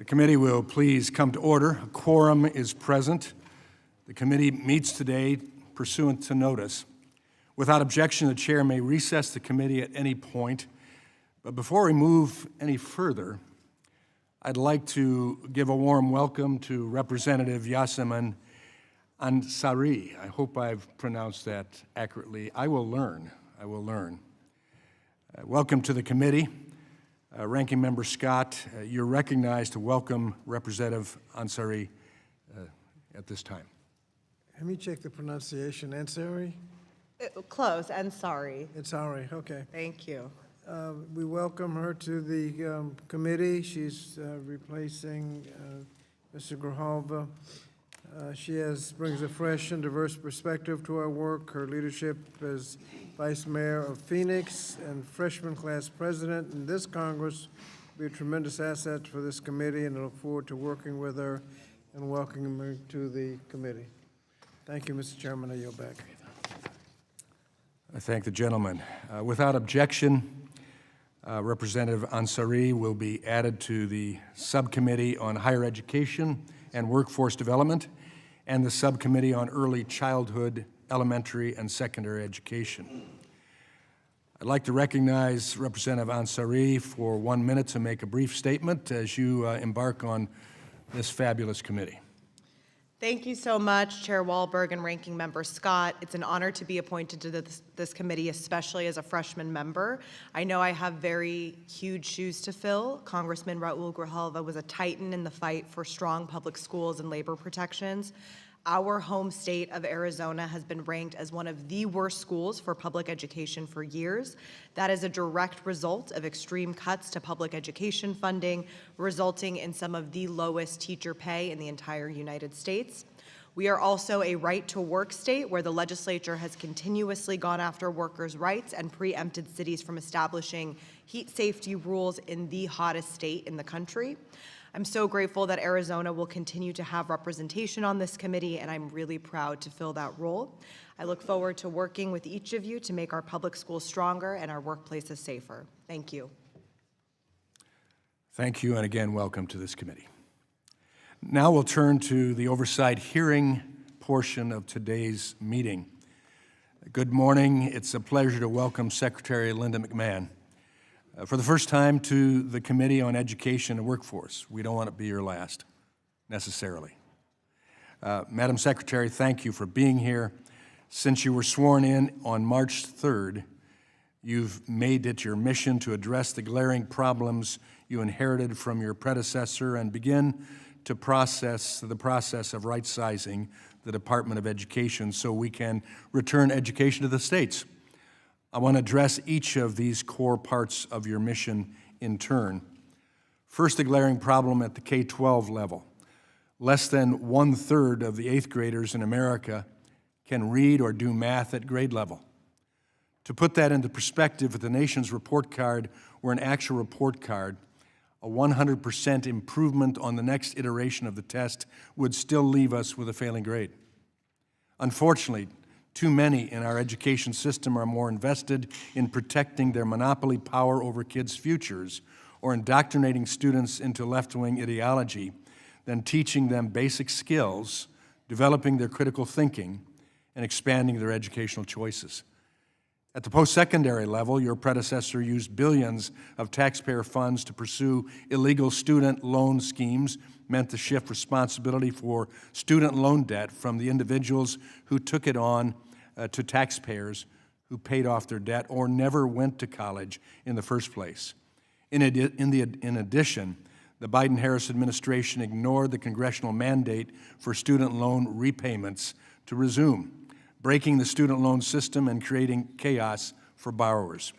committee will please come to order. A quorum is present. The committee meets today pursuant to notice. Without objection, the chair may recess the committee at any point. But before we move any further, I'd like to give a warm welcome to Representative Yasemin Ansari. I hope I've pronounced that accurately. I will learn. Welcome to the committee. Ranking Member Scott, you're recognized to welcome Representative Ansari at this time. Let me check the pronunciation. Ansari? Close, Ansari. Ansari, okay. Thank you. We welcome her to the committee. She's replacing Mr. Grijalva. She brings a fresh and diverse perspective to our work. Her leadership as Vice Mayor of Phoenix and freshman class president in this Congress will be a tremendous asset for this committee, and I look forward to working with her and welcoming her to the committee. Thank you, Mr. Chairman. I yield back. I thank the gentleman. Without objection, Representative Ansari will be added to the Subcommittee on Higher Education and Workforce Development and the Subcommittee on Early Childhood, Elementary, and Secondary Education. I'd like to recognize Representative Ansari for 1 minute to make a brief statement as you embark on this fabulous committee. Thank you so much, Chair Walberg and Ranking Member Scott. It's an honor to be appointed to this committee, especially as a freshman member. I know I have very huge shoes to fill. Congressman Raul Grijalva was a titan in the fight for strong public schools and labor protections. Our home state of Arizona has been ranked as one of the worst schools for public education for years. That is a direct result of extreme cuts to public education funding, resulting in some of the lowest teacher pay in the entire United States. We are also a right-to-work state where the legislature has continuously gone after workers' rights and preempted cities from establishing heat safety rules in the hottest state in the country. I'm so grateful that Arizona will continue to have representation on this committee, and I'm really proud to fill that role. I look forward to working with each of you to make our public schools stronger and our workplaces safer. Thank you. Thank you, and again, welcome to this committee. Now we'll turn to the oversight hearing portion of today's meeting. Good morning. It's a pleasure to welcome Secretary Linda McMahon for the first time to the Committee on Education and Workforce. We don't want to be your last, necessarily. Madam Secretary, thank you for being here. Since you were sworn in on March 3rd, you've made it your mission to address the glaring problems you inherited from your predecessor and begin to the process of right-sizing the Department of Education so we can return education to the states. I want to address each of these core parts of your mission in turn. First, the glaring problem at the K-12 level. Less than 1/3 of the 8th graders in America can read or do math at grade level. To put that into perspective, if the nation's report card were an actual report card, a 100% improvement on the next iteration of the test would still leave us with a failing grade. Unfortunately, too many in our education system are more invested in protecting their monopoly power over kids' futures or indoctrinating students into left-wing ideology than teaching them basic skills, developing their critical thinking, and expanding their educational choices. At the post-secondary level, your predecessor used billions of taxpayer funds to pursue illegal student loan schemes meant to shift responsibility for student loan debt from the individuals who took it on to taxpayers who paid off their debt or never went to college in the first place. In addition, the Biden-Harris administration ignored the congressional mandate for student loan repayments to resume, breaking the student loan system and creating chaos for borrowers.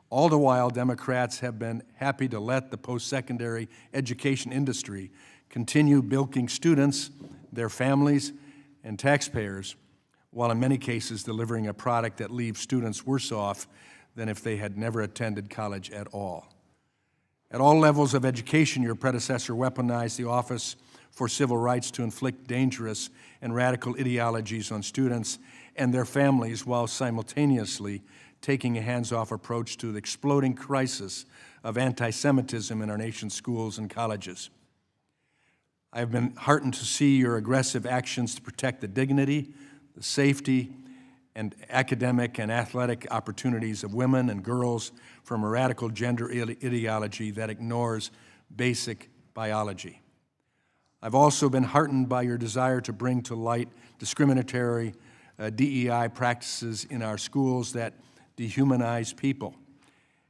All the while, Democrats have been happy to let the post-secondary education industry continue bilking students, their families, and taxpayers, while in many cases delivering a product that leaves students worse off than if they had never attended college at all. At all levels of education, your predecessor weaponized the Office for Civil Rights to inflict dangerous and radical ideologies on students and their families while simultaneously taking a hands-off approach to the exploding crisis of anti-Semitism in our nation's schools and colleges. I have been heartened to see your aggressive actions to protect the dignity, the safety, and academic and athletic opportunities of women and girls from a radical gender ideology that ignores basic biology. I've also been heartened by your desire to bring to light discriminatory DEI practices in our schools that dehumanize people.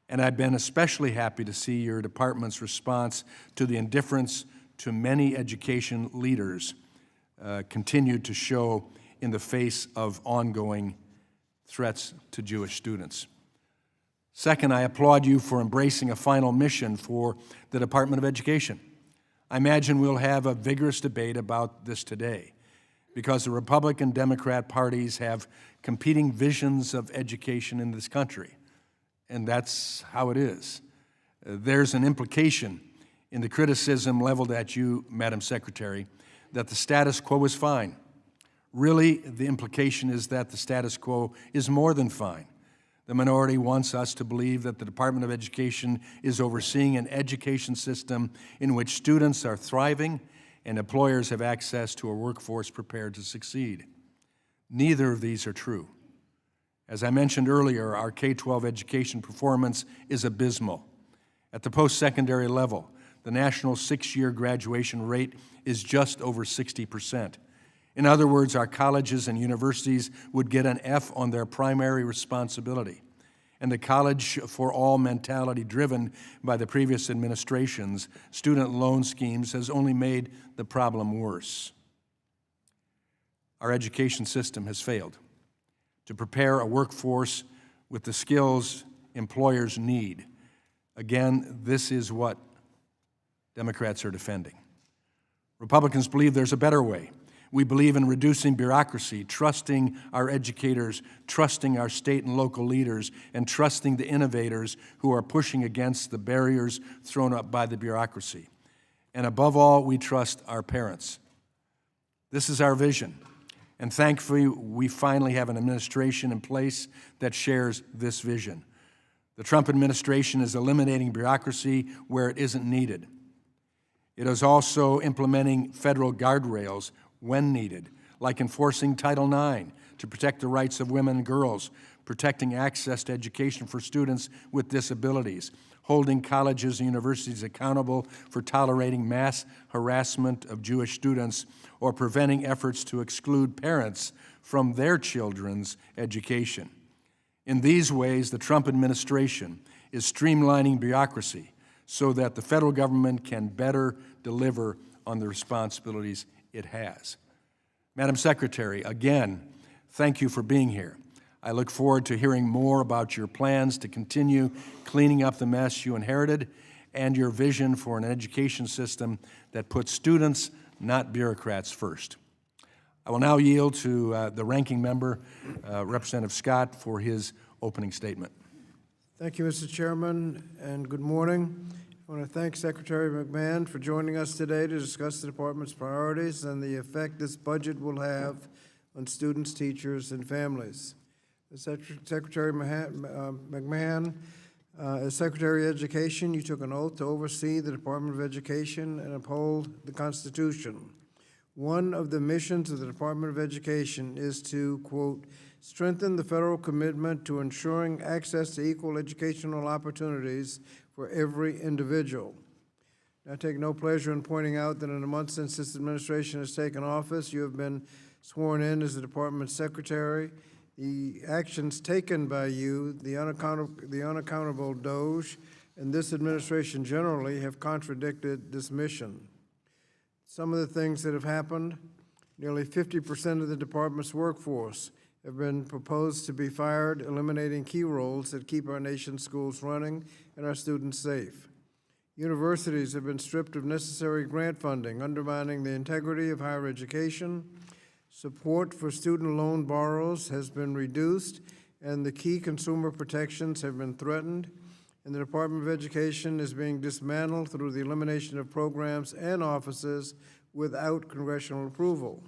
And I've been especially happy to see your department's response to the indifference to many education leaders continue to show in the face of ongoing threats to Jewish students. Second, I applaud you for embracing a final mission for the Department of Education. I imagine we'll have a vigorous debate about this today because the Republican and Democrat parties have competing visions of education in this country, and that's how it is. There's an implication in the criticism leveled at you, Madam Secretary, that the status quo is fine. Really, the implication is that the status quo is more than fine. The minority wants us to believe that the Department of Education is overseeing an education system in which students are thriving and employers have access to a workforce prepared to succeed. Neither of these are true. As I mentioned earlier, our K-12 education performance is abysmal. At the post-secondary level, the national 6-year graduation rate is just over 60%. In other words, our colleges and universities would get an F on their primary responsibility. And the college for all mentality driven by the previous administration's student loan schemes has only made the problem worse. Our education system has failed to prepare a workforce with the skills employers need. Again, this is what Democrats are defending. Republicans believe there's a better way. We believe in reducing bureaucracy, trusting our educators, trusting our state and local leaders, and trusting the innovators who are pushing against the barriers thrown up by the bureaucracy. And above all, we trust our parents. This is our vision. And thankfully, we finally have an administration in place that shares this vision. The Trump administration is eliminating bureaucracy where it isn't needed. It is also implementing federal guardrails when needed, like enforcing Title IX to protect the rights of women and girls, protecting access to education for students with disabilities, holding colleges and universities accountable for tolerating mass harassment of Jewish students, or preventing efforts to exclude parents from their children's education. In these ways, the Trump administration is streamlining bureaucracy so that the federal government can better deliver on the responsibilities it has. Madam Secretary, again, thank you for being here. I look forward to hearing more about your plans to continue cleaning up the mess you inherited and your vision for an education system that puts students, not bureaucrats, first. I will now yield to the ranking member, Representative Scott, for his opening statement. Thank you, Mr. Chairman, and good morning. I want to thank Secretary McMahon for joining us today to discuss the department's priorities and the effect this budget will have on students, teachers, and families. Secretary McMahon, as Secretary of Education, you took an oath to oversee the Department of Education and uphold the Constitution. One of the missions of the Department of Education is to, quote, strengthen the federal commitment to ensuring access to equal educational opportunities for every individual. I take no pleasure in pointing out that in the months since this administration has taken office, you have been sworn in as the department's secretary. The actions taken by you, the unaccountable DOGE, and this administration generally have contradicted this mission. Some of the things that have happened, nearly 50% of the department's workforce have been proposed to be fired, eliminating key roles that keep our nation's schools running and our students safe. Universities have been stripped of necessary grant funding, undermining the integrity of higher education. Support for student loan borrowers has been reduced, and the key consumer protections have been threatened. And the Department of Education is being dismantled through the elimination of programs and offices without congressional approval.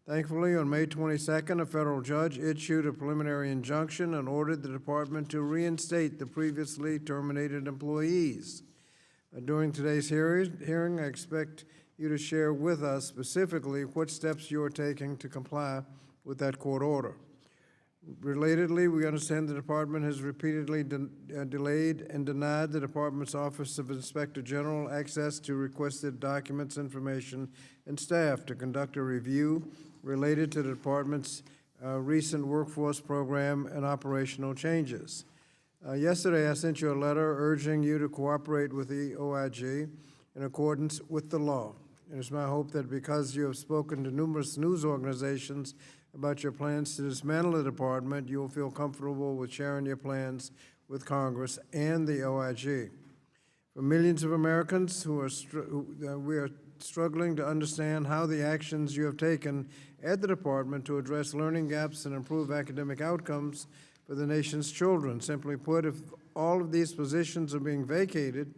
Thankfully, on May 22nd, a federal judge issued a preliminary injunction and ordered the department to reinstate the previously terminated employees. During today's hearing, I expect you to share with us specifically what steps you are taking to comply with that court order. Relatedly, we understand the department has repeatedly delayed and denied the department's Office of Inspector General access to requested documents, information, and staff to conduct a review related to the department's recent workforce program and operational changes. Yesterday, I sent you a letter urging you to cooperate with the OIG in accordance with the law. It is my hope that because you have spoken to numerous news organizations about your plans to dismantle the department, you will feel comfortable with sharing your plans with Congress and the OIG. For millions of Americans we are struggling to understand how the actions you have taken at the department to address learning gaps and improve academic outcomes for the nation's children. Simply put, if all of these positions are being vacated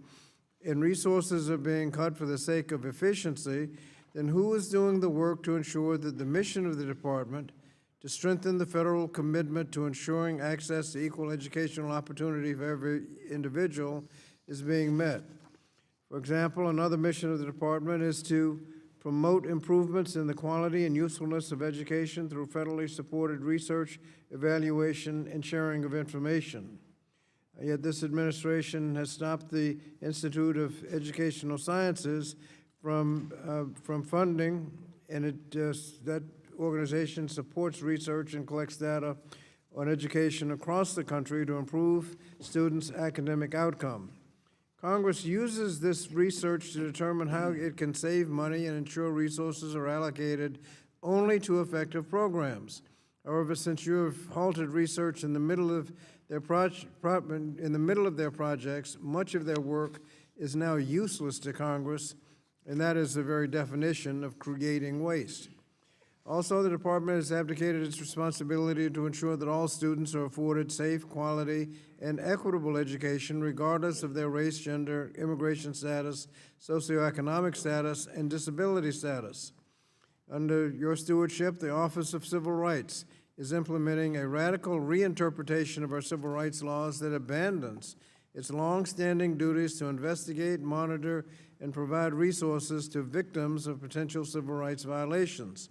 and resources are being cut for the sake of efficiency, then who is doing the work to ensure that the mission of the department to strengthen the federal commitment to ensuring access to equal educational opportunity for every individual is being met? For example, another mission of the department is to promote improvements in the quality and usefulness of education through federally supported research, evaluation, and sharing of information. Yet this administration has stopped the Institute of Educational Sciences from funding, and that organization supports research and collects data on education across the country to improve students' academic outcome. Congress uses this research to determine how it can save money and ensure resources are allocated only to effective programs. However, since you have halted research in the middle of their projects, much of their work is now useless to Congress, and that is the very definition of creating waste. Also, the department has abdicated its responsibility to ensure that all students are afforded safe, quality, and equitable education regardless of their race, gender, immigration status, socioeconomic status, and disability status. Under your stewardship, the Office of Civil Rights is implementing a radical reinterpretation of our civil rights laws that abandons its long-standing duties to investigate, monitor, and provide resources to victims of potential civil rights violations.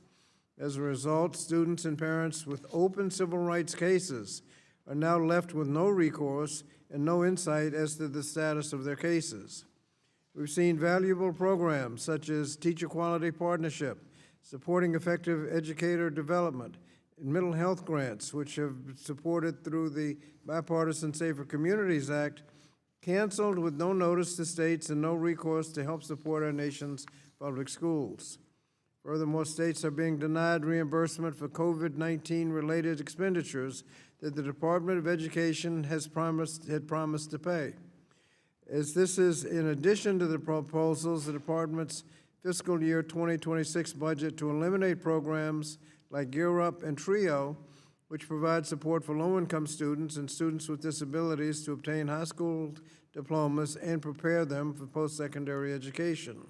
As a result, students and parents with open civil rights cases are now left with no recourse and no insight as to the status of their cases. We've seen valuable programs such as Teacher Quality Partnership, supporting effective educator development, and mental health grants, which have supported through the Bipartisan Safer Communities Act, canceled with no notice to states and no recourse to help support our nation's public schools. Furthermore, states are being denied reimbursement for COVID-19 related expenditures that the Department of Education had promised to pay. As this is in addition to the proposals, the department's fiscal year 2026 budget to eliminate programs like Gear Up and TRIO, which provide support for low-income students and students with disabilities to obtain high school diplomas and prepare them for post-secondary education.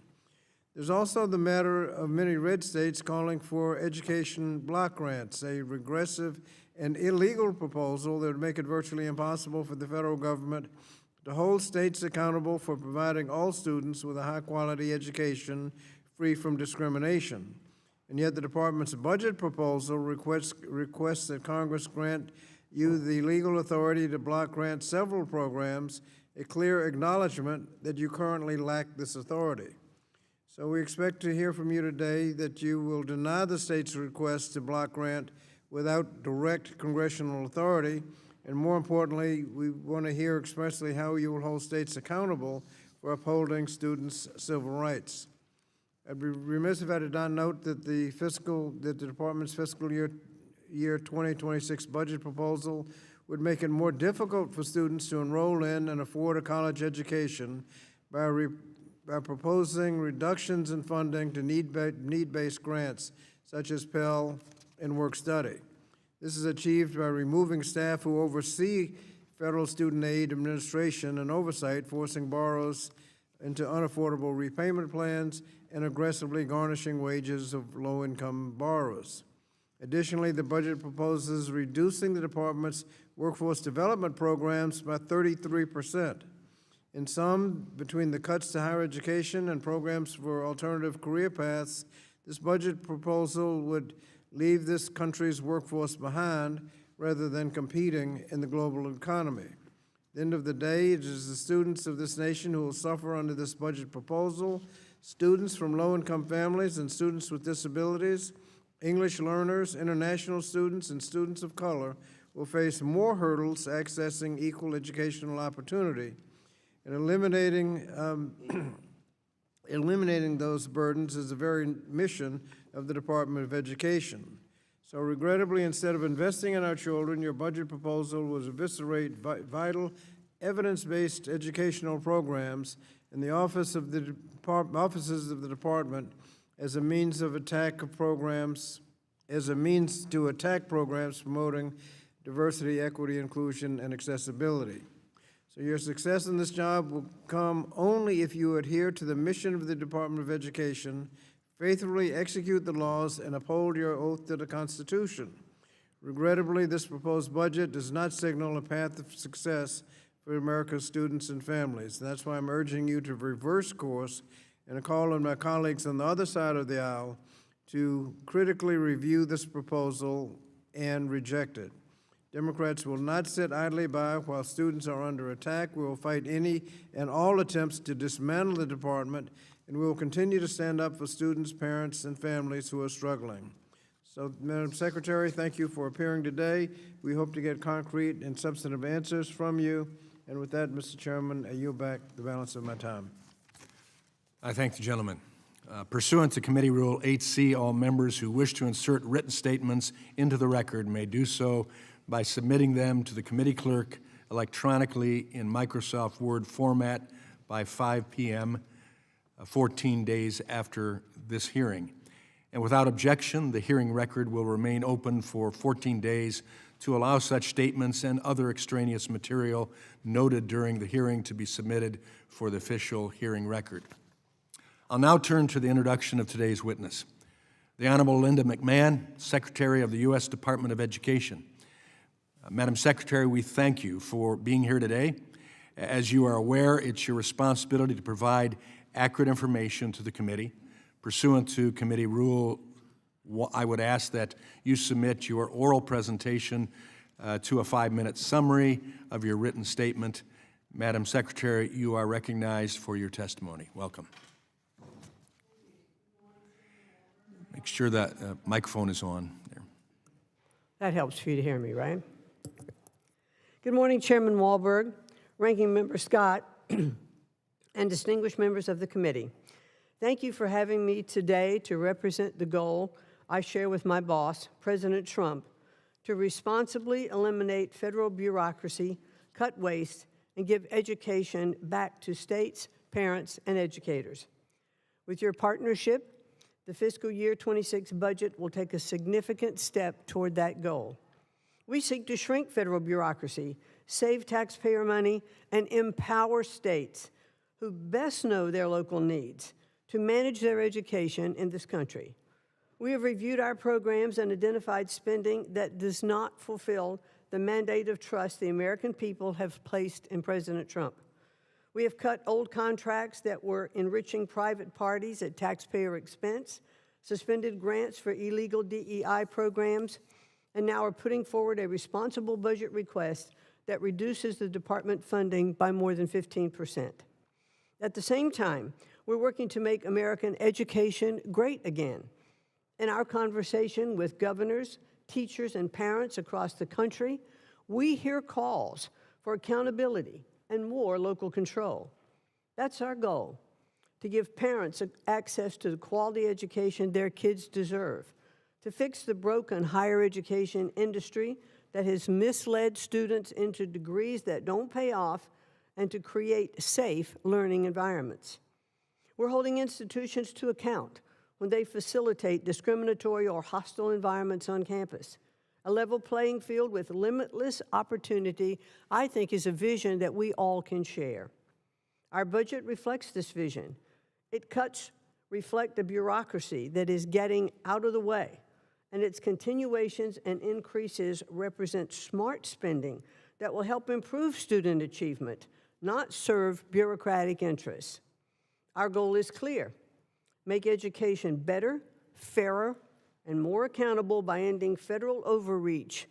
There's also the matter of many red states calling for education block grants, a regressive and illegal proposal that would make it virtually impossible for the federal government to hold states accountable for providing all students with a high-quality education free from discrimination. And yet the department's budget proposal requests that Congress grant you the legal authority to block grant several programs, a clear acknowledgement that you currently lack this authority. So we expect to hear from you today that you will deny the state's request to block grant without direct congressional authority, and more importantly, we want to hear expressly how you will hold states accountable for upholding students' civil rights. I'd be remiss if I did not note that the department's fiscal year 2026 budget proposal would make it more difficult for students to enroll in and afford a college education by proposing reductions in funding to need-based grants such as Pell and Work Study. This is achieved by removing staff who oversee federal student aid administration and oversight, forcing borrowers into unaffordable repayment plans and aggressively garnishing wages of low-income borrowers. Additionally, the budget proposes reducing the department's workforce development programs by 33%. In sum, between the cuts to higher education and programs for alternative career paths, this budget proposal would leave this country's workforce behind rather than competing in the global economy. At the end of the day, it is the students of this nation who will suffer under this budget proposal. Students from low-income families and students with disabilities, English learners, international students, and students of color will face more hurdles accessing equal educational opportunity. And eliminating those burdens is the very mission of the Department of Education. So regrettably, instead of investing in our children, your budget proposal was eviscerate vital, evidence-based educational programs in the offices of the department as a means to attack programs promoting diversity, equity, inclusion, and accessibility. So your success in this job will come only if you adhere to the mission of the Department of Education, faithfully execute the laws, and uphold your oath to the Constitution. Regrettably, this proposed budget does not signal a path of success for America's students and families. That's why I'm urging you to reverse course and call on my colleagues on the other side of the aisle to critically review this proposal and reject it. Democrats will not sit idly by while students are under attack. We will fight any and all attempts to dismantle the department, and we will continue to stand up for students, parents, and families who are struggling. So, Madam Secretary, thank you for appearing today. We hope to get concrete and substantive answers from you. And with that, Mr. Chairman, I yield back the balance of my time. I thank the gentleman. Pursuant to Committee Rule 8C, all members who wish to insert written statements into the record may do so by submitting them to the committee clerk electronically in Microsoft Word format by 5 p.m. 14 days after this hearing. And without objection, the hearing record will remain open for 14 days to allow such statements and other extraneous material noted during the hearing to be submitted for the official hearing record. I'll now turn to the introduction of today's witness, the Honorable Linda McMahon, Secretary of the U.S. Department of Education. Madam Secretary, we thank you for being here today. As you are aware, it's your responsibility to provide accurate information to the committee. Pursuant to committee rule, I would ask that you submit your oral presentation to a 5-minute summary of your written statement. Madam Secretary, you are recognized for your testimony. Welcome. Make sure that microphone is on there. That helps for you to hear me, right? Good morning, Chairman Walberg, Ranking Member Scott, and distinguished members of the committee. Thank you for having me today to represent the goal I share with my boss, President Trump, to responsibly eliminate federal bureaucracy, cut waste, and give education back to states, parents, and educators. With your partnership, the fiscal year 26 budget will take a significant step toward that goal. We seek to shrink federal bureaucracy, save taxpayer money, and empower states who best know their local needs to manage their education in this country. We have reviewed our programs and identified spending that does not fulfill the mandate of trust the American people have placed in President Trump. We have cut old contracts that were enriching private parties at taxpayer expense, suspended grants for illegal DEI programs, and now are putting forward a responsible budget request that reduces the department funding by more than 15%. At the same time, we're working to make American education great again. In our conversation with governors, teachers, and parents across the country, we hear calls for accountability and more local control. That's our goal, to give parents access to the quality education their kids deserve, to fix the broken higher education industry that has misled students into degrees that don't pay off, and to create safe learning environments. We're holding institutions to account when they facilitate discriminatory or hostile environments on campus. A level playing field with limitless opportunity, I think, is a vision that we all can share. Our budget reflects this vision. Its cuts reflect the bureaucracy that is getting out of the way, and its continuations and increases represent smart spending that will help improve student achievement, not serve bureaucratic interests. Our goal is clear: make education better, fairer, and more accountable by ending federal overreach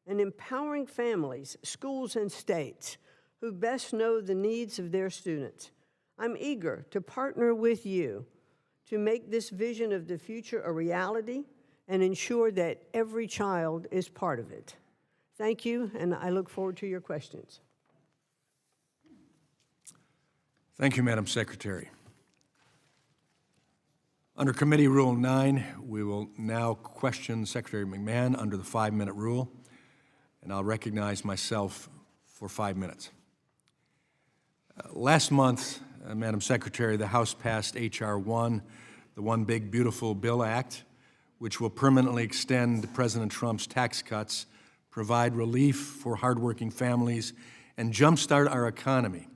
and empowering families, schools, and states who best know the needs of their students. I'm eager to partner with you to make this vision of the future a reality and ensure that every child is part of it. Thank you, and I look forward to your questions. Thank you, Madam Secretary. Under Committee Rule 9, we will now question Secretary McMahon under the 5-minute rule, and I'll recognize myself for 5 minutes. Last month, Madam Secretary, the House passed H.R. 1, the One Big Beautiful Bill Act, which will permanently extend President Trump's tax cuts, provide relief for hardworking families, and jumpstart our economy.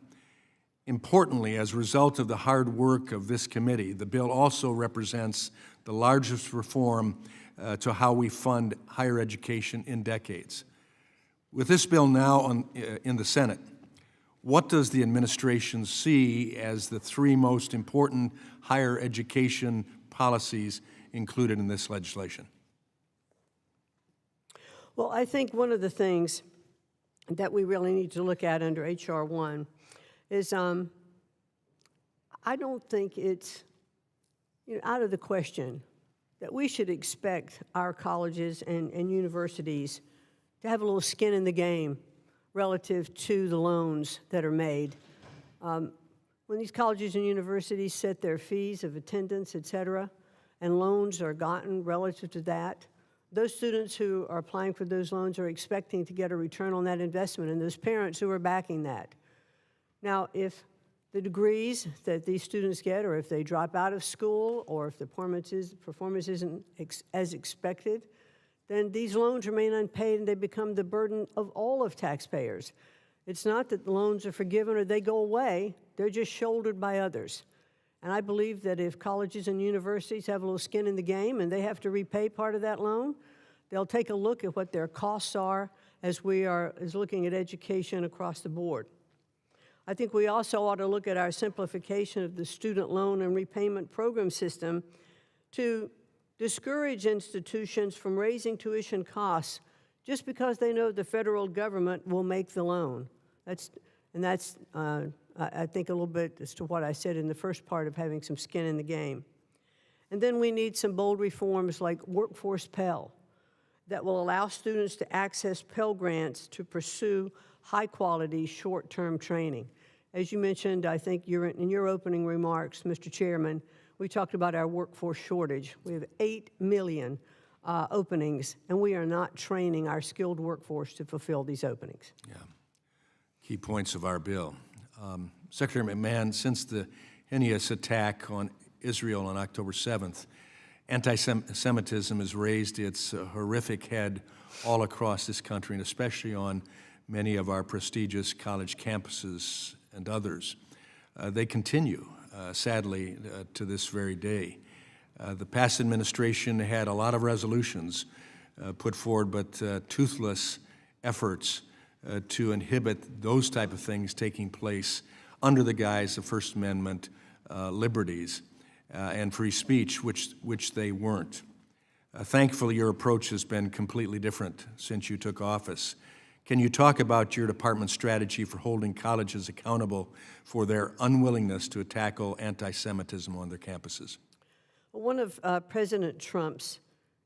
Importantly, as a result of the hard work of this committee, the bill also represents the largest reform to how we fund higher education in decades. With this bill now in the Senate, what does the administration see as the 3 most important higher education policies included in this legislation? Well, I think one of the things that we really need to look at under H.R. 1 is I don't think it's out of the question that we should expect our colleges and universities to have a little skin in the game relative to the loans that are made. When these colleges and universities set their fees of attendance, et cetera, and loans are gotten relative to that, those students who are applying for those loans are expecting to get a return on that investment, and those parents who are backing that. Now, if the degrees that these students get, or if they drop out of school, or if the performance isn't as expected, then these loans remain unpaid and they become the burden of all of taxpayers. It's not that the loans are forgiven or they go away, they're just shouldered by others. And I believe that if colleges and universities have a little skin in the game and they have to repay part of that loan, they'll take a look at what their costs are as looking at education across the board. I think we also ought to look at our simplification of the student loan and repayment program system to discourage institutions from raising tuition costs just because they know the federal government will make the loan. That's I think, a little bit as to what I said in the first part of having some skin in the game. And then we need some bold reforms like Workforce Pell that will allow students to access Pell Grants to pursue high-quality, short-term training. As you mentioned, I think in your opening remarks, Mr. Chairman, we talked about our workforce shortage. We have 8 million openings, and we are not training our skilled workforce to fulfill these openings. Yeah, key points of our bill. Secretary McMahon, since the heinous attack on Israel on October 7th, anti-Semitism has raised its horrific head all across this country, and especially on many of our prestigious college campuses and others. They continue, sadly, to this very day. The past administration had a lot of resolutions put forward, but toothless efforts to inhibit those type of things taking place under the guise of First Amendment liberties and free speech, which they weren't. Thankfully, your approach has been completely different since you took office. Can you talk about your department's strategy for holding colleges accountable for their unwillingness to tackle anti-Semitism on their campuses? Well, one of President Trump's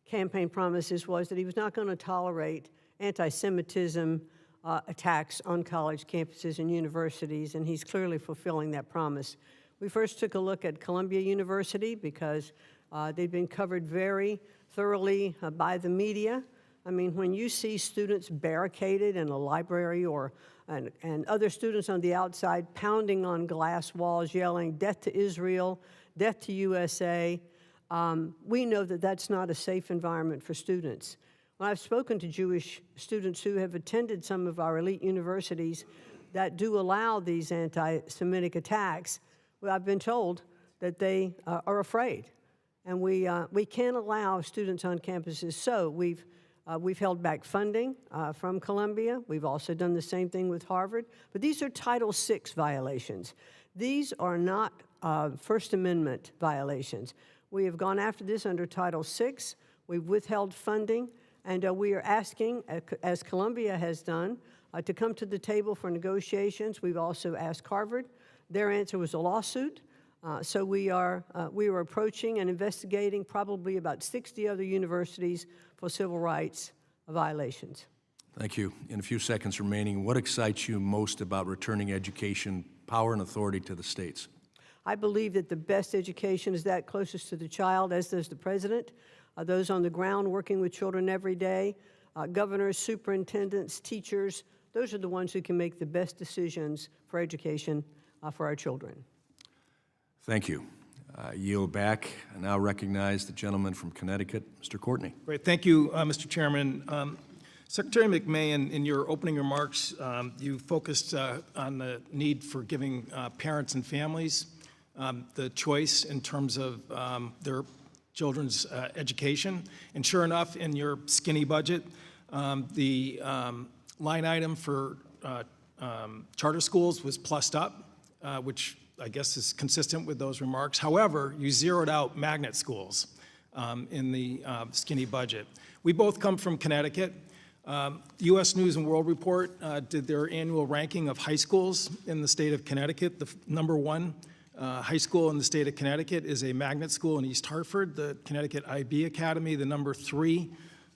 campaign promises was that he was not going to tolerate anti-Semitism attacks on college campuses and universities, and he's clearly fulfilling that promise. We first took a look at Columbia University because they've been covered very thoroughly by the media. I mean, when you see students barricaded in a library and other students on the outside pounding on glass walls, yelling, "Death to Israel, death to USA," we know that that's not a safe environment for students. When I've spoken to Jewish students who have attended some of our elite universities that do allow these anti-Semitic attacks, well, I've been told that they are afraid. And we can't allow students on campuses. So we've We've held back funding from Columbia. We've also done the same thing with Harvard. But these are Title VI violations. These are not First Amendment violations. We have gone after this under Title VI. We've withheld funding, and we are asking, as Columbia has done, to come to the table for negotiations. We've also asked Harvard. Their answer was a lawsuit. So we are approaching and investigating probably about 60 other universities for civil rights violations. Thank you. In a few seconds remaining, what excites you most about returning education power and authority to the states? I believe that the best education is that closest to the child, as does the president. Those on the ground working with children every day, governors, superintendents, teachers, those are the ones who can make the best decisions for education for our children. Thank you. I yield back. I now recognize the gentleman from Connecticut, Mr. Courtney. Great. Thank you, Mr. Chairman. Secretary McMahon, in your opening remarks, you focused on the need for giving parents and families the choice in terms of their children's education. And sure enough, in your skinny budget, the line item for charter schools was plussed up, which I guess is consistent with those remarks. However, you zeroed out magnet schools in the skinny budget. We both come from Connecticut. U.S. News and World Report did their annual ranking of high schools in the state of Connecticut. The #1 high school in the state of Connecticut is a magnet school in East Hartford, the Connecticut IB Academy. The #3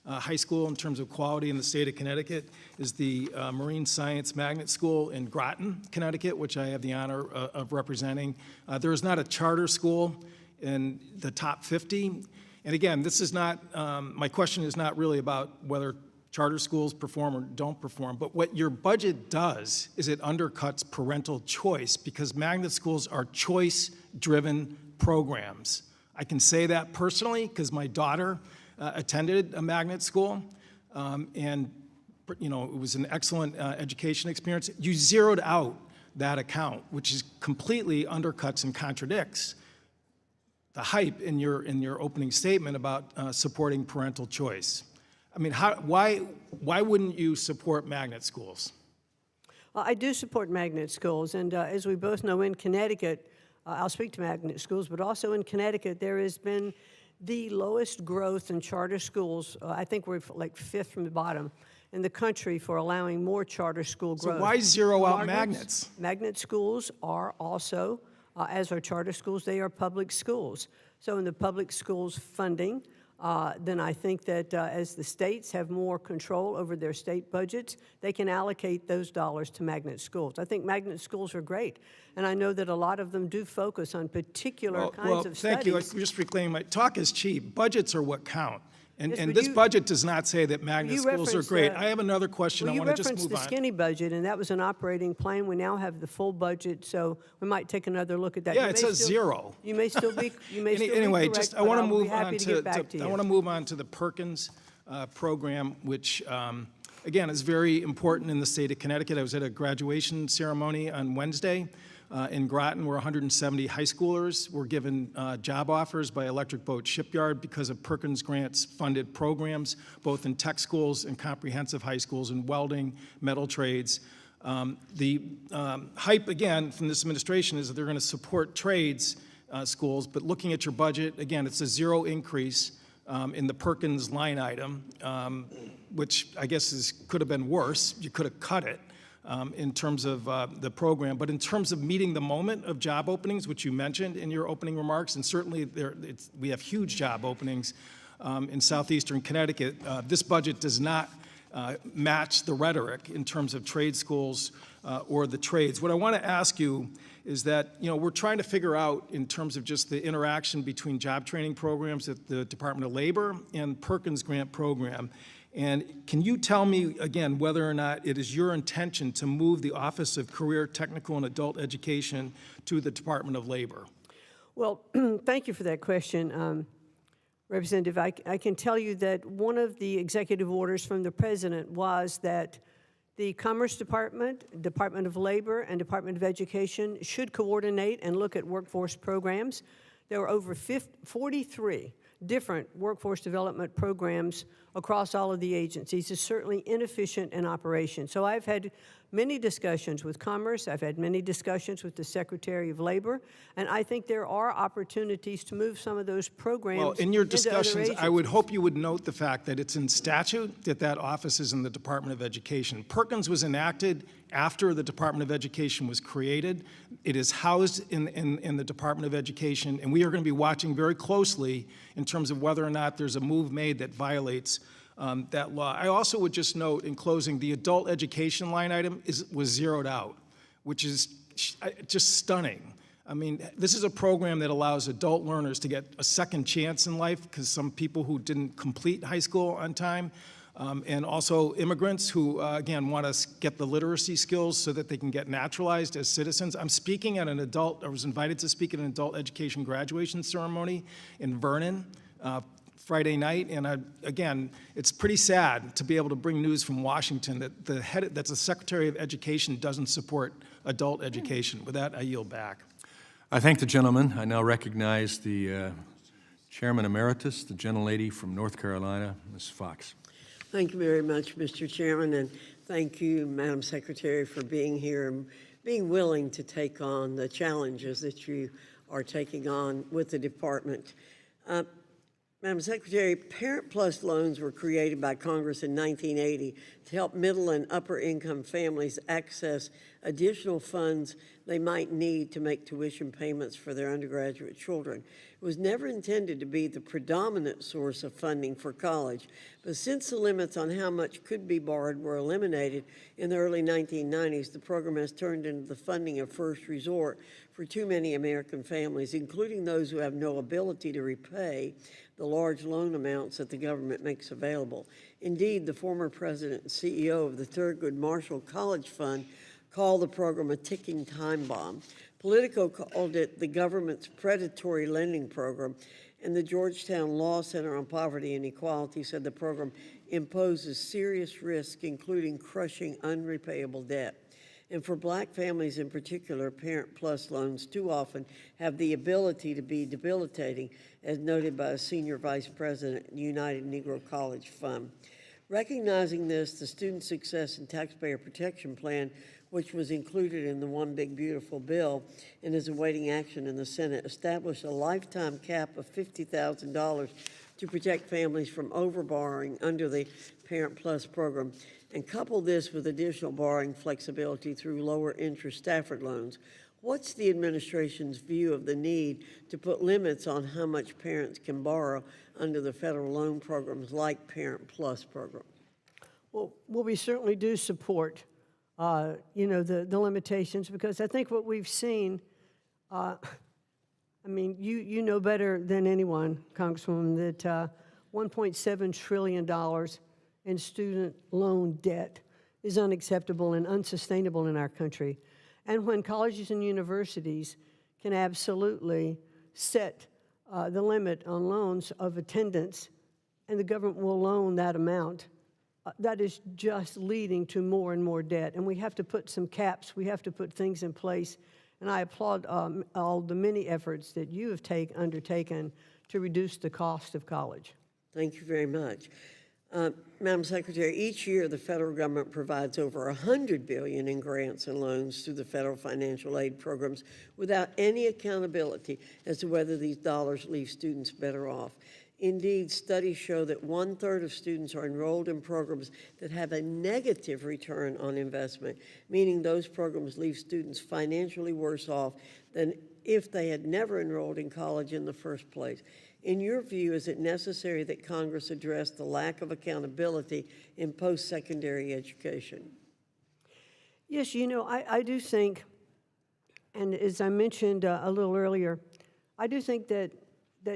high school in terms of quality in the state of Connecticut is the Marine Science Magnet School in Groton, Connecticut, which I have the honor of representing. There is not a charter school in the top 50. And again, this is not, my question is not really about whether charter schools perform or don't perform, but what your budget does is it undercuts parental choice, because magnet schools are choice-driven programs. I can say that personally because my daughter attended a magnet school, and it was an excellent education experience. You zeroed out that account, which is completely undercuts and contradicts the hype in your opening statement about supporting parental choice. I mean, why wouldn't you support magnet schools? Well, I do support magnet schools, and as we both know, in Connecticut, I'll speak to magnet schools, but also in Connecticut, there has been the lowest growth in charter schools. I think we're like 5th from the bottom in the country for allowing more charter school growth. So why zero out magnets? Magnet schools are also, as are charter schools, they are public schools. So in the public schools funding, then I think that as the states have more control over their state budgets, they can allocate those dollars to magnet schools. I think magnet schools are great, and I know that a lot of them do focus on particular kinds of studies. Thank you. Just reclaiming my talk is cheap. Budgets are what count. And, Yes, and this budget does not say that magnet schools are great. I have another question. I want to just move on. You referenced the skinny budget, and that was an operating plan. We now have the full budget, so we might take another look at that. Yeah, it says zero. You may still be. Anyway, correct, just I want to move on I want to move on to the Perkins program, which again is very important in the state of Connecticut. I was at a graduation ceremony on Wednesday. In Groton, where 170 high schoolers were given job offers by Electric Boat Shipyard because of Perkins grants funded programs, both in tech schools and comprehensive high schools in welding, metal trades. The hype, again, from this administration is that they're going to support trades schools, but looking at your budget, again, it's a zero increase in the Perkins line item, which I guess could have been worse. You could have cut it. In terms of the program, but in terms of meeting the moment of job openings, which you mentioned in your opening remarks, and certainly we have huge job openings in southeastern Connecticut, this budget does not match the rhetoric in terms of trade schools or the trades. What I want to ask you is that, we're trying to figure out in terms of just the interaction between job training programs at the Department of Labor and Perkins grant program. And can you tell me, again, whether or not it is your intention to move the Office of Career, Technical, and Adult Education to the Department of Labor? Well, thank you for that question, Representative. I can tell you that one of the executive orders from the President was that the Commerce Department, Department of Labor, and Department of Education should coordinate and look at workforce programs. There were over 43 different workforce development programs across all of the agencies is certainly inefficient in operation. So I've had many discussions with Commerce, I've had many discussions with the Secretary of Labor, and I think there are opportunities to move some of those programs Well, in your into other discussions, I would agencies. hope you would note the fact that it's in statute that that office is in the Department of Education. Perkins was enacted after the Department of Education was created. It is housed in the Department of Education, and we are going to be watching very closely in terms of whether or not there's a move made that violates that law. I also would just note in closing, the adult education line item was zeroed out, which is just stunning. I mean, this is a program that allows adult learners to get a second chance in life because some people who didn't complete high school on time, and also immigrants who, again, want to get the literacy skills so that they can get naturalized as citizens. I was invited to speak at an adult education graduation ceremony in Vernon Friday night, and again, it's pretty sad to be able to bring news from Washington that that's the Secretary of Education doesn't support adult education. With that, I yield back. I thank the gentleman. I now recognize the Chairman Emeritus, the gentlelady from North Carolina, Ms. Fox. Thank you very much, Mr. Chairman, and thank you, Madam Secretary, for being here and being willing to take on the challenges that you are taking on with the department. Madam Secretary, Parent Plus loans were created by Congress in 1980 to help middle and upper income families access additional funds they might need to make tuition payments for their undergraduate children. It was never intended to be the predominant source of funding for college, but since the limits on how much could be borrowed were eliminated in the early 1990s, the program has turned into the funding of first resort for too many American families, including those who have no ability to repay the large loan amounts that the government makes available. Indeed, the former president and CEO of the Thurgood Marshall College Fund called the program a ticking time bomb. Politico called it the government's predatory lending program, and the Georgetown Law Center on Poverty and Equality said the program imposes serious risk, including crushing unrepayable debt. And for Black families in particular, Parent Plus loans too often have the ability to be debilitating, as noted by a senior vice president at United Negro College Fund. Recognizing this, the Student Success and Taxpayer Protection Plan, which was included in the One Big Beautiful Bill and is awaiting action in the Senate, established a lifetime cap of $50,000 to protect families from overborrowing under the Parent Plus program, and couple this with additional borrowing flexibility through lower interest Stafford loans. What's the administration's view of the need to put limits on how much parents can borrow under the federal loan programs like Parent Plus program? Well, we certainly do support, the limitations, because I think what we've seen, I mean, you know better than anyone, Congresswoman, that $1.7 trillion in student loan debt is unacceptable and unsustainable in our country. And when colleges and universities can absolutely set the limit on loans of attendance, and the government will loan that amount, that is just leading to more and more debt. And we have to put some caps, we have to put things in place. And I applaud all the many efforts that you have undertaken to reduce the cost of college. Thank you very much. Madam Secretary, each year the federal government provides over $100 billion in grants and loans through the federal financial aid programs without any accountability as to whether these dollars leave students better off. Indeed, studies show that 1/3 of students are enrolled in programs that have a negative return on investment, meaning those programs leave students financially worse off than if they had never enrolled in college in the first place. In your view, is it necessary that Congress address the lack of accountability in post-secondary education? Yes, I do think, and as I mentioned a little earlier, I do think that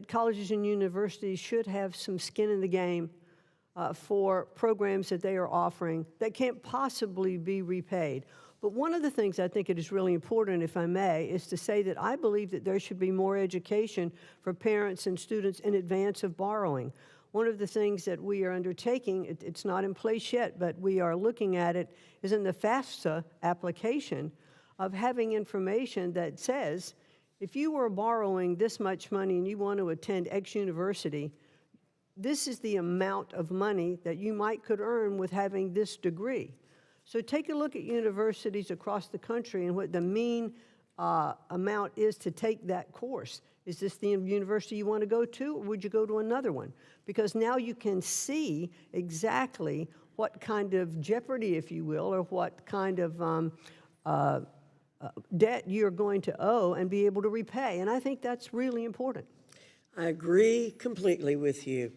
colleges and universities should have some skin in the game for programs that they are offering that can't possibly be repaid. But one of the things I think it is really important, if I may, is to say that I believe that there should be more education for parents and students in advance of borrowing. One of the things that we are undertaking, it's not in place yet, but we are looking at it, is in the FAFSA application of having information that says If you were borrowing this much money and you want to attend X university, this is the amount of money that you could earn with having this degree. So take a look at universities across the country and what the mean amount is to take that course. Is this the university you want to go to, or would you go to another one? Because now you can see exactly what kind of jeopardy, if you will, or what kind of debt you're going to owe and be able to repay. And I think that's really important. I agree completely with you.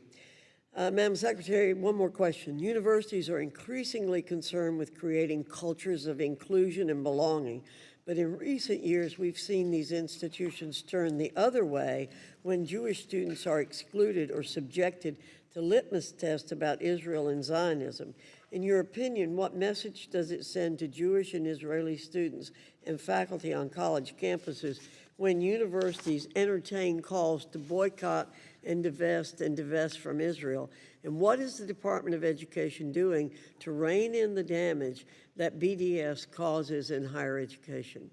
Madam Secretary, one more question. Universities are increasingly concerned with creating cultures of inclusion and belonging, but in recent years, we've seen these institutions turn the other way when Jewish students are excluded or subjected to litmus tests about Israel and Zionism. In your opinion, what message does it send to Jewish and Israeli students and faculty on college campuses when universities entertain calls to boycott and divest from Israel? And what is the Department of Education doing to rein in the damage that BDS causes in higher education?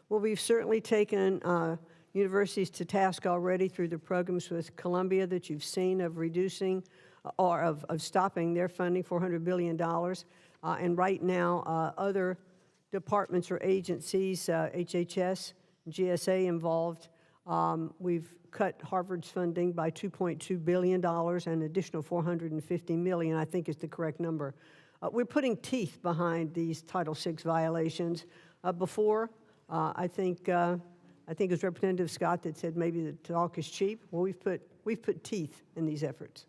Well, we've certainly taken universities to task already through the programs with Columbia that you've seen of reducing or of stopping their funding, $400 billion. And right now, other departments or agencies, HHS, GSA involved, we've cut Harvard's funding by $2.2 billion, and additional $450 million, I think is the correct number. We're putting teeth behind these Title VI violations. Before, I think it was Representative Scott that said maybe the talk is cheap. Well, we've put teeth in these efforts.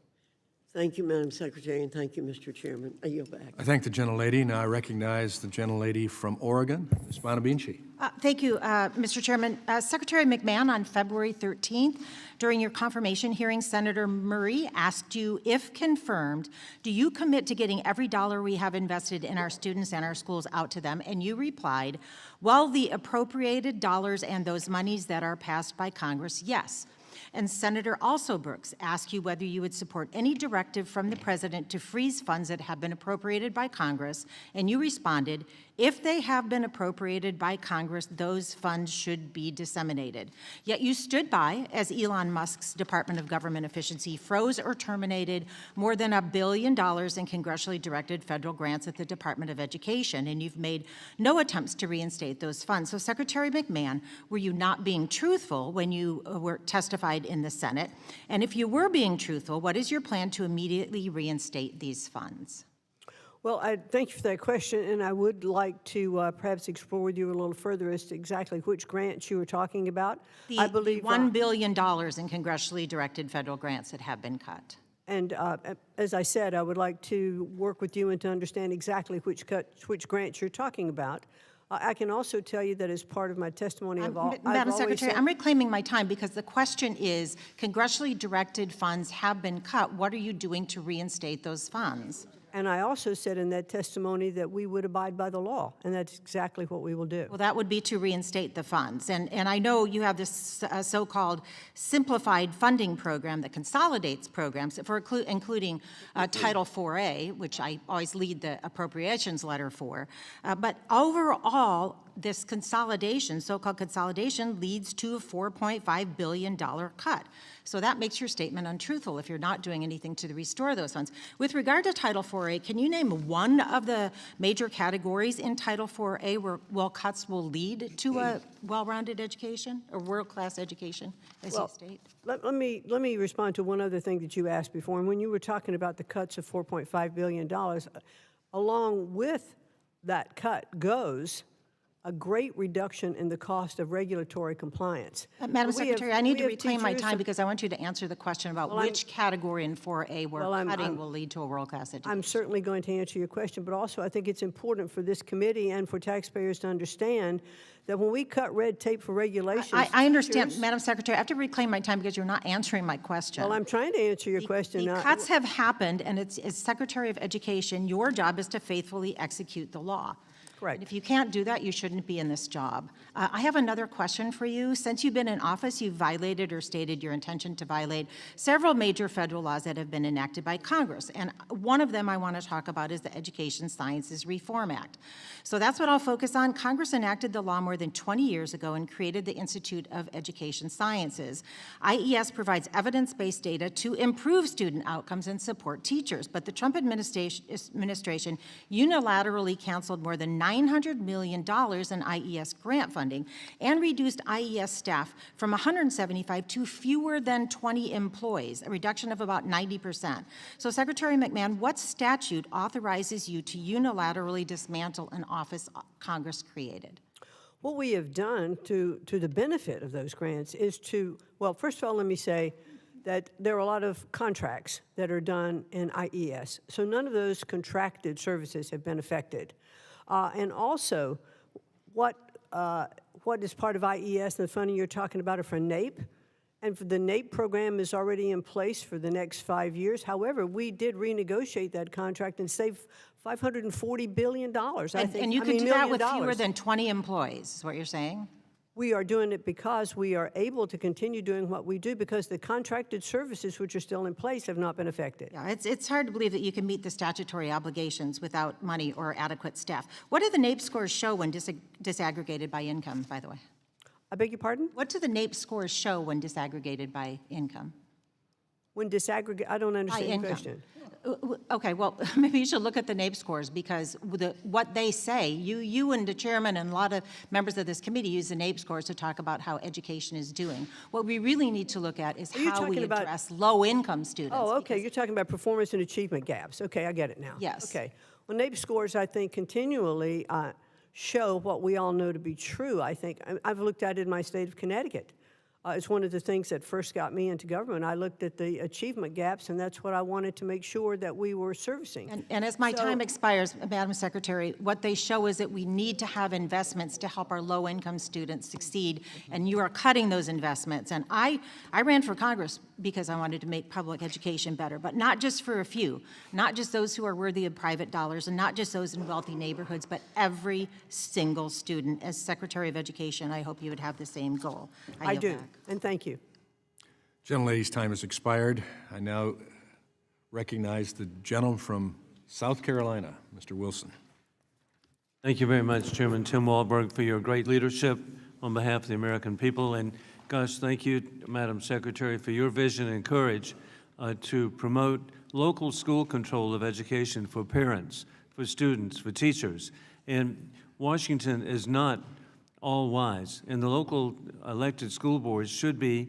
Thank you, Madam Secretary, and thank you, Mr. Chairman. I yield back. I thank the gentlelady. Now I recognize the gentlelady from Oregon, Ms. Bonabinci. Thank you, Mr. Chairman. Secretary McMahon, on February 13th, during your confirmation hearing, Senator Murray asked you, if confirmed, do you commit to getting every dollar we have invested in our students and our schools out to them? And you replied, well, the appropriated dollars and those monies that are passed by Congress, yes. And Senator Brooks asked you whether you would support any directive from the president to freeze funds that have been appropriated by Congress, and you responded, if they have been appropriated by Congress, those funds should be disseminated. Yet you stood by as Elon Musk's Department of Government Efficiency froze or terminated more than $1 billion in congressionally directed federal grants at the Department of Education, and you've made no attempts to reinstate those funds. So Secretary McMahon, were you not being truthful when you were testified in the Senate? And if you were being truthful, what is your plan to immediately reinstate these funds? Well, I thank you for that question, and I would like to perhaps explore with you a little further as to exactly which grants you were talking about. I believe $1 billion in congressionally directed federal grants that have been cut. And as I said, I would like to work with you and to understand exactly which grants you're talking about. I can also tell you that as part of my testimony Madam Secretary, I'm reclaiming my time because the question is, congressionally directed funds have been cut. What are you doing to reinstate those funds? And I also said in that testimony that we would abide by the law, and that's exactly what we will do. Well, that would be to reinstate the funds. And I know you have this so-called simplified funding program that consolidates programs, for including Title IV-A, which I always lead the appropriations letter for. But overall, this consolidation, so-called consolidation, leads to a $4.5 billion cut. So that makes your statement untruthful if you're not doing anything to restore those funds. With regard to Title IV-A, can you name one of the major categories in Title IV-A where cuts will lead to a well-rounded education, or world-class education, as you state? Let me respond to one other thing that you asked before. And when you were talking about the cuts of $4.5 billion, along with that cut goes a great reduction in the cost of regulatory compliance. Madam Secretary, I need to reclaim my time because I want you to answer the question about which category in 4A where cutting will lead to a world-class education. I'm certainly going to answer your question, but also I think it's important for this committee and for taxpayers to understand that when we cut red tape for regulations— I understand, Madam Secretary. I have to reclaim my time because you're not answering my question. Well, I'm trying to answer your question. The cuts have happened, and it's, as Secretary of Education, your job is to faithfully execute the law. Correct. And if you can't do that, you shouldn't be in this job. I have another question for you. Since you've been in office, you've violated or stated your intention to violate several major federal laws that have been enacted by Congress. And one of them I want to talk about is the Education Sciences Reform Act. So that's what I'll focus on. Congress enacted the law more than 20 years ago and created the Institute of Education Sciences. IES provides evidence-based data to improve student outcomes and support teachers, but the Trump administration unilaterally canceled more than $900 million in IES grant funding and reduced IES staff from 175 to fewer than 20 employees, a reduction of about 90%. So Secretary McMahon, what statute authorizes you to unilaterally dismantle an office Congress created? What we have done to the benefit of those grants is to, well, first of all, let me say that there are a lot of contracts that are done in IES. So none of those contracted services have been affected. And also, what is part of IES and the funding you're talking about are for NAEP. And for the NAEP program is already in place for the next 5 years. However, we did renegotiate that contract and save $540 billion, And you can do that with fewer than 20 employees, is what you're saying? We are doing it because we are able to continue doing what we do because the contracted services which are still in place have not been affected. Yeah, it's hard to believe that you can meet the statutory obligations without money or adequate staff. What do the NAEP scores show when disaggregated by income, by the way? I beg your pardon? What do the NAEP scores show when disaggregated by income? When disaggregate, I don't understand the income. question. Okay, well, maybe you should look at the NAEP scores because what they say, you and the chairman and a lot of members of this committee use the NAEP scores to talk about how education is doing. What we really need to look at is how we address low-income students. Oh, okay, you're talking about performance and achievement gaps. Okay, I get it now. Yes. Okay. Well, NAEP scores, I think, continually show what we all know to be true, I think. I've looked at it in my state of Connecticut. It's one of the things that first got me into government. I looked at the achievement gaps, and that's what I wanted to make sure that we were servicing. And as my time expires, Madam Secretary, what they show is that we need to have investments to help our low-income students succeed, and you are cutting those investments. And I ran for Congress because I wanted to make public education better, but not just for a few, not just those who are worthy of private dollars, and not just those in wealthy neighborhoods, but every single student. As Secretary of Education, I hope you would have the same goal. I yield do, back. and thank you. Gentlelady's time has expired. I now recognize the gentleman from South Carolina, Mr. Wilson. Thank you very much, Chairman Tim Walberg, for your great leadership on behalf of the American people. And gosh, thank you, Madam Secretary, for your vision and courage to promote local school control of education for parents, for students, for teachers. And Washington is not all wise, and the local elected school boards should be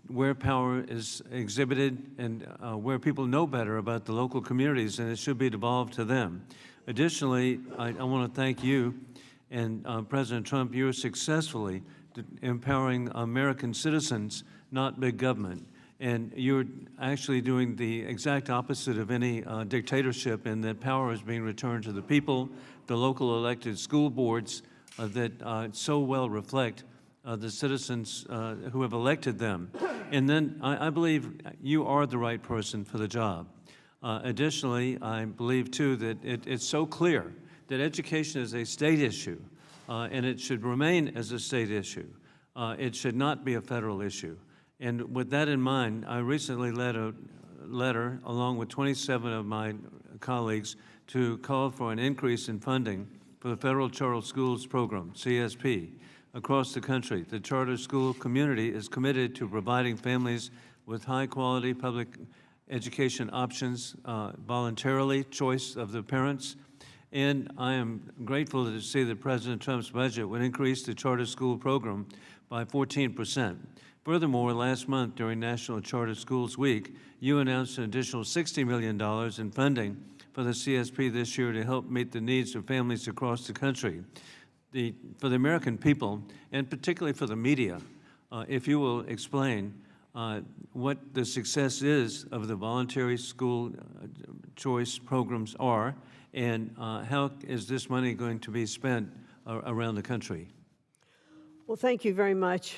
where power is exhibited and where people know better about the local communities, and it should be devolved to them. Additionally, I want to thank you and President Trump. You're successfully empowering American citizens, not big government. And you're actually doing the exact opposite of any dictatorship, in that power is being returned to the people, the local elected school boards that so well reflect the citizens who have elected them. And then I believe you are the right person for the job. Additionally, I believe, too, that it's so clear that education is a state issue, and it should remain as a state issue. It should not be a federal issue. And with that in mind, I recently led a letter, along with 27 of my colleagues, to call for an increase in funding for the Federal Charter Schools Program, CSP, across the country. The charter school community is committed to providing families with high-quality public education options voluntarily, choice of the parents. And I am grateful to see that President Trump's budget would increase the charter school program by 14%. Furthermore, last month during National Charter Schools Week, you announced an additional $60 million in funding for the CSP this year to help meet the needs of families across the country. For the American people, and particularly for the media, if you will explain what the success is of the voluntary school choice programs are, and how is this money going to be spent around the country? Well, thank you very much,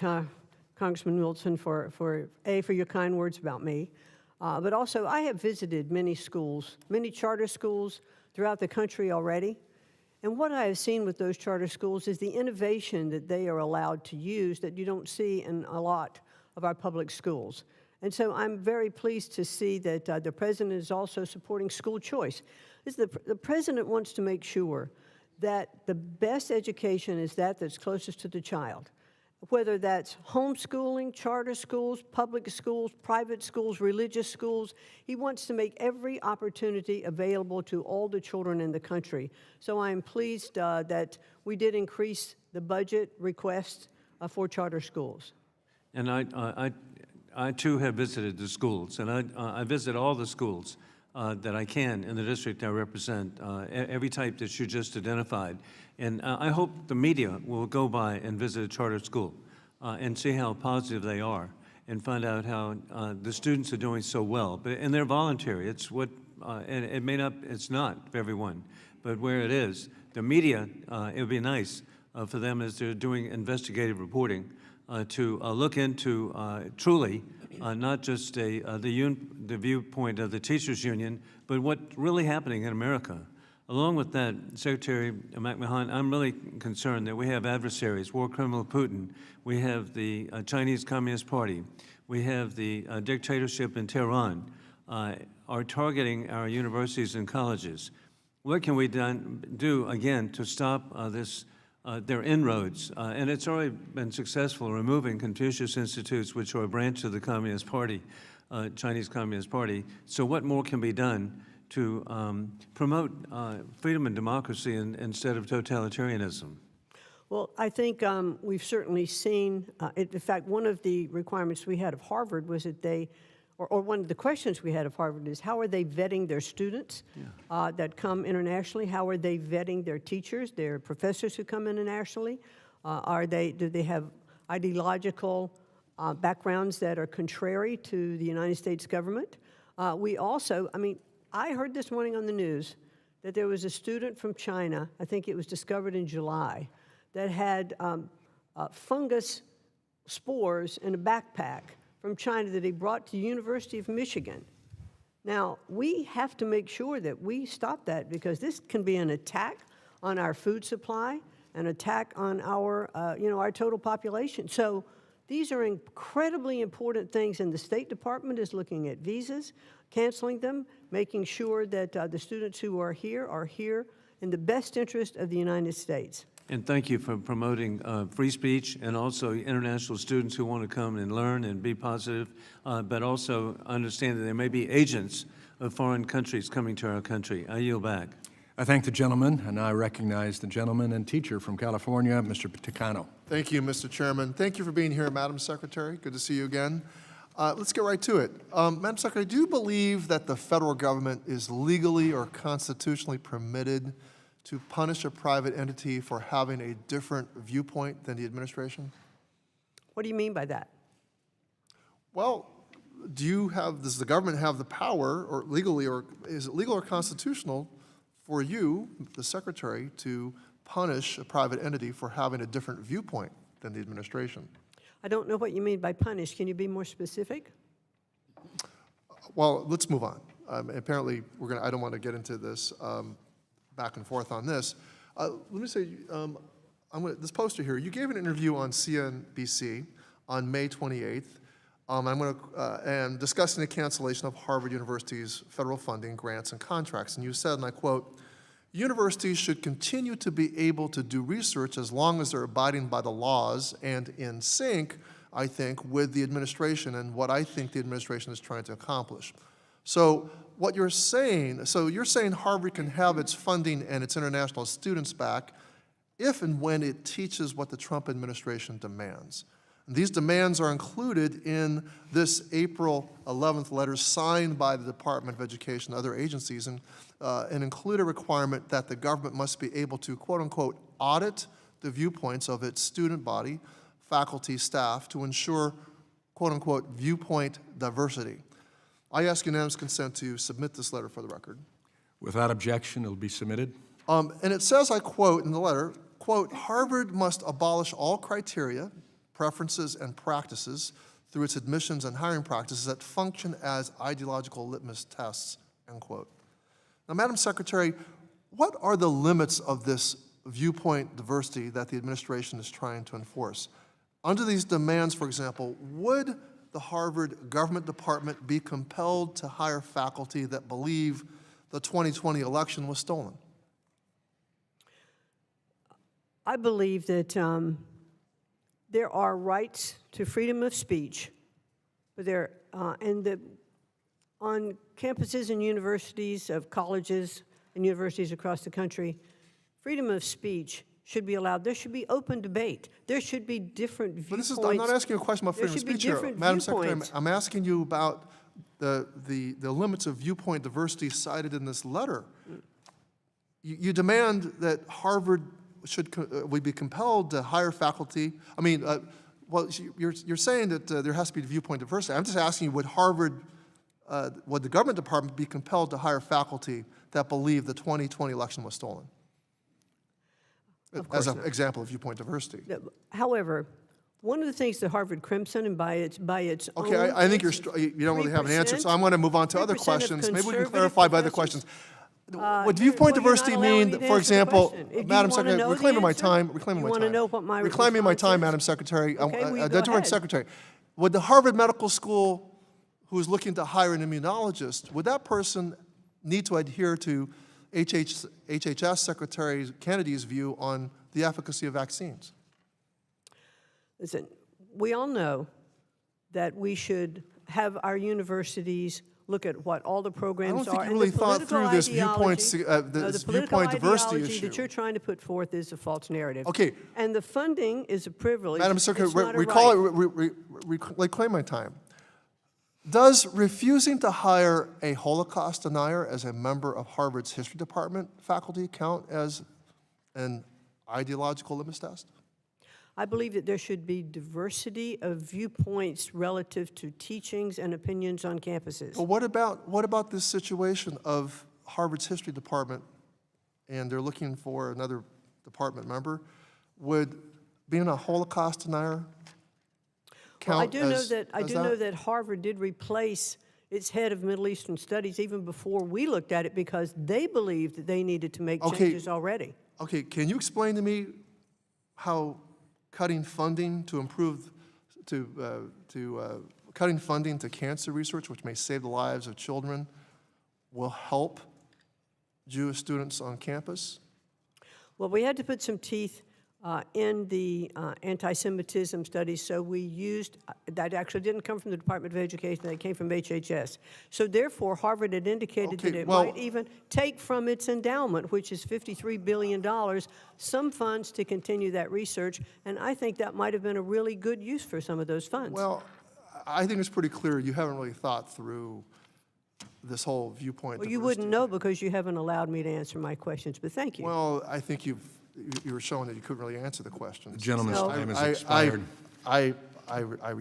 Congressman Wilson, for your kind words about me. But also, I have visited many schools, many charter schools throughout the country already. And what I have seen with those charter schools is the innovation that they are allowed to use that you don't see in a lot of our public schools. And so I'm very pleased to see that the president is also supporting school choice. The president wants to make sure that the best education is that's closest to the child, whether that's homeschooling, charter schools, public schools, private schools, religious schools. He wants to make every opportunity available to all the children in the country. So I'm pleased that we did increase the budget request for charter schools. And I too have visited the schools, and I visit all the schools that I can in the district I represent, every type that you just identified. And I hope the media will go by and visit a charter school and see how positive they are and find out how the students are doing so well. And they're voluntary. It's what, and it's not for everyone, but where it is, the media, it would be nice for them as they're doing investigative reporting to look into truly not just the viewpoint of the teachers union, but what's really happening in America. Along with that, Secretary McMahon, I'm really concerned that we have adversaries, war criminal Putin, we have the Chinese Communist Party, we have the dictatorship in Tehran, are targeting our universities and colleges. What can we do, again, to stop their inroads? And it's already been successful removing Confucius Institutes, which are a branch of the Communist Party, Chinese Communist Party. So what more can be done to promote freedom and democracy instead of totalitarianism? Well, I think we've certainly seen, in fact, one of the requirements we had of Harvard was that or one of the questions we had of Harvard is, how are they vetting their students that come internationally? How are they vetting their teachers, their professors who come internationally? Do they have ideological backgrounds that are contrary to the United States government? We also, I heard this morning on the news that there was a student from China, I think it was discovered in July, that had fungus spores in a backpack from China that he brought to the University of Michigan. Now, we have to make sure that we stop that, because this can be an attack on our food supply, an attack on our, our total population. So these are incredibly important things, and the State Department is looking at visas, canceling them, making sure that the students who are here in the best interest of the United States. And thank you for promoting free speech, and also international students who want to come and learn and be positive, but also understand that there may be agents of foreign countries coming to our country. I yield back. I thank the gentleman, and I recognize the gentleman and teacher from California, Mr. Ticano. Thank you, Mr. Chairman. Thank you for being here, Madam Secretary. Good to see you again. Let's get right to it. Madam Secretary, do you believe that the federal government is legally or constitutionally permitted to punish a private entity for having a different viewpoint than the administration? What do you mean by that? Well, does the government have the power, or legally, or is it legal or constitutional for you, the Secretary, to punish a private entity for having a different viewpoint than the administration? I don't know what you mean by punish. Can you be more specific? Well, let's move on. Apparently, I don't want to get into this back and forth on this. Let me say, this poster here, you gave an interview on CNBC on May 28th, and discussing the cancellation of Harvard University's federal funding, grants, and contracts. And you said, and I quote, "Universities should continue to be able to do research as long as they're abiding by the laws and in sync, I think, with the administration and what I think the administration is trying to accomplish." So what you're saying, Harvard can have its funding and its international students back if and when it teaches what the Trump administration demands. And these demands are included in this April 11th letter signed by the Department of Education and other agencies, and include a requirement that the government must be able to, quote unquote, audit the viewpoints of its student body, faculty, staff, to ensure, quote unquote, viewpoint diversity. I ask unanimous consent to submit this letter for the record. Without objection, it will be submitted. And it says, I quote in the letter, quote, "Harvard must abolish all criteria, preferences, and practices through its admissions and hiring practices that function as ideological litmus tests," end quote. Now, Madam Secretary, what are the limits of this viewpoint diversity that the administration is trying to enforce? Under these demands, for example, would the Harvard government department be compelled to hire faculty that believe the 2020 election was stolen? I believe that there are rights to freedom of speech, but on campuses and universities of colleges and universities across the country, freedom of speech should be allowed. There should be open debate. There should be different viewpoints. But I'm not asking you a question about freedom of speech here, Madam Secretary. I'm asking you about the limits of viewpoint diversity cited in this letter. You demand that Harvard would be compelled to hire faculty. I mean, well, you're saying that there has to be viewpoint diversity. I'm just asking you, would the government department be compelled to hire faculty that believe the 2020 election was stolen? As an example of viewpoint diversity. However, one of the things that Harvard Crimson, and by its own... Okay, I think you don't really have an answer, so I'm going to move on to other questions. Maybe we can clarify by other questions. Would viewpoint diversity mean, for example, Madam Secretary, reclaiming my time, reclaiming my time, Madam Secretary, different Secretary. Would the Harvard Medical School, who is looking to hire an immunologist, would that person need to adhere to HHS Secretary Kennedy's view on the efficacy of vaccines? Listen, we all know that we should have our universities look at what all the programs are. I don't think you really thought through this viewpoint diversity issue. That you're trying to put forth is a false narrative. Okay. And the funding is a privilege. Madam Secretary, reclaim my time. Does refusing to hire a Holocaust denier as a member of Harvard's history department faculty count as an ideological litmus test? I believe that there should be diversity of viewpoints relative to teachings and opinions on campuses. Well, what about this situation of Harvard's history department, and they're looking for another department member? Would being a Holocaust denier count? Well, I do know that Harvard did replace its head of Middle Eastern studies even before we looked at it because they believed that they needed to make changes already. Okay, can you explain to me how cutting funding to cutting funding to cancer research, which may save the lives of children, will help Jewish students on campus? Well, we had to put some teeth in the anti-Semitism studies, so we used, that actually didn't come from the Department of Education, that came from HHS. So therefore, Harvard had indicated that it might even take from its endowment, which is $53 billion, some funds to continue that research, and I think that might have been a really good use for some of those funds. Well, I think it's pretty clear you haven't really thought through this whole viewpoint. Well, you wouldn't know because you haven't allowed me to answer my questions, but thank you. Well, I think you were showing that you couldn't really answer the questions. The gentleman's time has expired. I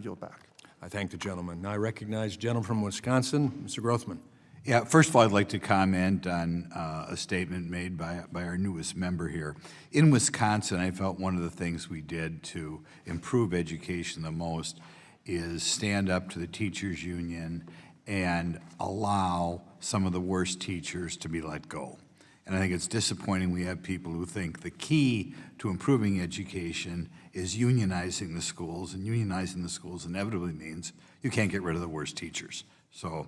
yield back. I thank the gentleman. Now I recognize the gentleman from Wisconsin, Mr. Grothman. Yeah, first of all, I'd like to comment on a statement made by our newest member here. In Wisconsin, I felt one of the things we did to improve education the most is stand up to the teachers' union and allow some of the worst teachers to be let go. And I think it's disappointing we have people who think the key to improving education is unionizing the schools, and unionizing the schools inevitably means you can't get rid of the worst teachers. So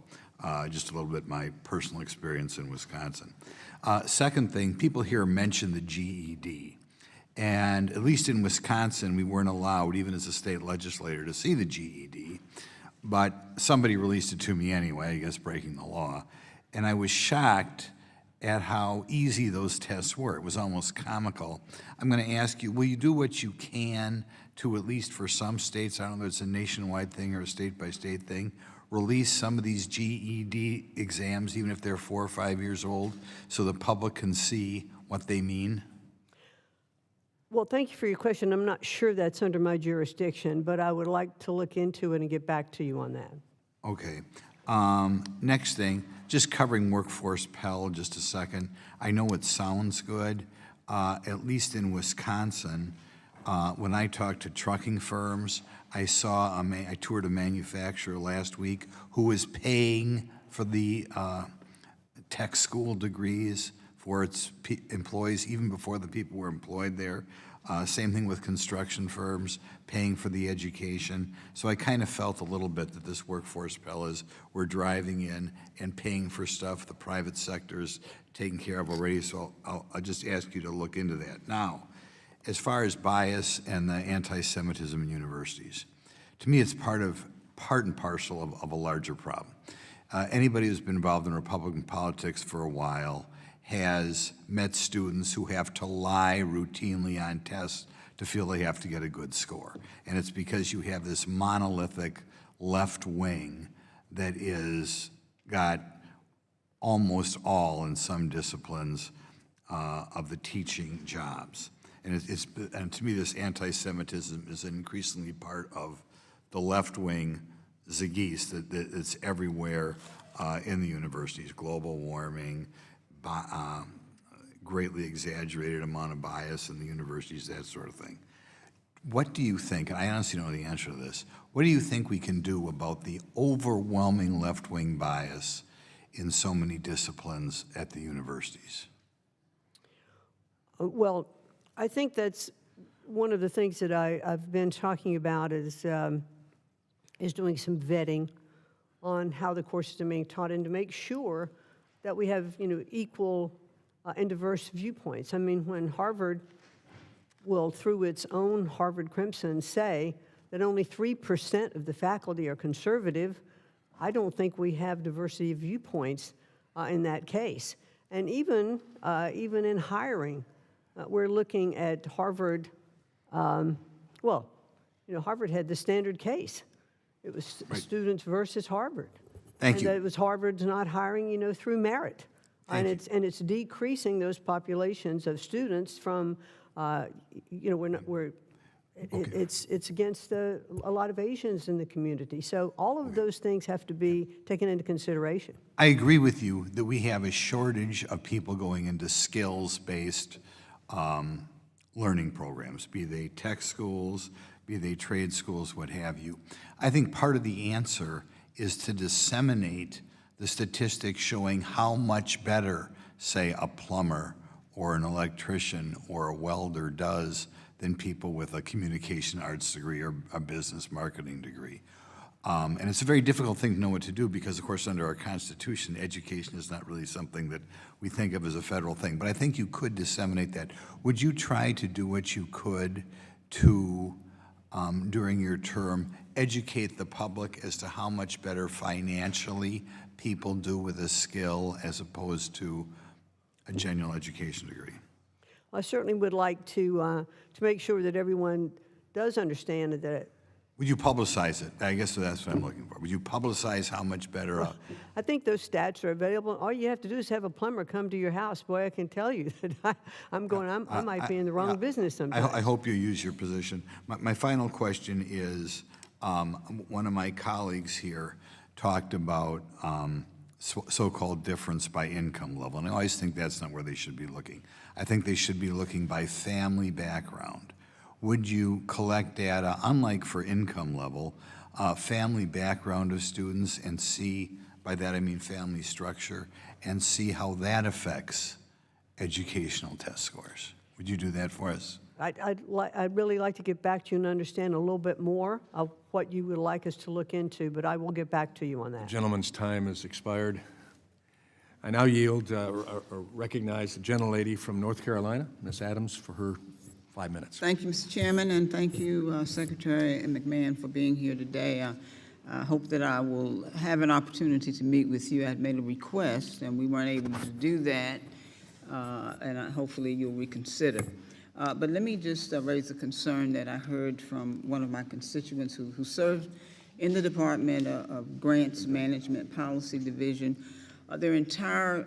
just a little bit my personal experience in Wisconsin. Second thing, people here mention the GED. And at least in Wisconsin, we weren't allowed, even as a state legislator, to see the GED. But somebody released it to me anyway, I guess breaking the law. And I was shocked at how easy those tests were. It was almost comical. I'm going to ask you, will you do what you can to, at least for some states, I don't know if it's a nationwide thing or a state-by-state thing, release some of these GED exams, even if they're 4 or 5 years old, so the public can see what they mean? Well, thank you for your question. I'm not sure that's under my jurisdiction, but I would like to look into it and get back to you on that. Okay. Next thing, just covering workforce Pell just a second. I know it sounds good, at least in Wisconsin. When I talked to trucking firms, I saw, I toured a manufacturer last week who was paying for the tech school degrees for its employees, even before the people were employed there. Same thing with construction firms, paying for the education. So I kind of felt a little bit that this workforce fellas were driving in and paying for stuff the private sector's taking care of already, so I'll just ask you to look into that. Now, as far as bias and the anti-Semitism in universities, to me it's part and parcel of a larger problem. Anybody who's been involved in Republican politics for a while has met students who have to lie routinely on tests to feel they have to get a good score. And it's because you have this monolithic left wing that is got almost all, in some disciplines, of the teaching jobs. And to me, this anti-Semitism is increasingly part of the left wing zageese that's everywhere in the universities. Global warming, greatly exaggerated amount of bias in the universities, that sort of thing. What do you think, and I honestly don't know the answer to this, what do you think we can do about the overwhelming left-wing bias in so many disciplines at the universities? Well, I think that's one of the things that I've been talking about is doing some vetting on how the courses are being taught and to make sure that we have, equal and diverse viewpoints. I mean, when Harvard will, through its own Harvard Crimson, say that only 3% of the faculty are conservative, I don't think we have diversity of viewpoints in that case. And even in hiring, we're looking at Harvard. Harvard had the standard case. It was students versus Harvard. Thank you. And it was Harvard's not hiring, through merit. It's decreasing those populations of students from, it's against a lot of Asians in the community. So all of those things have to be taken into consideration. I agree with you that we have a shortage of people going into skills-based learning programs, be they tech schools, be they trade schools, what have you. I think part of the answer is to disseminate the statistics showing how much better, say, a plumber or an electrician or a welder does than people with a communication arts degree or a business marketing degree. And it's a very difficult thing to know what to do because, of course, under our Constitution, education is not really something that we think of as a federal thing. But I think you could disseminate that. Would you try to do what you could to, during your term, educate the public as to how much better financially people do with a skill as opposed to a general education degree? I certainly would like to make sure that everyone does understand that. Would you publicize it? I guess that's what I'm looking for. Would you publicize how much better? I think those stats are available. All you have to do is have a plumber come to your house. Boy, I can tell you that I might be in the wrong business sometimes. I hope you use your position. My final question is, one of my colleagues here talked about so-called difference by income level, and I always think that's not where they should be looking. I think they should be looking by family background. Would you collect data, unlike for income level, family background of students and see, by that I mean family structure, and see how that affects educational test scores? Would you do that for us? I'd really like to get back to you and understand a little bit more of what you would like us to look into, but I will get back to you on that. The gentleman's time has expired. I now yield or recognize the gentlelady from North Carolina, Ms. Adams, for her 5 minutes. Thank you, Mr. Chairman, and thank you, Secretary McMahon, for being here today. I hope that I will have an opportunity to meet with you. I had made a request, and we weren't able to do that, and hopefully you'll reconsider. But let me just raise a concern that I heard from one of my constituents who served in the Department of Grants Management Policy Division. Their entire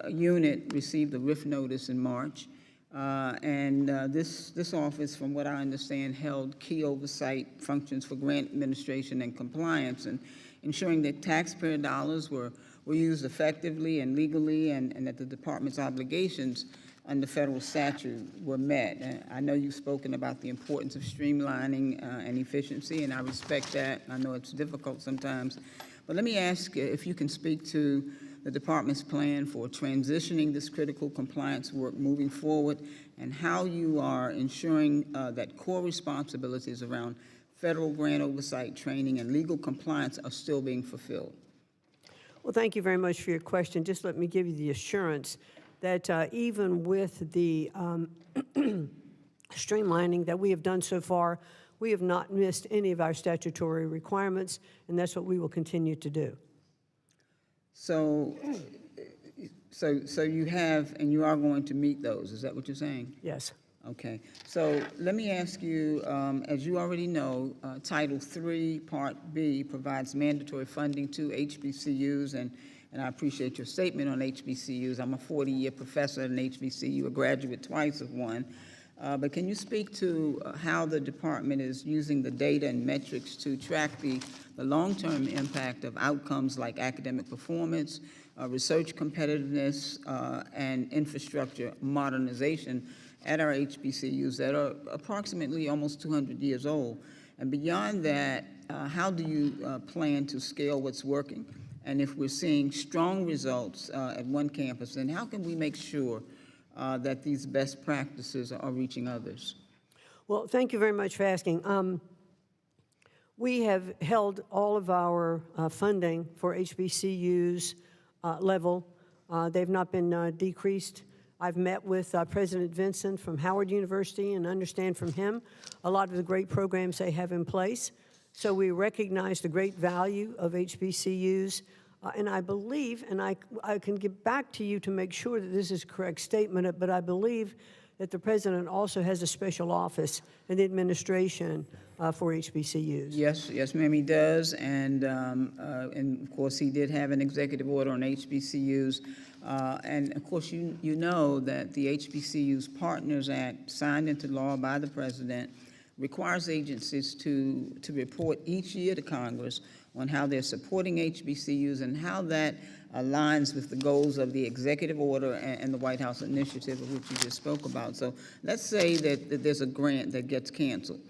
unit received a RIF notice in March. This office, from what I understand, held key oversight functions for grant administration and compliance, and ensuring that taxpayer dollars were used effectively and legally, and that the department's obligations under federal statute were met. I know you've spoken about the importance of streamlining and efficiency, and I respect that. I know it's difficult sometimes. But let me ask if you can speak to the department's plan for transitioning this critical compliance work moving forward, and how you are ensuring that core responsibilities around federal grant oversight, training, and legal compliance are still being fulfilled. Well, thank you very much for your question. Just let me give you the assurance that even with the streamlining that we have done so far, we have not missed any of our statutory requirements, and that's what we will continue to do. So you have, and you are going to meet those, is that what you're saying? Yes. Okay, so let me ask you, as you already know, Title III, Part B provides mandatory funding to HBCUs, and I appreciate your statement on HBCUs. I'm a 40-year professor at an HBCU, a graduate twice of one. But can you speak to how the department is using the data and metrics to track the long-term impact of outcomes like academic performance, research competitiveness, and infrastructure modernization at our HBCUs that are approximately almost 200 years old? And beyond that, how do you plan to scale what's working? And if we're seeing strong results at one campus, then how can we make sure that these best practices are reaching others? Well, thank you very much for asking. We have held all of our funding for HBCUs level. They've not been decreased. I've met with President Vincent from Howard University and understand from him a lot of the great programs they have in place. So we recognize the great value of HBCUs. And I believe, and I can get back to you to make sure that this is a correct statement, but I believe that the president also has a special office in the administration for HBCUs. Yes, ma'am, he does. And of course, he did have an executive order on HBCUs. And of course, you know that the HBCUs Partners Act, signed into law by the president, requires agencies to report each year to Congress on how they're supporting HBCUs and how that aligns with the goals of the executive order and the White House initiative, of which you just spoke about. So let's say that there's a grant that gets canceled,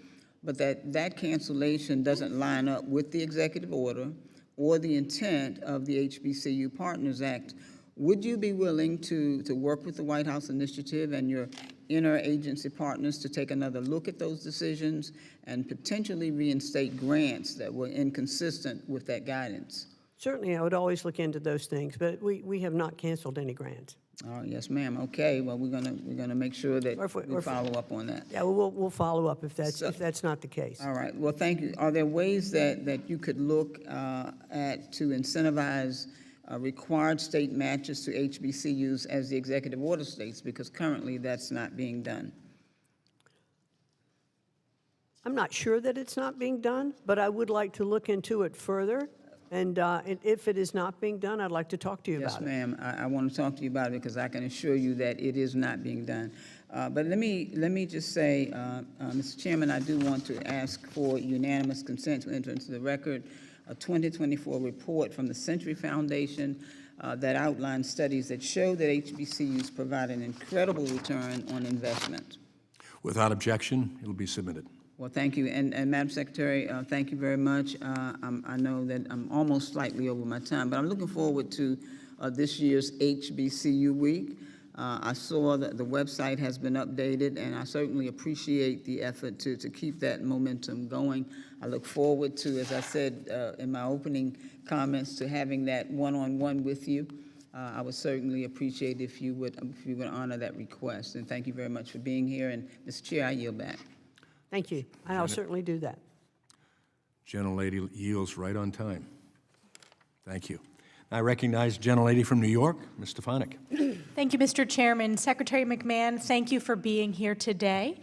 but that cancellation doesn't line up with the executive order or the intent of the HBCU Partners Act. Would you be willing to work with the White House initiative and your interagency partners to take another look at those decisions and potentially reinstate grants that were inconsistent with that guidance? Certainly, I would always look into those things, but we have not canceled any grants. Oh, yes, ma'am. Okay, well, we're gonna make sure that we follow up on that. Yeah, we'll follow up if that's not the case. All right. Well, thank you. Are there ways that you could look at to incentivize required state matches to HBCUs as the executive order states? Because currently that's not being done. I'm not sure that it's not being done, but I would like to look into it further. And if it is not being done, I'd like to talk to you about it. Yes, ma'am. I want to talk to you about it because I can assure you that it is not being done. But let me just say, Mr. Chairman, I do want to ask for unanimous consent to enter into the record a 2024 report from the Century Foundation that outlines studies that show that HBCUs provide an incredible return on investment. Without objection, it'll be submitted. Well, thank you. And Madam Secretary, thank you very much. I know that I'm almost slightly over my time, but I'm looking forward to this year's HBCU Week. I saw that the website has been updated, and I certainly appreciate the effort to keep that momentum going. I look forward to, as I said in my opening comments, to having that one-on-one with you. I would certainly appreciate if you would honor that request. And thank you very much for being here. And Mr. Chair, I yield back. Thank you, and I'll certainly do that. Gentlelady yields right on time. Thank you. I recognize Gentlelady from New York, Ms. Stefanik. Thank you, Mr. Chairman. Secretary McMahon, thank you for being here today.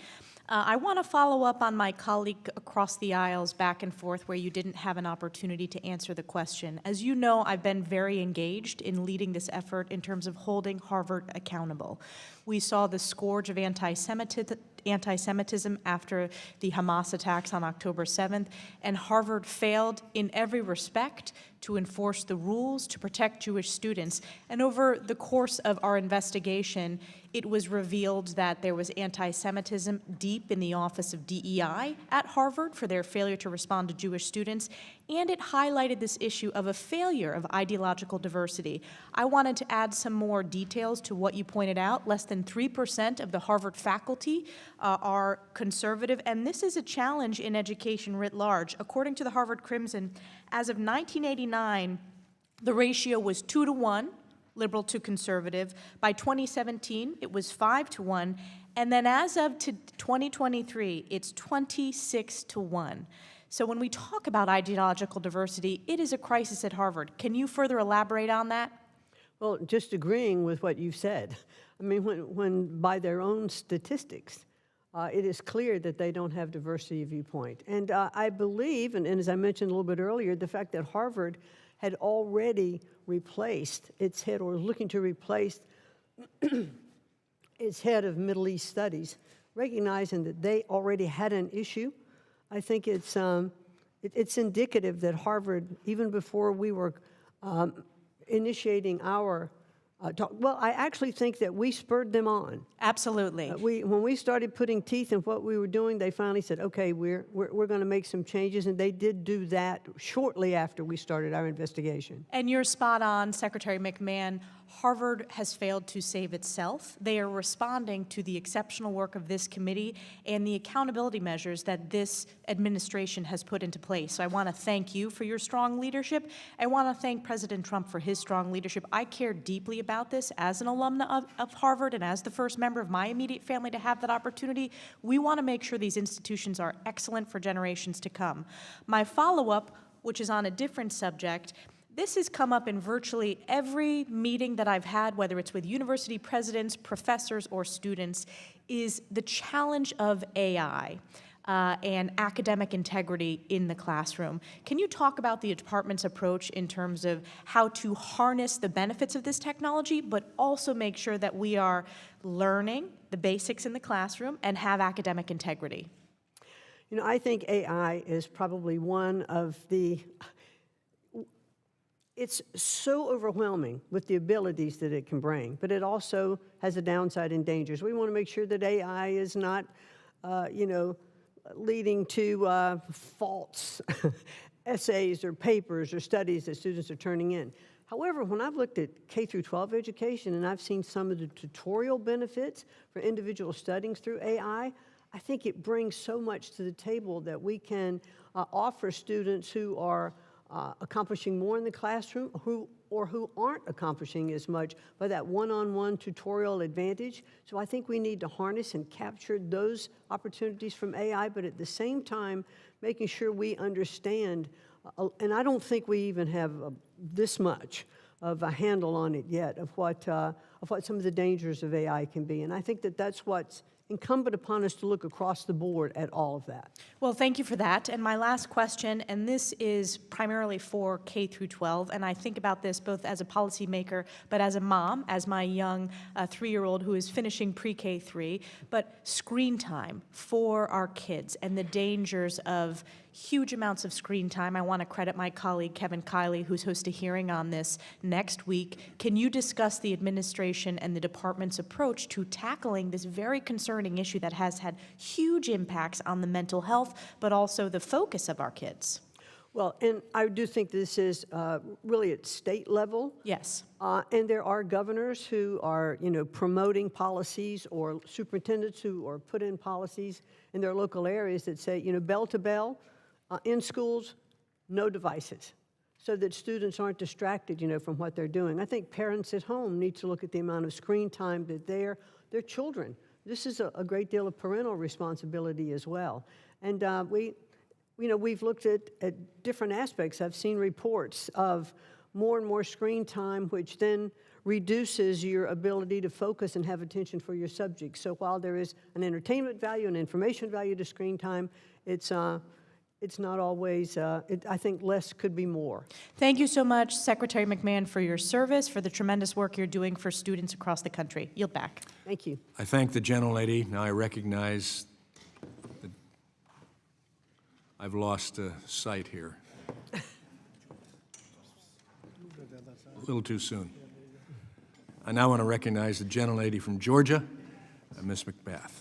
I want to follow up on my colleague across the aisles back and forth where you didn't have an opportunity to answer the question. As you know, I've been very engaged in leading this effort in terms of holding Harvard accountable. We saw the scourge of anti-Semitism after the Hamas attacks on October 7th, and Harvard failed in every respect to enforce the rules to protect Jewish students. And over the course of our investigation, it was revealed that there was anti-Semitism deep in the Office of DEI at Harvard for their failure to respond to Jewish students, and it highlighted this issue of a failure of ideological diversity. I wanted to add some more details to what you pointed out. Less than 3% of the Harvard faculty are conservative, and this is a challenge in education writ large. According to the Harvard Crimson, as of 1989, the ratio was 2 to 1, liberal to conservative. By 2017, it was 5 to 1. And then as of 2023, it's 26 to 1. So when we talk about ideological diversity, it is a crisis at Harvard. Can you further elaborate on that? Well, just agreeing with what you've said. I mean, when by their own statistics, it is clear that they don't have diversity of viewpoint. And I believe, and as I mentioned a little bit earlier, the fact that Harvard had already replaced its head, or was looking to replace its head of Middle East studies, recognizing that they already had an issue. I think it's indicative that Harvard, even before we were initiating our talk, well, I actually think that we spurred them on. Absolutely. When we started putting teeth in what we were doing, they finally said, okay, we're going to make some changes, and they did do that shortly after we started our investigation. And you're spot on, Secretary McMahon. Harvard has failed to save itself. They are responding to the exceptional work of this committee and the accountability measures that this administration has put into place. So I want to thank you for your strong leadership. I want to thank President Trump for his strong leadership. I care deeply about this as an alumna of Harvard and as the first member of my immediate family to have that opportunity. We want to make sure these institutions are excellent for generations to come. My follow-up, which is on a different subject, this has come up in virtually every meeting that I've had, whether it's with university presidents, professors, or students, is the challenge of AI and academic integrity in the classroom. Can you talk about the department's approach in terms of how to harness the benefits of this technology, but also make sure that we are learning the basics in the classroom and have academic integrity? You know, I think AI is probably one of the it's so overwhelming with the abilities that it can bring, but it also has a downside and dangers. We want to make sure that AI is not, leading to false essays or papers or studies that students are turning in. However, when I've looked at K through 12 education and I've seen some of the tutorial benefits for individual studying through AI, I think it brings so much to the table that we can offer students who are accomplishing more in the classroom who aren't accomplishing as much by that one-on-one tutorial advantage. So I think we need to harness and capture those opportunities from AI, but at the same time, making sure we understand, and I don't think we even have this much of a handle on it yet, of what some of the dangers of AI can be. And I think that that's what's incumbent upon us to look across the board at all of that. Well, thank you for that. And my last question, and this is primarily for K through 12, and I think about this both as a policymaker, but as a mom, as my young 3-year-old who is finishing pre-K 3, but screen time for our kids and the dangers of huge amounts of screen time. I want to credit my colleague Kevin Kiley, who's hosting a hearing on this next week. Can you discuss the administration and the department's approach to tackling this very concerning issue that has had huge impacts on the mental health, but also the focus of our kids? Well, and I do think this is really at state level. Yes. And there are governors who are, promoting policies, or superintendents who are put in policies in their local areas that say, bell to bell, in schools, no devices, so that students aren't distracted, from what they're doing. I think parents at home need to look at the amount of screen time that their children. This is a great deal of parental responsibility as well. And we've looked at different aspects. I've seen reports of more and more screen time, which then reduces your ability to focus and have attention for your subject. So while there is an entertainment value and information value to screen time, it's not always, I think less could be more. Thank you so much, Secretary McMahon, for your service, for the tremendous work you're doing for students across the country. Yield back. Thank you. I thank the gentlelady. Now I recognize that I've lost sight here. little too soon. I now want to recognize the gentlelady from Georgia, Ms. McBath.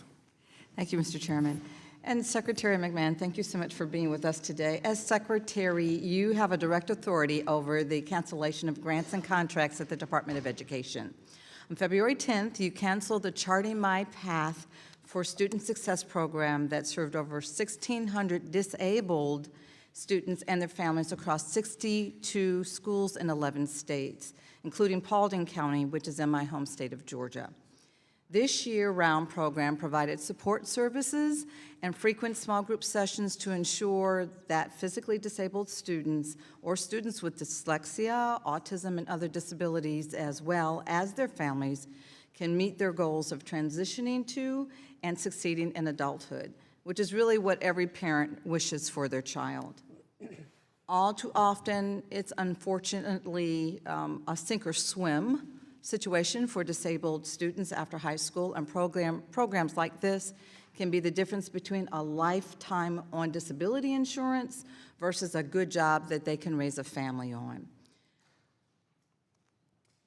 Thank you, Mr. Chairman. And Secretary McMahon, thank you so much for being with us today. As Secretary, you have a direct authority over the cancellation of grants and contracts at the Department of Education. On February 10th, you canceled the Charting My Path for Student Success program that served over 1,600 disabled students and their families across 62 schools in 11 states, including Paulding County, which is in my home state of Georgia. This year-round program provided support services and frequent small group sessions to ensure that physically disabled students or students with dyslexia, autism, and other disabilities, as well as their families, can meet their goals of transitioning to and succeeding in adulthood, which is really what every parent wishes for their child. All too often, it's unfortunately a sink or swim situation for disabled students after high school, and programs like this can be the difference between a lifetime on disability insurance versus a good job that they can raise a family on.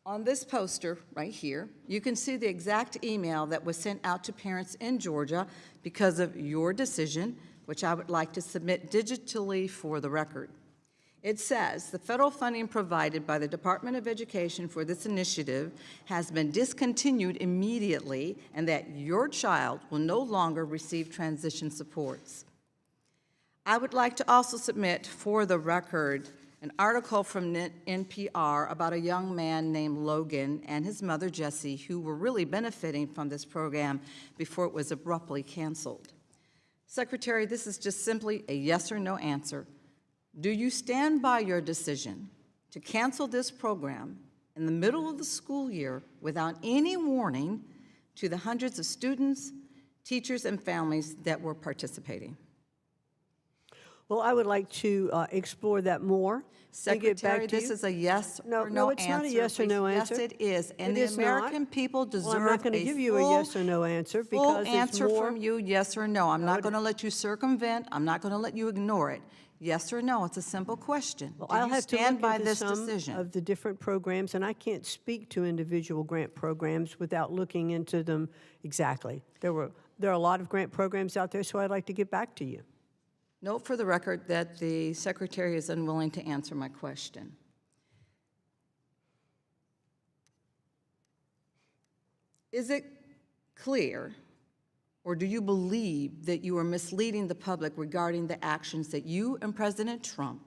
On this poster right here, you can see the exact email that was sent out to parents in Georgia because of your decision, which I would like to submit digitally for the record. It says, the federal funding provided by the Department of Education for this initiative has been discontinued immediately, and that your child will no longer receive transition supports. I would like to also submit for the record an article from NPR about a young man named Logan and his mother, Jessie, who were really benefiting from this program before it was abruptly canceled. Secretary, this is just simply a yes or no answer. Do you stand by your decision to cancel this program in the middle of the school year without any warning to the hundreds of students, teachers, and families that were participating? Well, I would like to explore that more. and get back Secretary, to this you. is a yes No, or no, no it's answer. not a yes or no please. answer. Yes, it is. And It the is not. American people deserve Well, I'm not going to give you a yes or no answer full because it's answer more. from you, yes or no. I'm not going to let you circumvent. I'm not going to let you ignore it. Yes or no. It's a simple question. Well, Do I'll you have to stand look by into this some decision? of the different programs, and I can't speak to individual grant programs without looking into them exactly. There are a lot of grant programs out there, so I'd like to get back to you. Note for the record that the Secretary is unwilling to answer my question. Is it clear, or do you believe that you are misleading the public regarding the actions that you and President Trump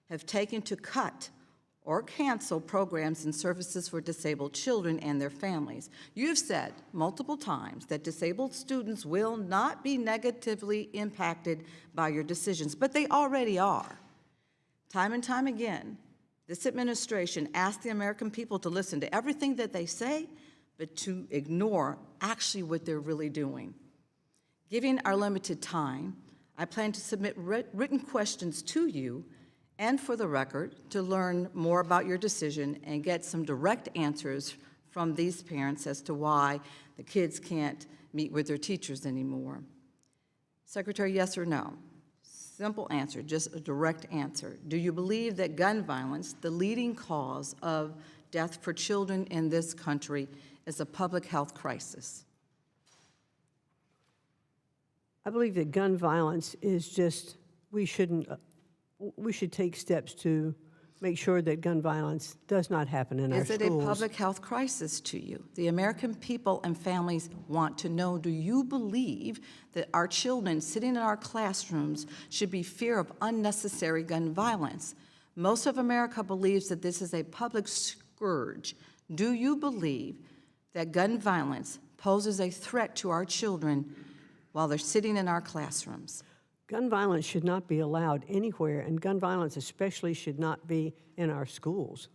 have taken to cut or cancel programs and services for disabled children and their families? You've said multiple times that disabled students will not be negatively impacted by your decisions, but they already are. Time and time again, this administration asks the American people to listen to everything that they say, but to ignore actually what they're really doing. Given our limited time, I plan to submit written questions to you and for the record to learn more about your decision and get some direct answers from these parents as to why the kids can't meet with their teachers anymore. Secretary, yes or no? Simple answer, just a direct answer. Do you believe that gun violence, the leading cause of death for children in this country, is a public health crisis? I believe that gun violence is just, we should take steps to make sure that gun violence does not happen in our Is schools. it a public health crisis to you? The American people and families want to know, do you believe that our children sitting in our classrooms should be fear of unnecessary gun violence? Most of America believes that this is a public scourge. Do you believe that gun violence poses a threat to our children while they're sitting in our classrooms? Gun violence should not be allowed anywhere, and gun violence especially should not be in our schools.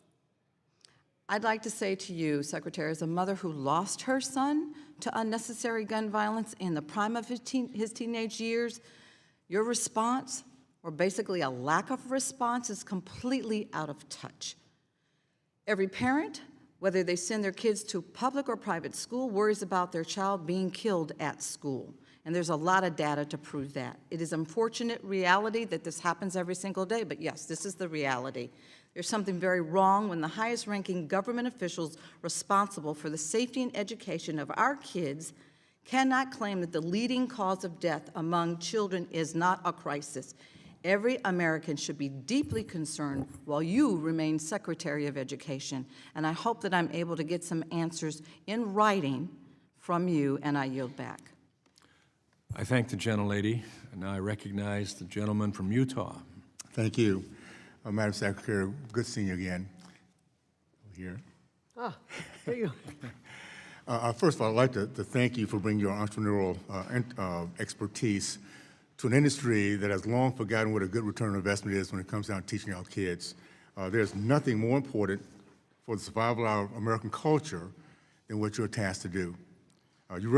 I'd like to say to you, Secretary, as a mother who lost her son to unnecessary gun violence in the prime of his teenage years, your response, or basically a lack of response, is completely out of touch. Every parent, whether they send their kids to public or private school, worries about their child being killed at school. And there's a lot of data to prove that. It is an unfortunate reality that this happens every single day, but yes, this is the reality. There's something very wrong when the highest-ranking government officials responsible for the safety and education of our kids cannot claim that the leading cause of death among children is not a crisis. Every American should be deeply concerned while you remain Secretary of Education. And I hope that I'm able to get some answers in writing from you, and I yield back. I thank the gentlelady, and now I recognize the gentleman from Utah. Thank you. Madam Secretary, good seeing you again. Here. There you go. First of all, I'd like to thank you for bringing your entrepreneurial expertise to an industry that has long forgotten what a good return on investment is when it comes down to teaching our kids. There's nothing more important for the survival of our American culture than what you're tasked to do. You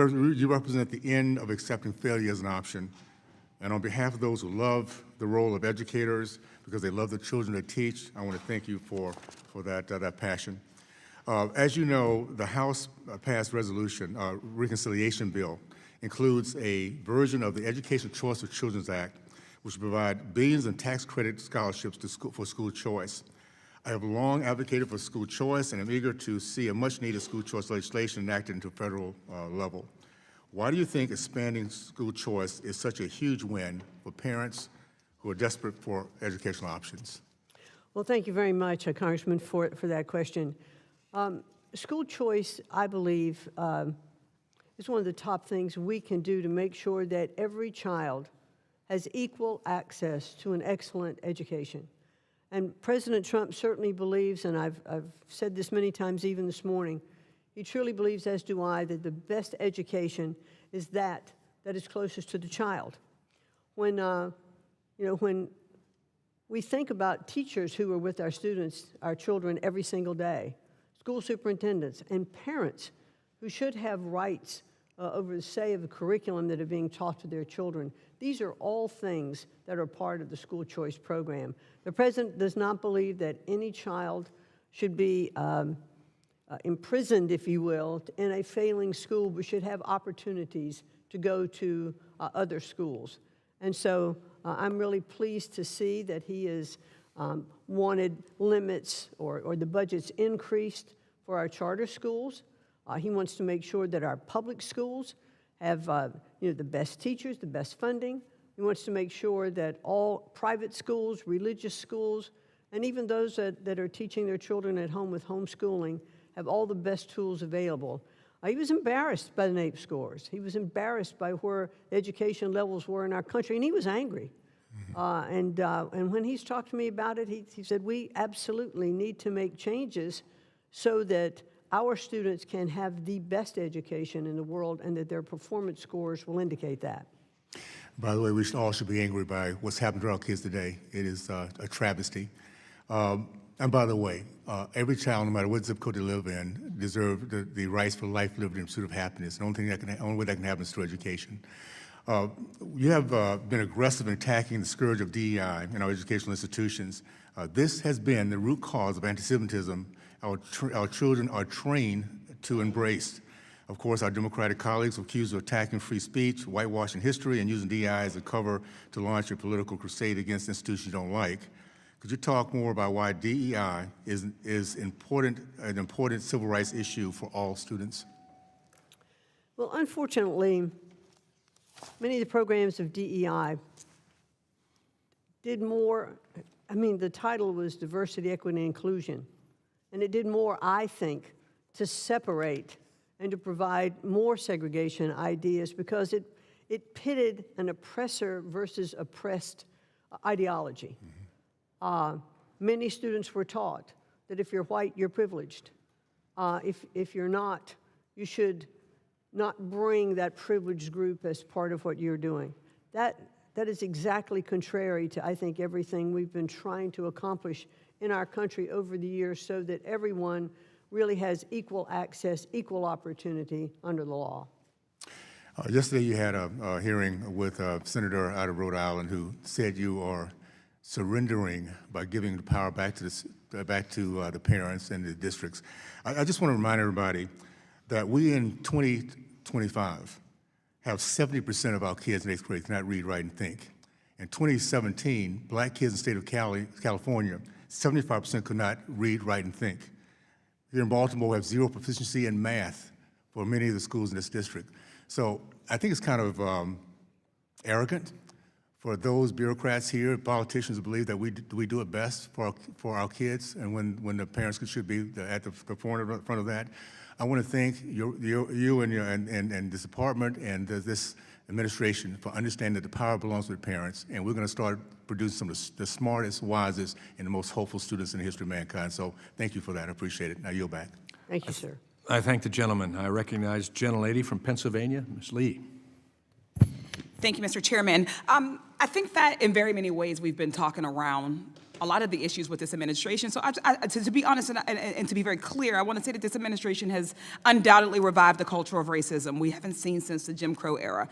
represent the end of accepting failure as an option. And on behalf of those who love the role of educators because they love the children they teach, I want to thank you for that passion. As you know, the House passed resolution, reconciliation bill, includes a version of the Education Choice for Children's Act, which will provide billions in tax credit scholarships for school choice. I have long advocated for school choice, and I'm eager to see a much-needed school choice legislation enacted into federal level. Why do you think expanding school choice is such a huge win for parents who are desperate for educational options? Well, thank you very much, Congressman, for that question. School choice, I believe, is one of the top things we can do to make sure that every child has equal access to an excellent education. And President Trump certainly believes, and I've said this many times even this morning, he truly believes, as do I, that the best education is that is closest to the child. When, when we think about teachers who are with our students, our children, every single day, school superintendents, and parents who should have rights over the say of the curriculum that are being taught to their children, these are all things that are part of the school choice program. The president does not believe that any child should be imprisoned, if you will, in a failing school, but should have opportunities to go to other schools. And so I'm really pleased to see that he has wanted limits or the budget's increased for our charter schools. He wants to make sure that our public schools have the best teachers, the best funding. He wants to make sure that all private schools, religious schools, and even those that are teaching their children at home with homeschooling have all the best tools available. He was embarrassed by the NAEP scores. He was embarrassed by where education levels were in our country, and he was angry. And when he's talked to me about it, he said, we absolutely need to make changes so that our students can have the best education in the world and that their performance scores will indicate that. By the way, we all should be angry by what's happened to our kids today. It is a travesty. And by the way, every child, no matter what zip code they live in, deserves the rights for life, liberty, and pursuit of happiness. The only way that can happen is through education. You have been aggressive in attacking the scourge of DEI in our educational institutions. This has been the root cause of anti-Semitism our children are trained to embrace. Of course, our Democratic colleagues are accused of attacking free speech, whitewashing history, and using DEI as a cover to launch a political crusade against institutions you don't like. Could you talk more about why DEI is an important civil rights issue for all students? Well, unfortunately, many of the programs of DEI did more, the title was Diversity, Equity, and Inclusion, and it did more, I think, to separate and to provide more segregation ideas because it pitted an oppressor versus oppressed ideology. Many students were taught that if you're white, you're privileged. If you're not, you should not bring that privileged group as part of what you're doing. That is exactly contrary to, I think, everything we've been trying to accomplish in our country over the years so that everyone really has equal access, equal opportunity under the law. Yesterday you had a hearing with a senator out of Rhode Island who said you are surrendering by giving the power back to the parents and the districts. I just want to remind everybody that we in 2025 have 70% of our kids in 8th grade cannot read, write, and think. In 2017, black kids in the state of California, 75% could not read, write, and think. Here in Baltimore, we have zero proficiency in math for many of the schools in this district. So I think it's kind of arrogant for those bureaucrats here, politicians, to believe that we do it best for our kids, and when the parents should be at the front of that. I want to thank you and this department and this administration for understanding that the power belongs to the parents, and we're going to start producing some of the smartest, wisest, and the most hopeful students in the history of mankind. So thank you for that. I appreciate it. Now yield back. Thank you, sir. I thank the gentleman. I recognize gentlelady from Pennsylvania, Ms. Lee. Thank you, Mr. Chairman. I think that in very many ways we've been talking around a lot of the issues with this administration. So to be honest and to be very clear, I want to say that this administration has undoubtedly revived the culture of racism we haven't seen since the Jim Crow era.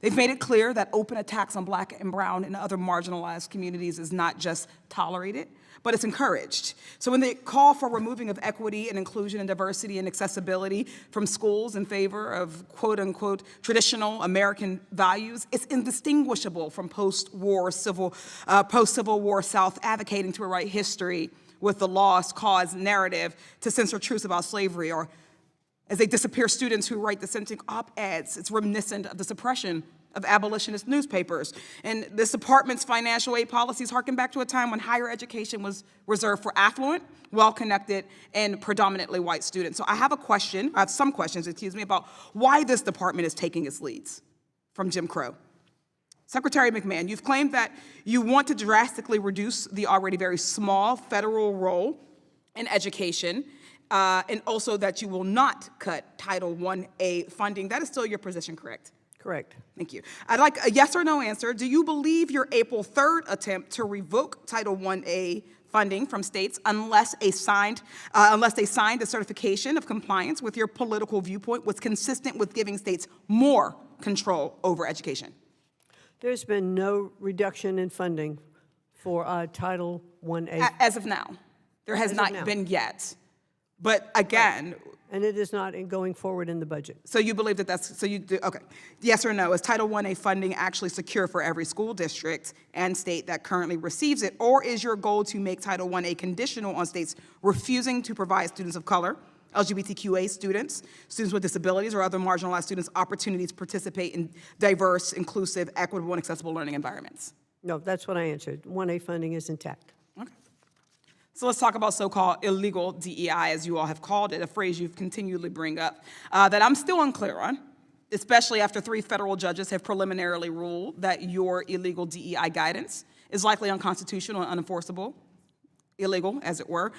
They've made it clear that open attacks on Black and brown and other marginalized communities is not just tolerated, but it's encouraged. So when they call for removing of equity and inclusion and diversity and accessibility from schools in favor of quote unquote traditional American values, it's indistinguishable from post-Civil War South advocating to rewrite history with the lost cause narrative to censor truths about slavery, or as they disappear students who write dissenting op-eds. It's reminiscent of the suppression of abolitionist newspapers. And this department's financial aid policies harken back to a time when higher education was reserved for affluent, well-connected, and predominantly white students. So I have some questions, about why this department is taking its leads from Jim Crow. Secretary McMahon, you've claimed that you want to drastically reduce the already very small federal role in education, and also that you will not cut Title I-A funding. That is still your position, correct? Correct. Thank you. I'd like a yes or no answer. Do you believe your April 3rd attempt to revoke Title I-A funding from states unless they signed a certification of compliance with your political viewpoint was consistent with giving states more control over education? There's been no reduction in funding for Title I-A. As of now. There has not been yet. But again, right. And it is not going forward in the budget. So you believe that okay. Yes or no, is Title I-A funding actually secure for every school district and state that currently receives it? Or is your goal to make Title I-A conditional on states refusing to provide students of color, LGBTQA students with disabilities, or other marginalized students opportunities to participate in diverse, inclusive, equitable, and accessible learning environments? No, that's what I answered. I-A funding is intact. Okay. So let's talk about so-called illegal DEI, as you all have called it, a phrase you've continually bring up, that I'm still unclear on, especially after 3 federal judges have preliminarily ruled that your illegal DEI guidance is likely unconstitutional and unenforceable, illegal, as it were.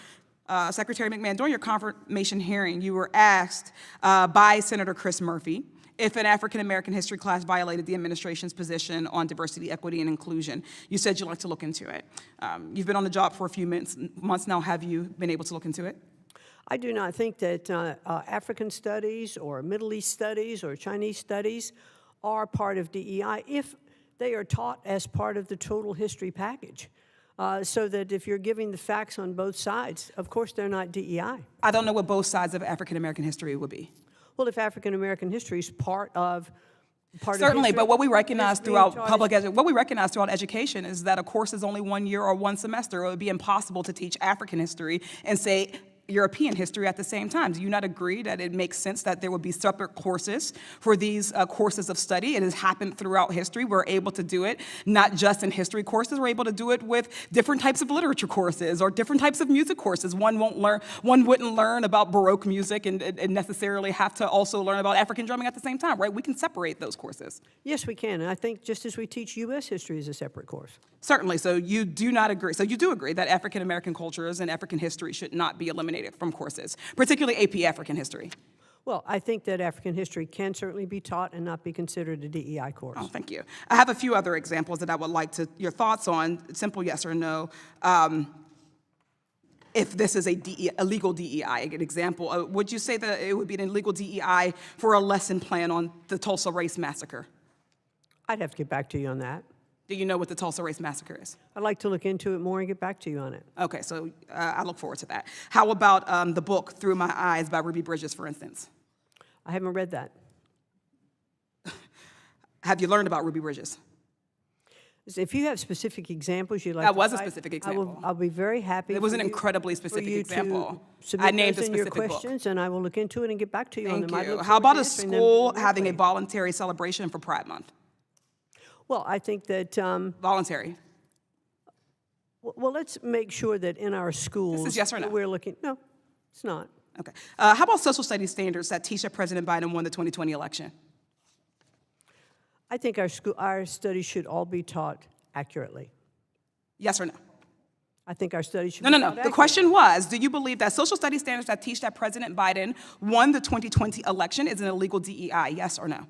Secretary McMahon, during your confirmation hearing, you were asked by Senator Chris Murphy if an African-American history class violated the administration's position on diversity, equity, and inclusion. You said you'd like to look into it. You've been on the job for a few months now. Have you been able to look into it? I do not think that African studies or Middle East studies or Chinese studies are part of DEI if they are taught as part of the total history package. So that if you're giving the facts on both sides, of course they're not DEI. I don't know what both sides of African-American history would be. Well, if African-American history is part of Certainly, history, but what we recognize throughout what we recognize throughout education is that a course is only 1 year or 1 semester. It would be impossible to teach African history and say European history at the same time. Do you not agree that it makes sense that there would be separate courses for these courses of study? It has happened throughout history. We're able to do it not just in history courses. We're able to do it with different types of literature courses or different types of music courses. One wouldn't learn about Baroque music and necessarily have to also learn about African drumming at the same time, right? We can separate those courses. Yes, we can. And I think just as we teach U.S. history as a separate course. Certainly. So you do not agree. So you do agree that African American cultures and African history should not be eliminated from courses, particularly AP African history. Well, I think that African history can certainly be taught and not be considered a DEI course. Oh, thank you. I have a few other examples that I would like your thoughts on, simple yes or no. If this is a legal DEI, an example, would you say that it would be an illegal DEI for a lesson plan on the Tulsa Race Massacre? I'd have to get back to you on that. Do you know what the Tulsa Race Massacre is? I'd like to look into it more and get back to you on it. Okay, so I look forward to that. How about the book Through My Eyes by Ruby Bridges, for instance? I haven't read that. Have you learned about Ruby Bridges? If you have specific examples you'd like That to was a cite, specific I will- example. I'll be very happy. It was for an you- incredibly for specific you to example. submit I named those a in your specific book. questions, and I will look into it and get back to you on them. Thank I you. look How forward about to a answering them school having a directly. voluntary celebration for Pride Month? Well, I think that, Voluntary. well, let's make sure that in our schools. yes or that no? We're looking, no, it's not. Okay. How about social studies standards that teach that President Biden won the 2020 election? I think our studies should all be taught accurately. Yes or no? I think our studies should No, be no, taught no. accurately. The question was, do you believe that social studies standards that teach that President Biden won the 2020 election is an illegal DEI? Yes or no?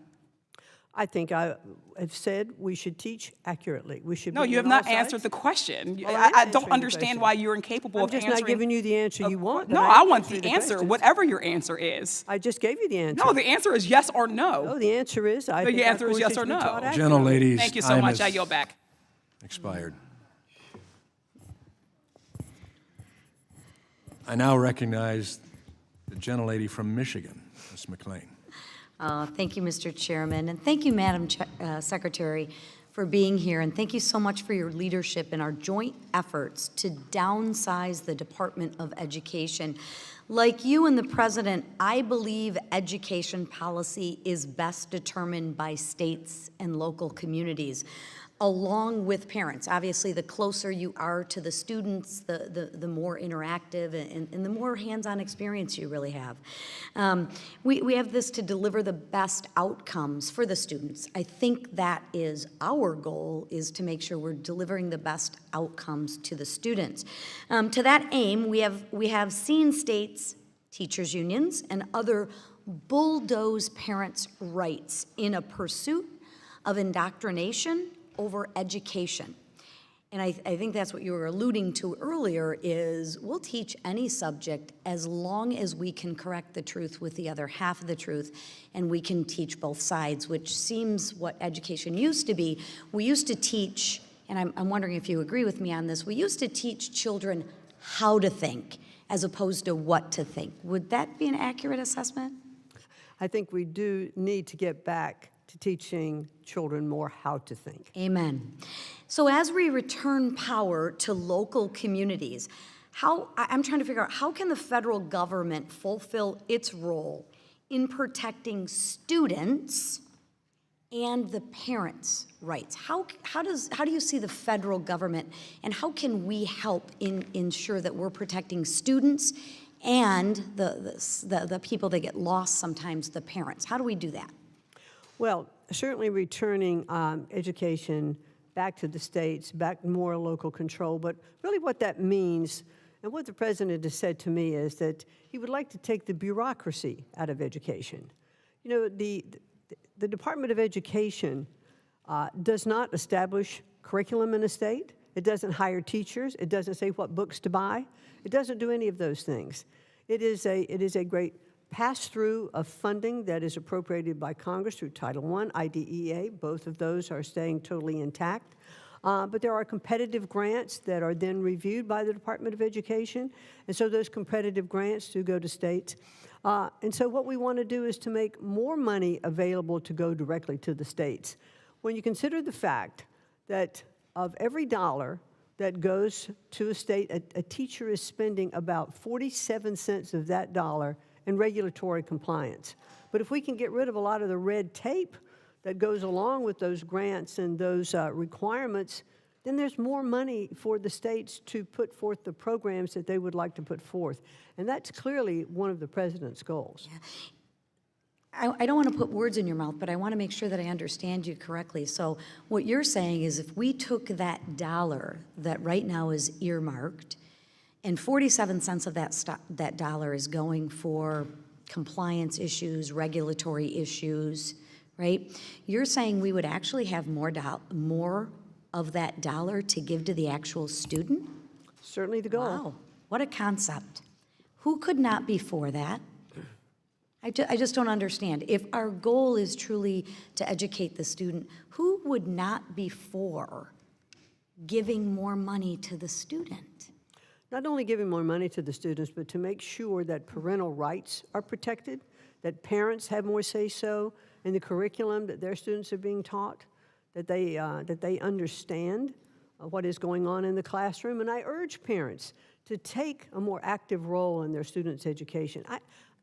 I think I have said we should teach accurately. We should. No, be you have on not all answered sides. the question. Well, I am I answering don't the understand question. why you're incapable I'm of just answering. not giving you the answer you want. No, but I am want answering the answer, question. whatever your answer is. I just gave you the answer. No, the answer is yes or no. No, the answer is I The think our answer is courses yes or should be no. taught accurately. Gentlelady's Thank you so time much. I has yield back. expired. I now recognize the gentlelady from Michigan, Ms. McLean. Thank you, Mr. Chairman, and thank you, Madam Secretary, for being here, and thank you so much for your leadership in our joint efforts to downsize the Department of Education. Like you and the President, I believe education policy is best determined by states and local communities, along with parents. Obviously, the closer you are to the students, the more interactive and the more hands-on experience you really have. We have this to deliver the best outcomes for the students. I think that is our goal, is to make sure we're delivering the best outcomes to the students. To that aim, we have seen states, teachers unions, and other bulldoze parents' rights in a pursuit of indoctrination over education. And I think that's what you were alluding to earlier, is we'll teach any subject as long as we can correct the truth with the other half of the truth, and we can teach both sides, which seems what education used to be. We used to teach, and I'm wondering if you agree with me on this, we used to teach children how to think as opposed to what to think. Would that be an accurate assessment? I think we do need to get back to teaching children more how to think. Amen. So as we return power to local communities, I'm trying to figure out, how can the federal government fulfill its role in protecting students and the parents' rights? How do you see the federal government, and how can we help ensure that we're protecting students and the people that get lost sometimes, the parents? How do we do that? Well, certainly returning education back to the states, back more local control, but really what that means, and what the president has said to me, is that he would like to take the bureaucracy out of education. You know, the Department of Education does not establish curriculum in a state. It doesn't hire teachers. It doesn't say what books to buy. It doesn't do any of those things. It is a great pass-through of funding that is appropriated by Congress through Title I, IDEA. Both of those are staying totally intact. But there are competitive grants that are then reviewed by the Department of Education, and so those competitive grants do go to states. And so what we want to do is to make more money available to go directly to the states. When you consider the fact that of every dollar that goes to a state, a teacher is spending about 47 cents of that dollar in regulatory compliance. But if we can get rid of a lot of the red tape that goes along with those grants and those requirements, then there's more money for the states to put forth the programs that they would like to put forth. And that's clearly one of the president's goals. Yeah. I don't want to put words in your mouth, but I want to make sure that I understand you correctly. So what you're saying is, if we took that dollar that right now is earmarked, and 47 cents of that dollar is going for compliance issues, regulatory issues, right? You're saying we would actually have more of that dollar to give to the actual student? Certainly the goal. Wow, what a concept. Who could not be for that? I just don't understand. If our goal is truly to educate the student, who would not be for giving more money to the student? Not only giving more money to the students, but to make sure that parental rights are protected, that parents have more say-so in the curriculum that their students are being taught, that they understand what is going on in the classroom, and I urge parents to take a more active role in their students' education.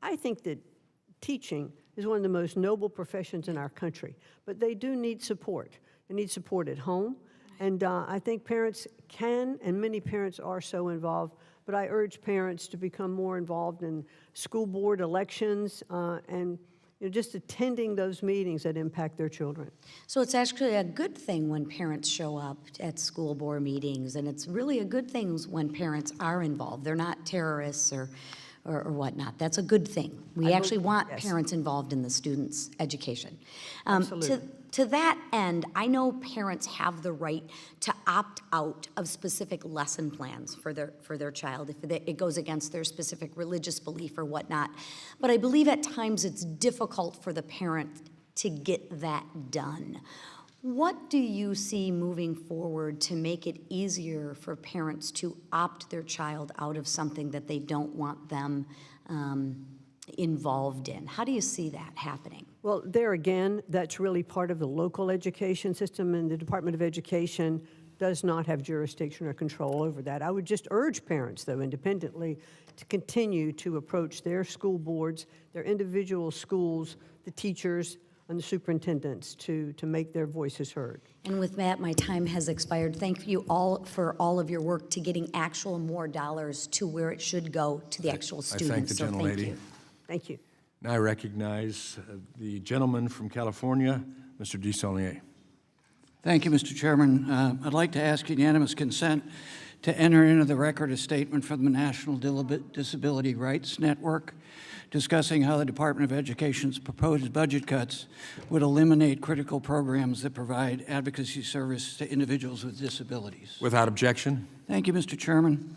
I think that teaching is one of the most noble professions in our country, but they do need support. They need support at home, and I think parents can, and many parents are so involved, but I urge parents to become more involved in school board elections and just attending those meetings that impact their children. So it's actually a good thing when parents show up at school board meetings, and it's really a good thing when parents are involved. They're not terrorists or whatnot. That's a good thing. We actually want parents involved in the students' education. Absolutely. To that end, I know parents have the right to opt out of specific lesson plans for their child if it goes against their specific religious belief or whatnot. But I believe at times it's difficult for the parent to get that done. What do you see moving forward to make it easier for parents to opt their child out of something that they don't want them involved in? How do you see that happening? Well, there again, that's really part of the local education system, and the Department of Education does not have jurisdiction or control over that. I would just urge parents, though, independently, to continue to approach their school boards, their individual schools, the teachers, and the superintendents to make their voices heard. And with that, my time has expired. Thank you all for all of your work to getting actual more dollars to where it should go, to the actual students. I thank the gentlelady. Thank you. Now I recognize the gentleman from California, Mr. DeSaulnier. Thank you, Mr. Chairman. I'd like to ask unanimous consent to enter into the record a statement from the National Disability Rights Network discussing how the Department of Education's proposed budget cuts would eliminate critical programs that provide advocacy service to individuals with disabilities. Without objection. Thank you, Mr. Chairman.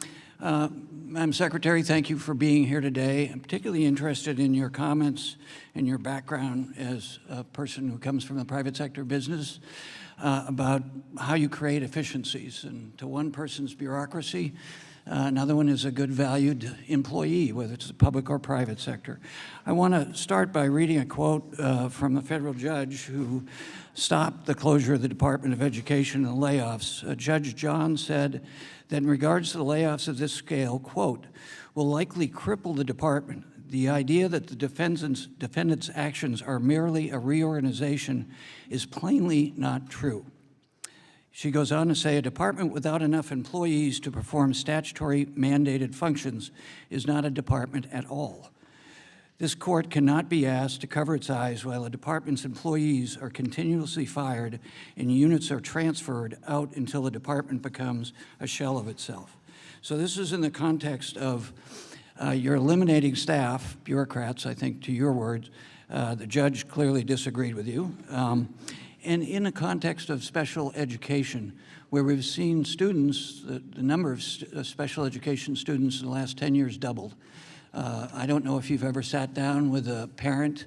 Madam Secretary, thank you for being here today. I'm particularly interested in your comments and your background as a person who comes from the private sector business about how you create efficiencies. And to one person's bureaucracy, another one is a good valued employee, whether it's the public or private sector. I want to start by reading a quote from the federal judge who stopped the closure of the Department of Education and layoffs. Judge John said that in regards to the layoffs of this scale, quote, will likely cripple the department. The idea that the defendant's actions are merely a reorganization is plainly not true. She goes on to say, a department without enough employees to perform statutory mandated functions is not a department at all. This court cannot be asked to cover its eyes while a department's employees are continuously fired and units are transferred out until the department becomes a shell of itself. So this is in the context of you're eliminating staff, bureaucrats, I think, to your words. The judge clearly disagreed with you. And in the context of special education, where we've seen students, the number of special education students in the last 10 years doubled. I don't know if you've ever sat down with a parent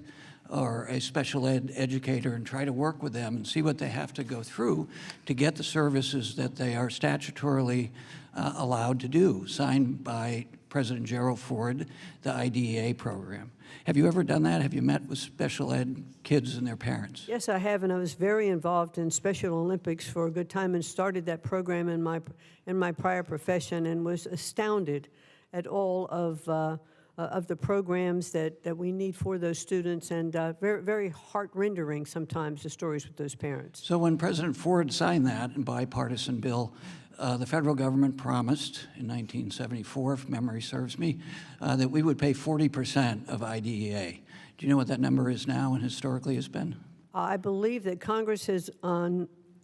or a special ed educator and try to work with them and see what they have to go through to get the services that they are statutorily allowed to do, signed by President Gerald Ford, the IDEA program. Have you ever done that? Have you met with special ed kids and their parents? Yes, I have, and I was very involved in Special Olympics for a good time and started that program in my prior profession and was astounded at all of the programs that we need for those students, and very, very heart-rendering sometimes, the stories with those parents. So when President Ford signed that bipartisan bill, the federal government promised in 1974, if memory serves me, that we would pay 40% of IDEA. Do you know what that number is now and historically has been? I believe that Congress has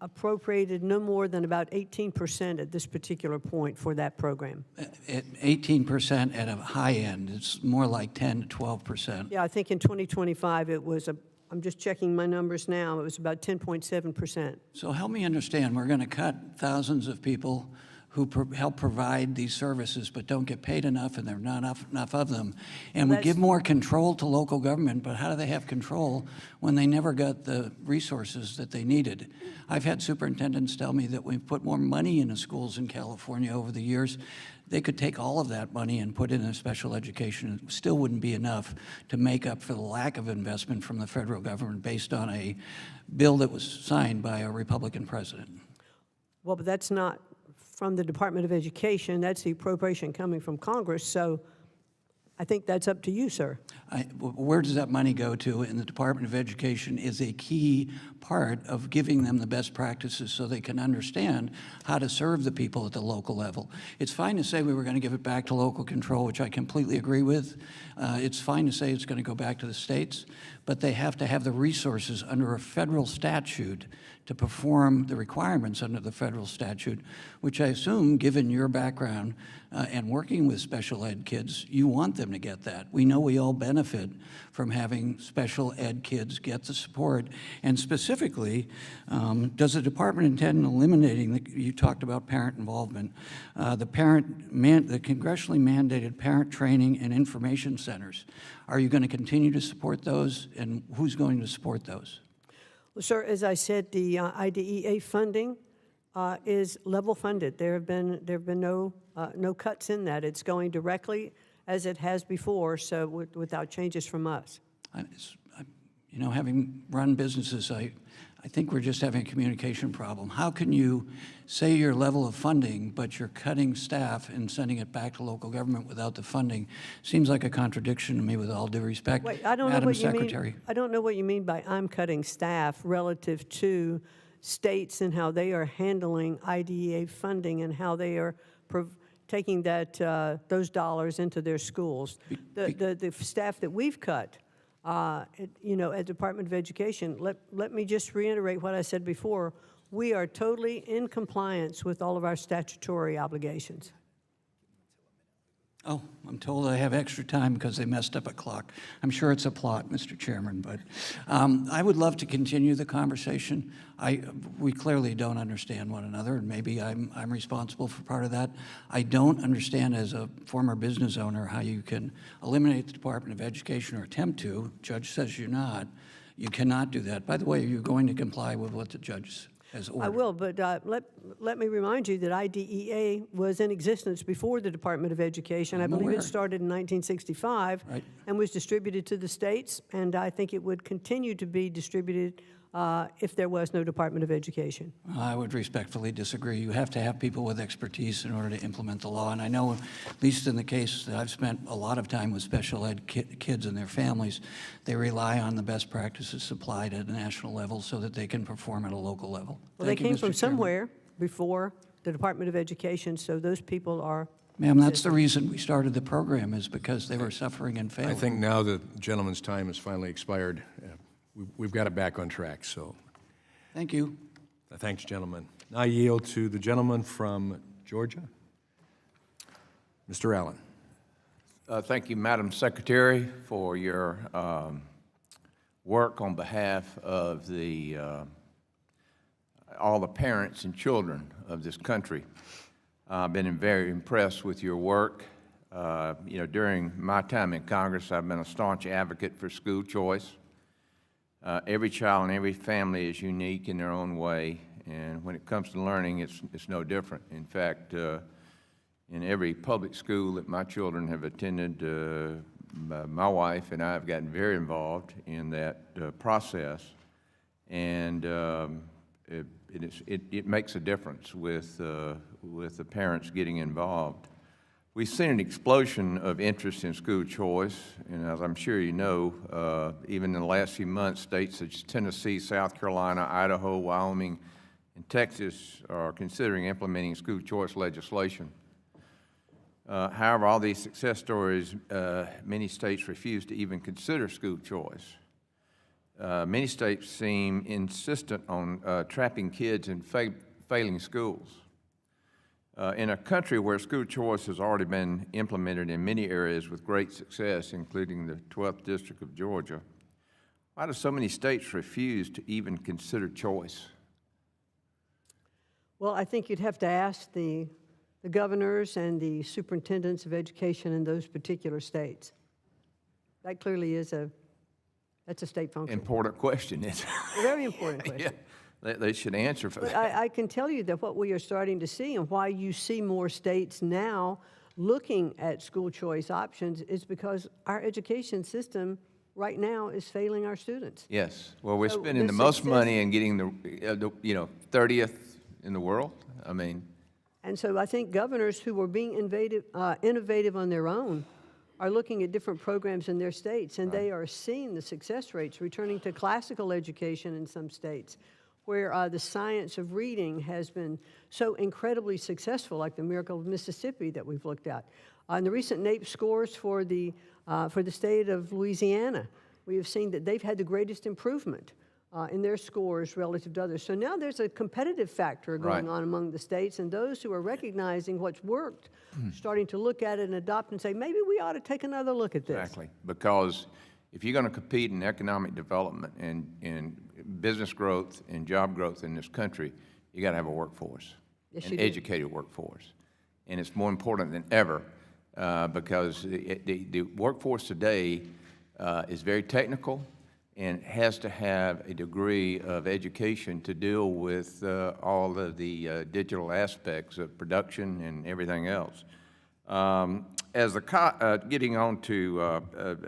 appropriated no more than about 18% at this particular point for that program. 18% at a high end. It's more like 10 to 12%. Yeah, I think in 2025 it was I'm just checking my numbers now, it was about 10.7%. So help me understand, we're going to cut thousands of people who help provide these services but don't get paid enough, and there are not enough of them. And we give more control to local government, but how do they have control when they never got the resources that they needed? I've had superintendents tell me that we've put more money into schools in California over the years. They could take all of that money and put it in special education. It still wouldn't be enough to make up for the lack of investment from the federal government based on a bill that was signed by a Republican president. Well, but that's not from the Department of Education. That's the appropriation coming from Congress. So I think that's up to you, sir. Where does that money go to? And the Department of Education is a key part of giving them the best practices so they can understand how to serve the people at the local level. It's fine to say we were going to give it back to local control, which I completely agree with. It's fine to say it's going to go back to the states, but they have to have the resources under a federal statute to perform the requirements under the federal statute, which I assume, given your background and working with special ed kids, you want them to get that. We know we all benefit from having special ed kids get the support. And specifically, does the department intend eliminating, you talked about parent involvement, the congressionally mandated parent training and information centers? Are you going to continue to support those, and who's going to support those? Well, sir, as I said, the IDEA funding is level funded. There have been no cuts in that. It's going directly as it has before, so without changes from us. You know, having run businesses, I think we're just having a communication problem. How can you say your level of funding, but you're cutting staff and sending it back to local government without the funding? Seems like a contradiction to me, with all due respect. Wait, I don't know what you mean. I don't know what you mean by I'm cutting staff relative to states and how they are handling IDEA funding and how they are taking those dollars into their schools. The staff that we've cut, you know, at Department of Education, let me just reiterate what I said before. We are totally in compliance with all of our statutory obligations. Oh, I'm told I have extra time because they messed up a clock. I'm sure it's a plot, Mr. Chairman, but I would love to continue the conversation. We clearly don't understand one another, and maybe I'm responsible for part of that. I don't understand, as a former business owner, how you can eliminate the Department of Education, or attempt to. Judge says you're not. You cannot do that. By the way, you're going to comply with what the judge has ordered. I will, but let me remind you that IDEA was in existence before the Department of Education. I believe it started in 1965 and was distributed to the states, and I think it would continue to be distributed if there was no Department of Education. I would respectfully disagree. You have to have people with expertise in order to implement the law. And I know, at least in the case that I've spent a lot of time with special ed kids and their families, they rely on the best practices supplied at a national level so that they can perform at a local level. Well, they came from somewhere before the Department of Education, so those people are. Ma'am, that's the reason we started the program, is because they were suffering and failing. I think now the gentleman's time has finally expired. We've got it back on track, so. Thank you. Thanks, gentlemen. Now I yield to the gentleman from Georgia, Mr. Allen. Thank you, Madam Secretary, for your work on behalf of all the parents and children of this country. I've been very impressed with your work. You know, during my time in Congress, I've been a staunch advocate for school choice. Every child and every family is unique in their own way, and when it comes to learning, it's no different. In fact, in every public school that my children have attended, my wife and I have gotten very involved in that process, and it makes a difference with the parents getting involved. We've seen an explosion of interest in school choice, and as I'm sure you know, even in the last few months, states such as Tennessee, South Carolina, Idaho, Wyoming, and Texas are considering implementing school choice legislation. However, all these success stories, many states refuse to even consider school choice. Many states seem insistent on trapping kids in failing schools. In a country where school choice has already been implemented in many areas with great success, including the 12th District of Georgia, why do so many states refuse to even consider choice? Well, I think you'd have to ask the the governors and the superintendents of education in those particular states? That clearly is that's a state function. Important question, isn't A very important question. Yeah, they should answer for But that. I can tell you that what we are starting to see and why you see more states now looking at school choice options is because our education system right now is failing our students. Yes, well, we're So spending the the most success- money in getting the 30th in the world. I mean, And so I think governors who are being innovative on their own are looking at different programs in their states, and they are seeing the success rates returning to classical education in some states, where the science of reading has been so incredibly successful, like the Miracle of Mississippi that we've looked at. In the recent NAEP scores for the state of Louisiana, we have seen that they've had the greatest improvement in their scores relative to others. So now there's a competitive factor going Right. on among the states, and those who are recognizing what's worked, starting to look at it and adopt and say, maybe we ought to take another look at this. exactly, because if you're going to compete in economic development and business growth and job growth in this country, you got to have a workforce, Yes, an you do. educated workforce. And it's more important than ever because the workforce today is very technical and has to have a degree of education to deal with all of the digital aspects of production and everything else. Getting on to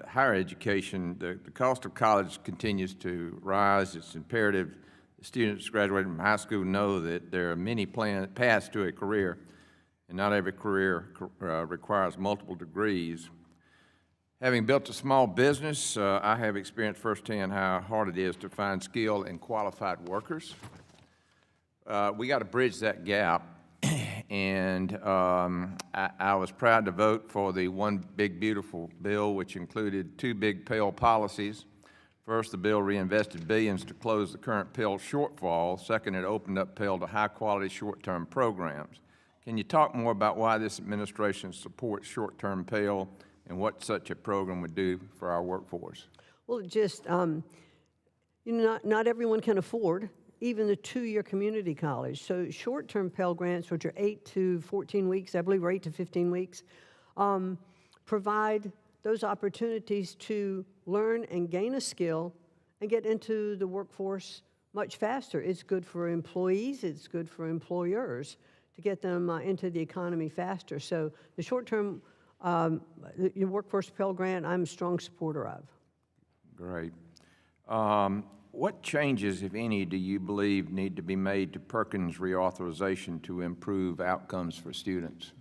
higher education, the cost of college continues to rise. It's imperative students graduating from high school know that there are many paths to a career, and not every career requires multiple degrees. Having built a small business, I have experienced firsthand how hard it is to find skilled and qualified workers. We got to bridge that gap. And I was proud to vote for the One Big Beautiful bill, which included two big Pell policies. First, the bill reinvested billions to close the current Pell shortfall. Second, it opened up Pell to high-quality short-term programs. Can you talk more about why this administration supports short-term Pell and what such a program would do for our workforce? Well, just, not everyone can afford even the 2-year community college. So short-term Pell Grants, which are 8 to 14 weeks, I believe, or 8 to 15 weeks, provide those opportunities to learn and gain a skill and get into the workforce much faster. It's good for employees, it's good for employers to get them into the economy faster. So the short-term your workforce Pell Grant, I'm a strong supporter of. Great. What changes, if any, do you believe need to be made to Perkins reauthorization to improve outcomes for students?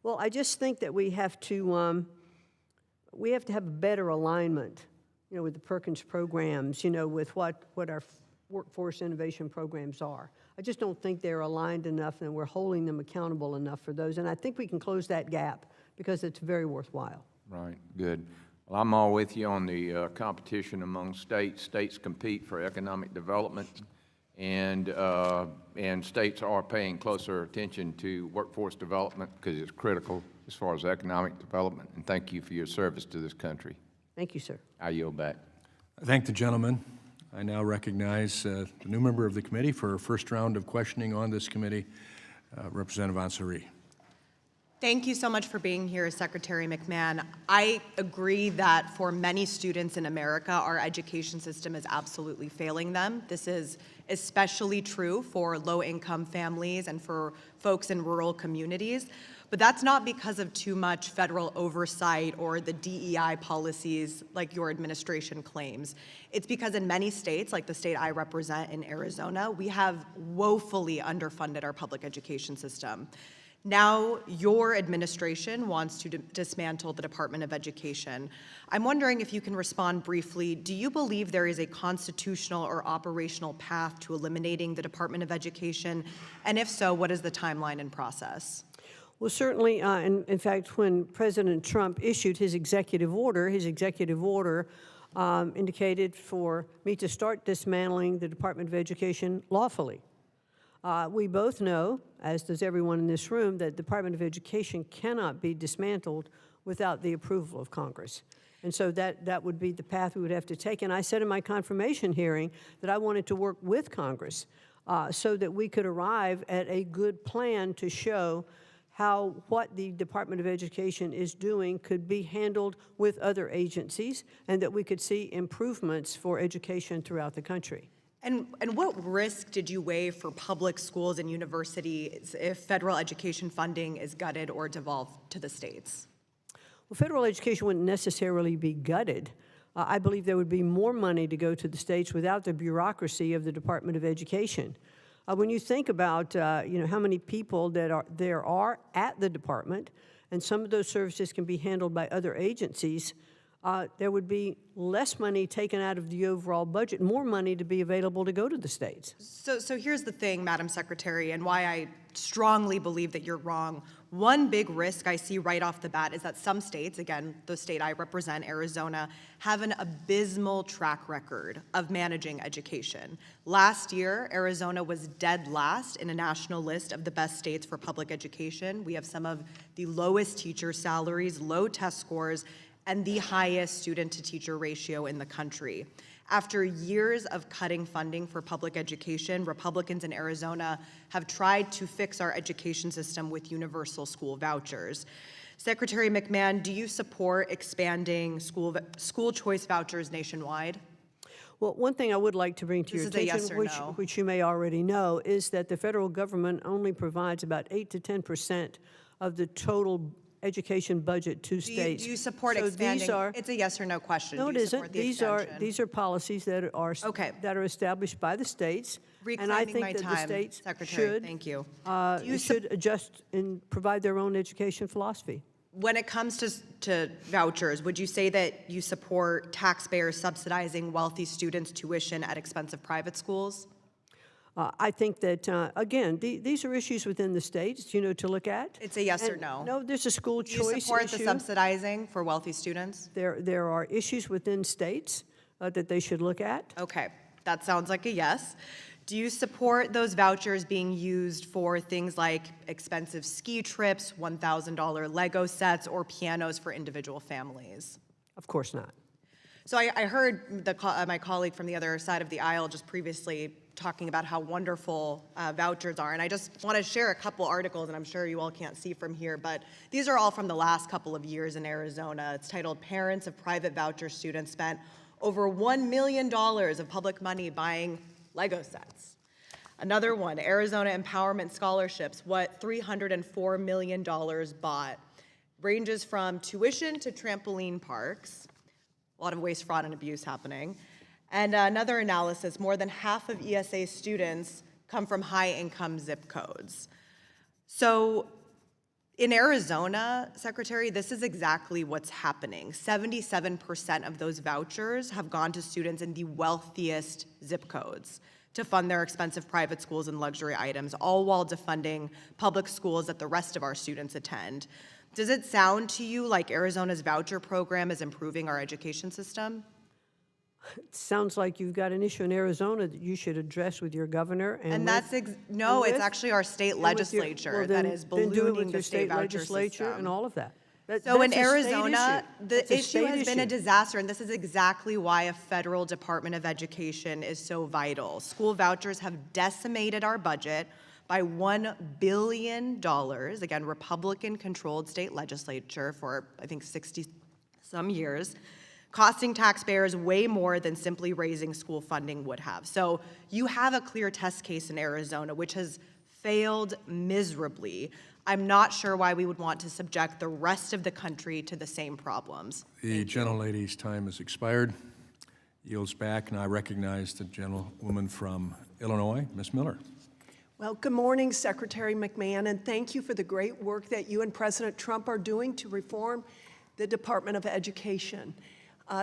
Well, I just think that we have to have a better alignment, with the Perkins programs, with what our workforce innovation programs are. I just don't think they're aligned enough and we're holding them accountable enough for those. And I think we can close that gap because it's very worthwhile. Right, good. Well, I'm all with you on the competition among states. States compete for economic development, and states are paying closer attention to workforce development because it's critical as far as economic development. And thank you for your service to this country. Thank you, sir. I yield back. I thank the gentleman. I now recognize the new member of the committee for her first round of questioning on this committee, Representative Ansari. Thank you so much for being here, Secretary McMahon. I agree that for many students in America, our education system is absolutely failing them. This is especially true for low-income families and for folks in rural communities. But that's not because of too much federal oversight or the DEI policies like your administration claims. It's because in many states, like the state I represent in Arizona, we have woefully underfunded our public education system. Now your administration wants to dismantle the Department of Education. I'm wondering if you can respond briefly. Do you believe there is a constitutional or operational path to eliminating the Department of Education? And if so, what is the timeline and process? Well, certainly, in fact, when President Trump issued his executive order indicated for me to start dismantling the Department of Education lawfully. We both know, as does everyone in this room, that the Department of Education cannot be dismantled without the approval of Congress. And so that would be the path we would have to take. And I said in my confirmation hearing that I wanted to work with Congress so that we could arrive at a good plan to show how what the Department of Education is doing could be handled with other agencies, and that we could see improvements for education throughout the country. And what risk did you weigh for public schools and universities if federal education funding is gutted or devolved to the states? Well, federal education wouldn't necessarily be gutted. I believe there would be more money to go to the states without the bureaucracy of the Department of Education. When you think about how many people there are at the department, and some of those services can be handled by other agencies, there would be less money taken out of the overall budget, more money to be available to go to the states. So here's the thing, Madam Secretary, and why I strongly believe that you're wrong. One big risk I see right off the bat is that some states, again, the state I represent, Arizona, have an abysmal track record of managing education. Last year, Arizona was dead last in a national list of the best states for public education. We have some of the lowest teacher salaries, low test scores, and the highest student-to-teacher ratio in the country. After years of cutting funding for public education, Republicans in Arizona have tried to fix our education system with universal school vouchers. Secretary McMahon, do you support expanding school choice vouchers nationwide? Well, one thing I would like to bring to your attention, yes or no. which you may already know, is that the federal government only provides about 8 to 10% of the total education budget to states. Do you support So expanding? these are, It's a yes or no question. no, Do it you support isn't. the These are policies that are Okay. that are established by the states, and I Reclaiming think my that the time, states Secretary, should thank you. should adjust and provide their own education philosophy. When it comes to vouchers, would you say that you support taxpayers subsidizing wealthy students' tuition at expense of private schools? I think that, again, these are issues within the states, to look at. It's a yes or And no. No, there's a school Do you choice support issue. the subsidizing for wealthy students? There are issues within states that they should look at. Okay, that sounds like a yes. Do you support those vouchers being used for things like expensive ski trips, $1,000 Lego sets, or pianos for individual families? Of course not. So I heard my colleague from the other side of the aisle just previously talking about how wonderful vouchers are, and I just want to share a couple articles, and I'm sure you all can't see from here, but these are all from the last couple of years in Arizona. It's titled, "Parents of Private Voucher Students Spent Over $1 Million of Public Money Buying Lego Sets." Another one, Arizona Empowerment Scholarships, what $304 million bought. Ranges from tuition to trampoline parks. A lot of waste, fraud, and abuse happening. And another analysis, more than half of ESA students come from high-income zip codes. So in Arizona, Secretary, this is exactly what's happening. 77% of those vouchers have gone to students in the wealthiest zip codes to fund their expensive private schools and luxury items, all while defunding public schools that the rest of our students attend. Does it sound to you like Arizona's voucher program is improving our education system? It sounds like you've got an issue in Arizona that you should address with your governor And that's, no, and it's with- actually our state and with your- legislature well, that then- is then do it ballooning with the your state voucher legislature system. and all of that. So in That's a state Arizona, issue. the That's a issue state has been a issue. disaster, and this is exactly why a federal Department of Education is so vital. School vouchers have decimated our budget by $1 billion, again, Republican-controlled state legislature for, I think, 60-some years, costing taxpayers way more than simply raising school funding would have. So you have a clear test case in Arizona, which has failed miserably. I'm not sure why we would want to subject the rest of the country to the same problems. The gentlelady's time has expired. Yields back, and I recognize the gentlewoman from Illinois, Ms. Miller. Well, good morning, Secretary McMahon, and thank you for the great work that you and President Trump are doing to reform the Department of Education.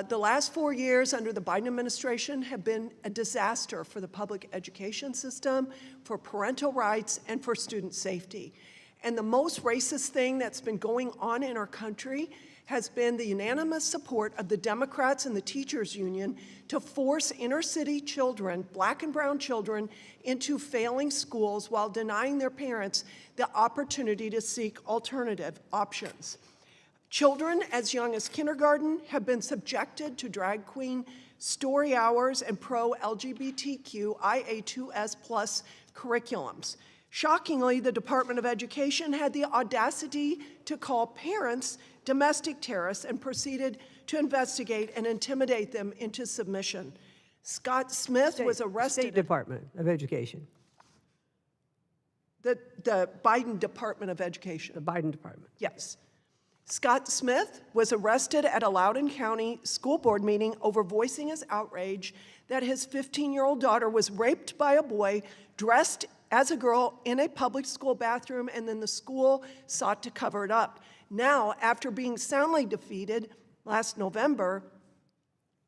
The last 4 years under the Biden administration have been a disaster for the public education system, for parental rights, and for student safety. And the most racist thing that's been going on in our country has been the unanimous support of the Democrats and the teachers union to force inner city children, black and brown children, into failing schools while denying their parents the opportunity to seek alternative options. Children as young as kindergarten have been subjected to drag queen story hours and pro-LGBTQ IA2S+ curriculums. Shockingly, the Department of Education had the audacity to call parents domestic terrorists and proceeded to investigate and intimidate them into submission. Scott Smith was arrested. State Department of Education. The Biden Department of Education. The Biden Department. Yes. Scott Smith was arrested at a Loudoun County school board meeting over voicing his outrage that his 15-year-old daughter was raped by a boy dressed as a girl in a public school bathroom, and then the school sought to cover it up. Now, after being soundly defeated last November,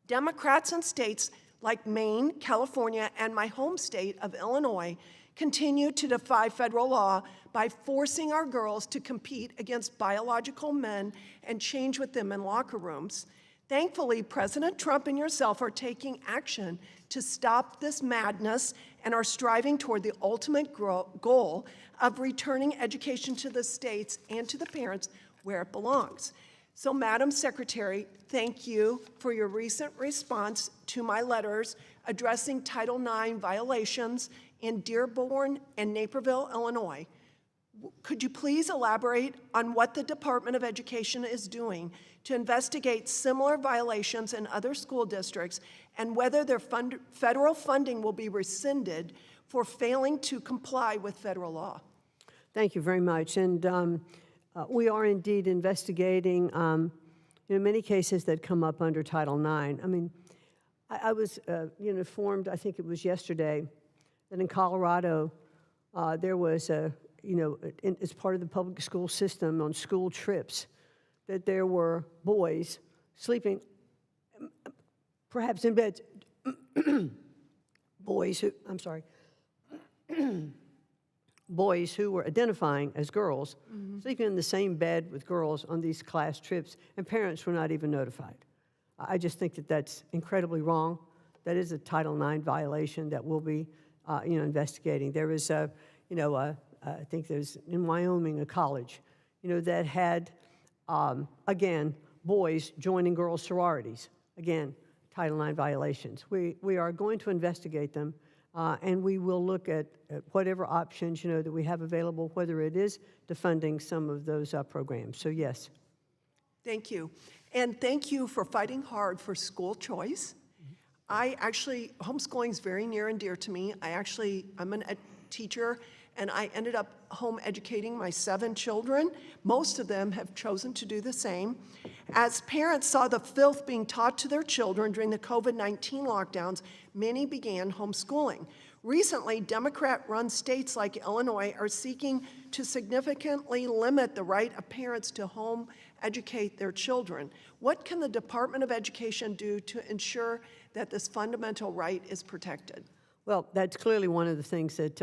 Democrats in states like Maine, California, and my home state of Illinois continue to defy federal law by forcing our girls to compete against biological men and change with them in locker rooms. Thankfully, President Trump and yourself are taking action to stop this madness and are striving toward the ultimate goal of returning education to the states and to the parents where it belongs. So, Madam Secretary, thank you for your recent response to my letters addressing Title IX violations in Dearborn and Naperville, Illinois. Could you please elaborate on what the Department of Education is doing to investigate similar violations in other school districts and whether their federal funding will be rescinded for failing to comply with federal law? Thank you very much. And we are indeed investigating many cases that come up under Title IX. I mean, I was informed, I think it was yesterday, that in Colorado there was as part of the public school system on school trips, that there were boys sleeping, perhaps in beds, boys who were identifying as girls, sleeping in the same bed with girls on these class trips, and parents were not even notified. I just think that that's incredibly wrong. That is a Title IX violation that we'll be, investigating. There was I think there's in Wyoming a college, that had, again, boys joining girls' sororities. Again, Title IX violations. We are going to investigate them, and we will look at whatever options, that we have available, whether it is defunding some of those programs. So, yes. Tehank you. And thank you for fighting hard for school choice. Homeschooling is very near and dear to me. I'm a teacher, and I ended up home educating my 7 children. Most of them have chosen to do the same. As parents saw the filth being taught to their children during the COVID-19 lockdowns, many began homeschooling. Recently, Democrat-run states like Illinois are seeking to significantly limit the right of parents to home educate their children. What can the Department of Education do to ensure that this fundamental right is protected? Well, that's clearly one of the things that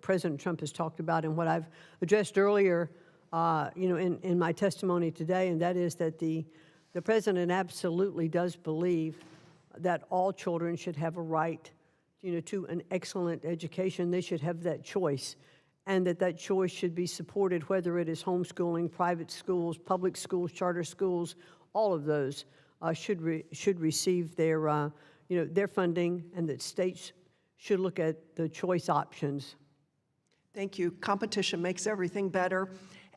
President Trump has talked about, and what I've addressed earlier, in my testimony today, and that is that the president absolutely does believe that all children should have a right, to an excellent education. They should have that choice, and that choice should be supported, whether it is homeschooling, private schools, public schools, charter schools. All of those should receive their funding, and that states should look at the choice options. Thank you. Competition makes everything better.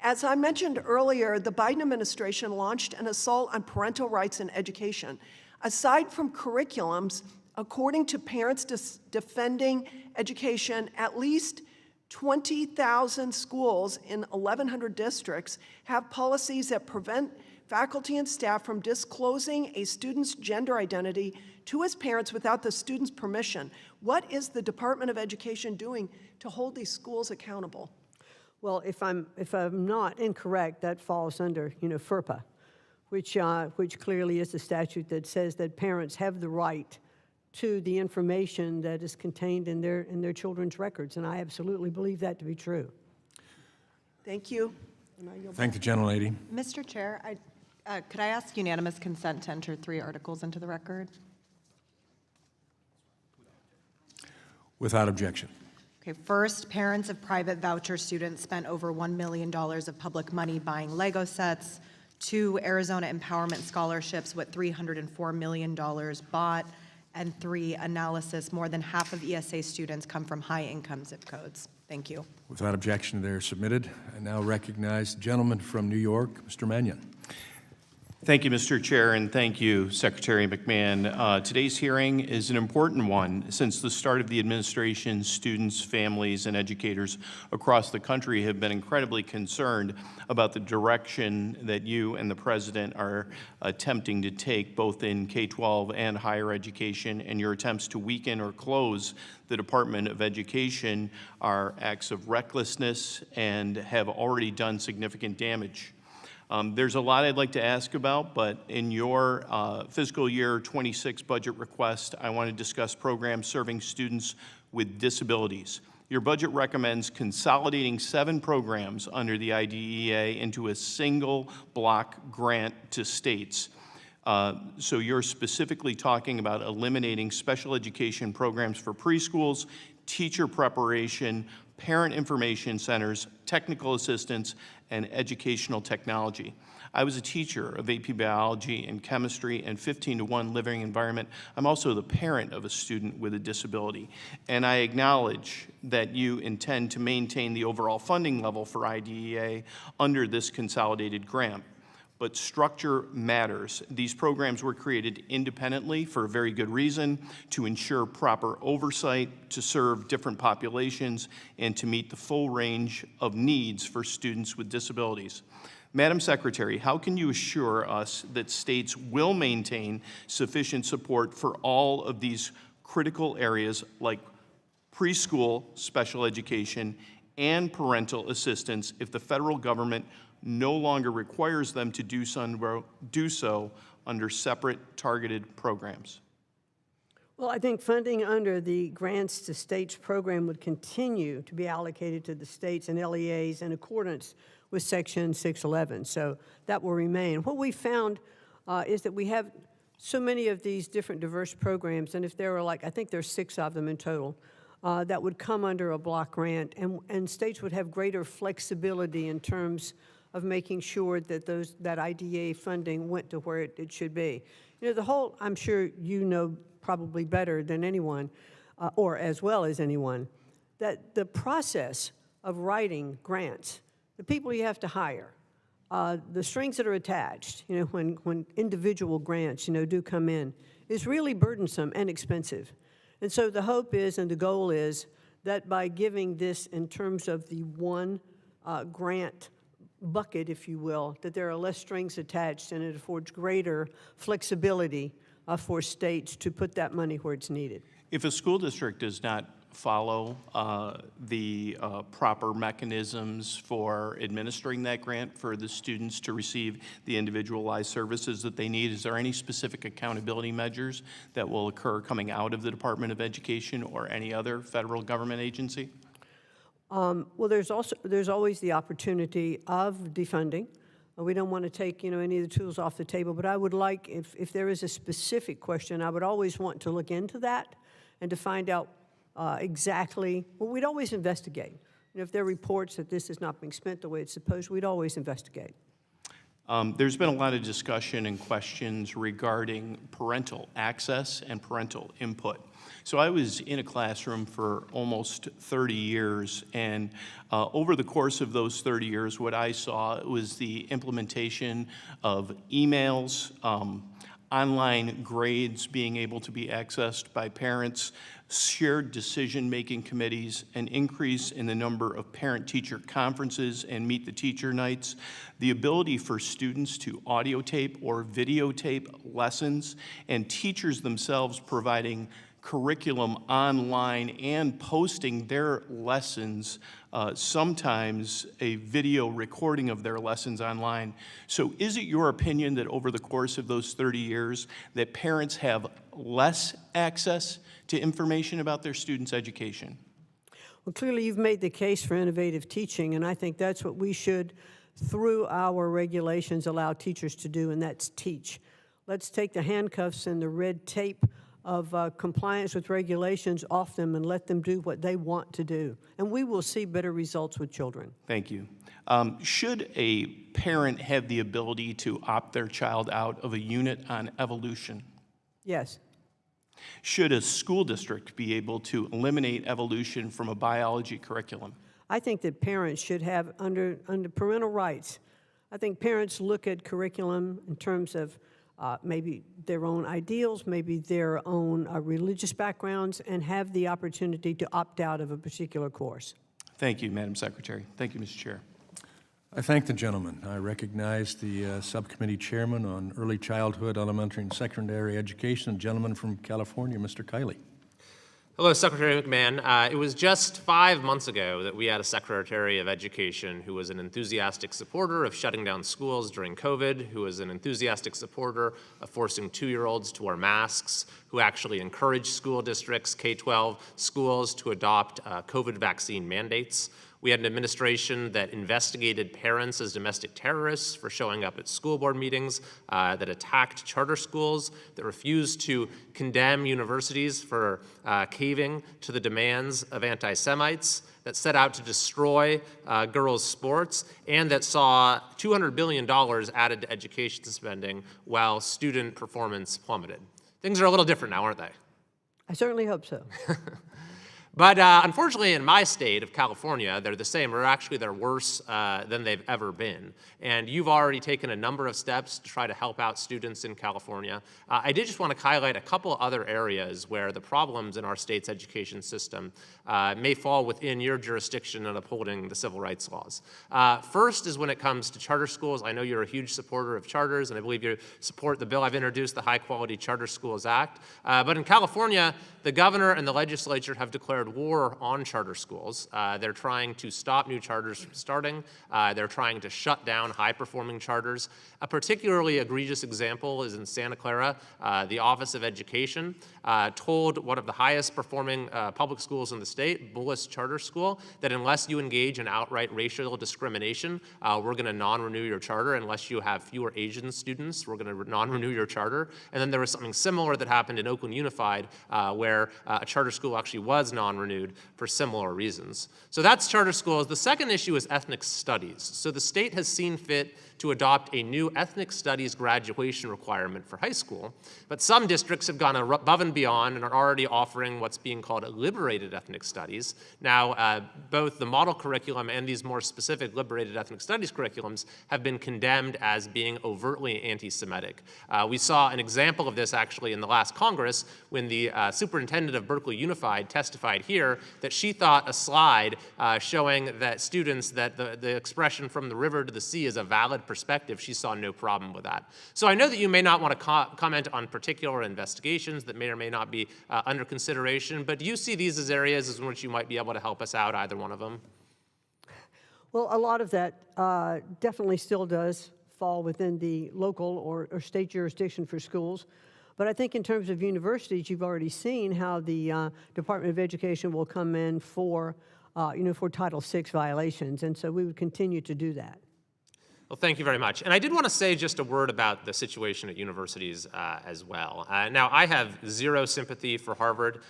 As I mentioned earlier, the Biden administration launched an assault on parental rights in education. Aside from curriculums, according to Parents Defending Education, at least 20,000 schools in 1,100 districts have policies that prevent faculty and staff from disclosing a student's gender identity to his parents without the student's permission. What is the Department of Education doing to hold these schools accountable? Well, if I'm not incorrect, that falls under FERPA, which clearly is the statute that says that parents have the right to the information that is contained in their children's records, and I absolutely believe that to be true. Thank you. Thank the gentlelady. Mr. Chair, could I ask unanimous consent to enter 3 articles into the record? Without objection. Okay, first, parents of private voucher students spent over $1 million of public money buying Lego sets, 2 Arizona Empowerment Scholarships with $304 million bought, and 3 analysis, more than half of ESA students come from high-income zip codes. Thank you. Without objection, they're submitted. I now recognize the gentleman from New York, Mr. Mannion. Thank you, Mr. Chair, and thank you, Secretary McMahon. Today's hearing is an important one. Since the start of the administration, students, families, and educators across the country have been incredibly concerned about the direction that you and the President are attempting to take, both in K-12 and higher education, and your attempts to weaken or close the Department of Education are acts of recklessness and have already done significant damage. There's a lot I'd like to ask about, but in your fiscal year 26 budget request, I want to discuss programs serving students with disabilities. Your budget recommends consolidating 7 programs under the IDEA into a single block grant to states. So you're specifically talking about eliminating special education programs for preschools, teacher preparation, parent information centers, technical assistance, and educational technology. I was a teacher of AP Biology and Chemistry and 15-to-1 living environment. I'm also the parent of a student with a disability. And I acknowledge that you intend to maintain the overall funding level for IDEA under this consolidated grant. But structure matters. These programs were created independently for a very good reason, to ensure proper oversight, to serve different populations, and to meet the full range of needs for students with disabilities. Madam Secretary, how can you assure us that states will maintain sufficient support for all of these critical areas like preschool special education and parental assistance if the federal government no longer requires them to do so under separate targeted programs? Well, I think funding under the Grants to States program would continue to be allocated to the states and LEAs in accordance with Section 611. So that will remain. What we found is that we have so many of these different diverse programs, and if there are I think there's 6 of them in total, that would come under a block grant, and states would have greater flexibility in terms of making sure that that IDEA funding went to where it should be. You know, the whole, I'm sure you know probably better than anyone, or as well as anyone, that the process of writing grants, the people you have to hire, the strings that are attached, you know, when individual grants, you know, do come in, is really burdensome and expensive. And so the hope is, and the goal is, that by giving this in terms of the one grant bucket, if you will, that there are less strings attached and it affords greater flexibility for states to put that money where it's needed. If a school district does not follow the proper mechanisms for administering that grant for the students to receive the individualized services that they need, is there any specific accountability measures that will occur coming out of the Department of Education or any other federal government agency? Well, there's always the opportunity of defunding. We don't want to take, you know, any of the tools off the table, but I would like, if there is a specific question, I would always want to look into that and to find out exactly, well, we'd always investigate. You know, if there are reports that this is not being spent the way it's supposed, we'd always investigate. There's been a lot of discussion and questions regarding parental access and parental input. So I was in a classroom for almost 30 years, and over the course of those 30 years, what I saw was the implementation of emails, online grades being able to be accessed by parents, shared decision-making committees, an increase in the number of parent-teacher conferences and meet the teacher nights, the ability for students to audio tape or videotape lessons, and teachers themselves providing curriculum online and posting their lessons, sometimes a video recording of their lessons online. So is it your opinion that over the course of those 30 years that parents have less access to information about their students' education? Well, clearly you've made the case for innovative teaching, and I think that's what we should, through our regulations, allow teachers to do, and that's teach. Let's take the handcuffs and the red tape of compliance with regulations off them and let them do what they want to do. And we will see better results with children. Thank you. Should a parent have the ability to opt their child out of a unit on evolution? Yes. Should a school district be able to eliminate evolution from a biology curriculum? I think that parents should have, under parental rights, I think parents look at curriculum in terms of maybe their own ideals, maybe their own religious backgrounds, and have the opportunity to opt out of a particular course. Thank you, Madam Secretary. Thank you, Mr. Chair. I thank the gentleman. I recognize the subcommittee chairman on early childhood, elementary, and secondary education, a gentleman from California, Mr. Kiley. Hello, Secretary McMahon. It was just 5 months ago that we had a Secretary of Education who was an enthusiastic supporter of shutting down schools during COVID, who was an enthusiastic supporter of forcing 2-year-olds to wear masks, who actually encouraged school districts, K-12 schools, to adopt COVID vaccine mandates. We had an administration that investigated parents as domestic terrorists for showing up at school board meetings, that attacked charter schools, that refused to condemn universities for caving to the demands of anti-Semites, that set out to destroy girls' sports, and that saw $200 billion added to education spending while student performance plummeted. Things are a little different now, aren't they? I certainly hope so. But unfortunately, in my state of California, they're the same, or actually they're worse than they've ever been. And you've already taken a number of steps to try to help out students in California. I did just want to highlight a couple other areas where the problems in our state's education system may fall within your jurisdiction in upholding the civil rights laws. First is when it comes to charter schools. I know you're a huge supporter of charters, and I believe you support the bill I've introduced, the High Quality Charter Schools Act. But in California, the governor and the legislature have declared war on charter schools. They're trying to stop new charters from starting. They're trying to shut down high-performing charters. A particularly egregious example is in Santa Clara. The Office of Education told one of the highest-performing public schools in the state, Bullis Charter School, that unless you engage in outright racial discrimination, we're going to non-renew your charter. Unless you have fewer Asian students, we're going to non-renew your charter. And then there was something similar that happened in Oakland Unified, where a charter school actually was non-renewed for similar reasons. So that's charter schools. The second issue is ethnic studies. So the state has seen fit to adopt a new ethnic studies graduation requirement for high school, but some districts have gone above and beyond and are already offering what's being called liberated ethnic studies. Now, both the model curriculum and these more specific liberated ethnic studies curriculums have been condemned as being overtly anti-Semitic. We saw an example of this actually in the last Congress when the superintendent of Berkeley Unified testified here that she thought a slide showing that students, that the expression from the river to the sea is a valid perspective, she saw no problem with that. So I know that you may not want to comment on particular investigations that may or may not be under consideration, but do you see these as areas in which you might be able to help us out, either one of them? Well, a lot of that definitely still does fall within the local or state jurisdiction for schools. But I think in terms of universities, you've already seen how the Department of Education will come in for Title VI violations, and so we would continue to do that. Well, thank you very much. And I did want to say just a word about the situation at universities as well. Now, I have zero sympathy for Harvard.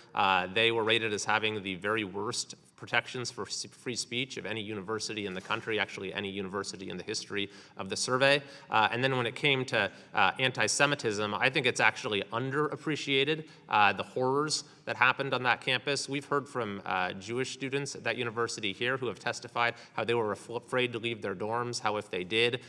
They were rated as having the very worst protections for free speech of any university in the country, actually any university in the history of the survey. And then when it came to anti-Semitism, I think it's actually underappreciated, the horrors that happened on that campus. We've heard from Jewish students at that university here who have testified how they were afraid to leave their dorms, how if they did,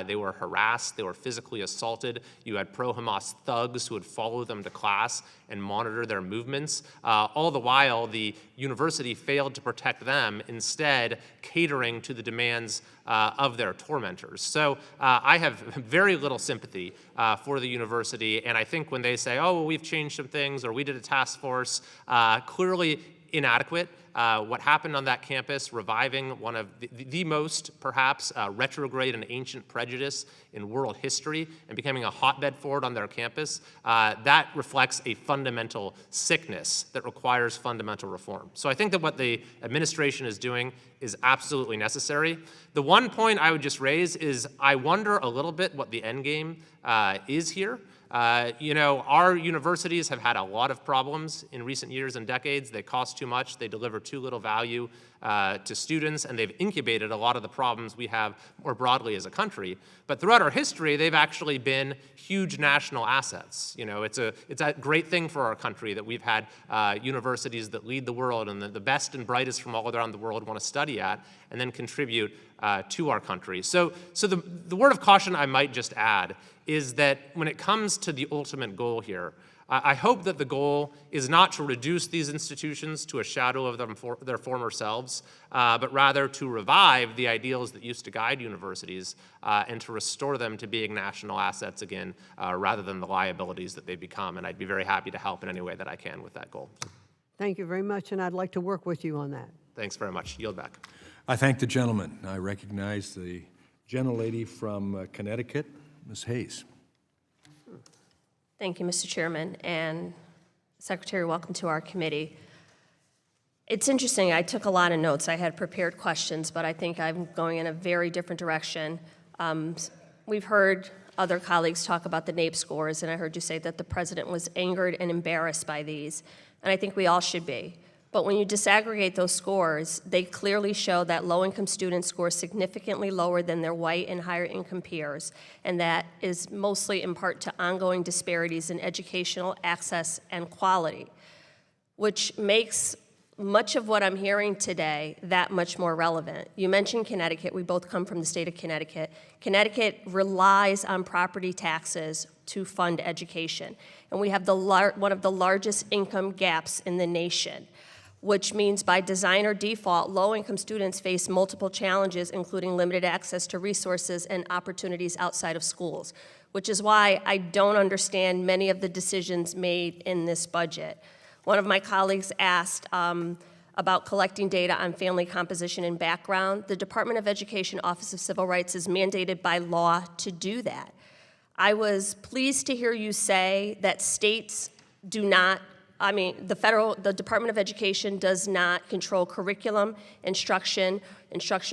they were harassed, they were physically assaulted. You had pro-Hamas thugs who would follow them to class and monitor their movements. All the while, the university failed to protect them, instead catering to the demands of their tormentors. So I have very little sympathy for the university, and I think when they say, oh, well, we've changed some things, or we did a task force, clearly inadequate. What happened on that campus, reviving one of the most, perhaps, retrograde and ancient prejudice in world history and becoming a hotbed for it on their campus, that reflects a fundamental sickness that requires fundamental reform. So I think that what the administration is doing is absolutely necessary. The one point I would just raise is I wonder a little bit what the end game is here. Our universities have had a lot of problems in recent years and decades. They cost too much, they deliver too little value to students, and they've incubated a lot of the problems we have more broadly as a country. But throughout our history, they've actually been huge national assets. It's a great thing for our country that we've had universities that lead the world and the best and brightest from all around the world want to study at and then contribute to our country. So the word of caution I might just add is that when it comes to the ultimate goal here, I hope that the goal is not to reduce these institutions to a shadow of their former selves, but rather to revive the ideals that used to guide universities and to restore them to being national assets again, rather than the liabilities that they've become. And I'd be very happy to help in any way that I can with that goal. Thank you very much, and I'd like to work with you on that. Thanks very much. Yield back. I thank the gentleman. I recognize the gentlelady from Connecticut, Ms. Hayes. Thank you, Mr. Chairman, and Secretary, welcome to our committee. It's interesting, I took a lot of notes. I had prepared questions, but I think I'm going in a very different direction. We've heard other colleagues talk about the NAEP scores, and I heard you say that the president was angered and embarrassed by these, and I think we all should be. But when you disaggregate those scores, they clearly show that low-income students score significantly lower than their white and higher-income peers, and that is mostly in part to ongoing disparities in educational access and quality, which makes much of what I'm hearing today that much more relevant. You mentioned Connecticut. We both come from the state of Connecticut. Connecticut relies on property taxes to fund education, and we have one of the largest income gaps in the nation, which means by design or default, low-income students face multiple challenges, including limited access to resources and opportunities outside of schools, which is why I don't understand many of the decisions made in this budget. One of my colleagues asked about collecting data on family composition and background. The Department of Education Office of Civil Rights is mandated by law to do that. I was pleased to hear you say that states do not the Department of Education does not control curriculum, instructional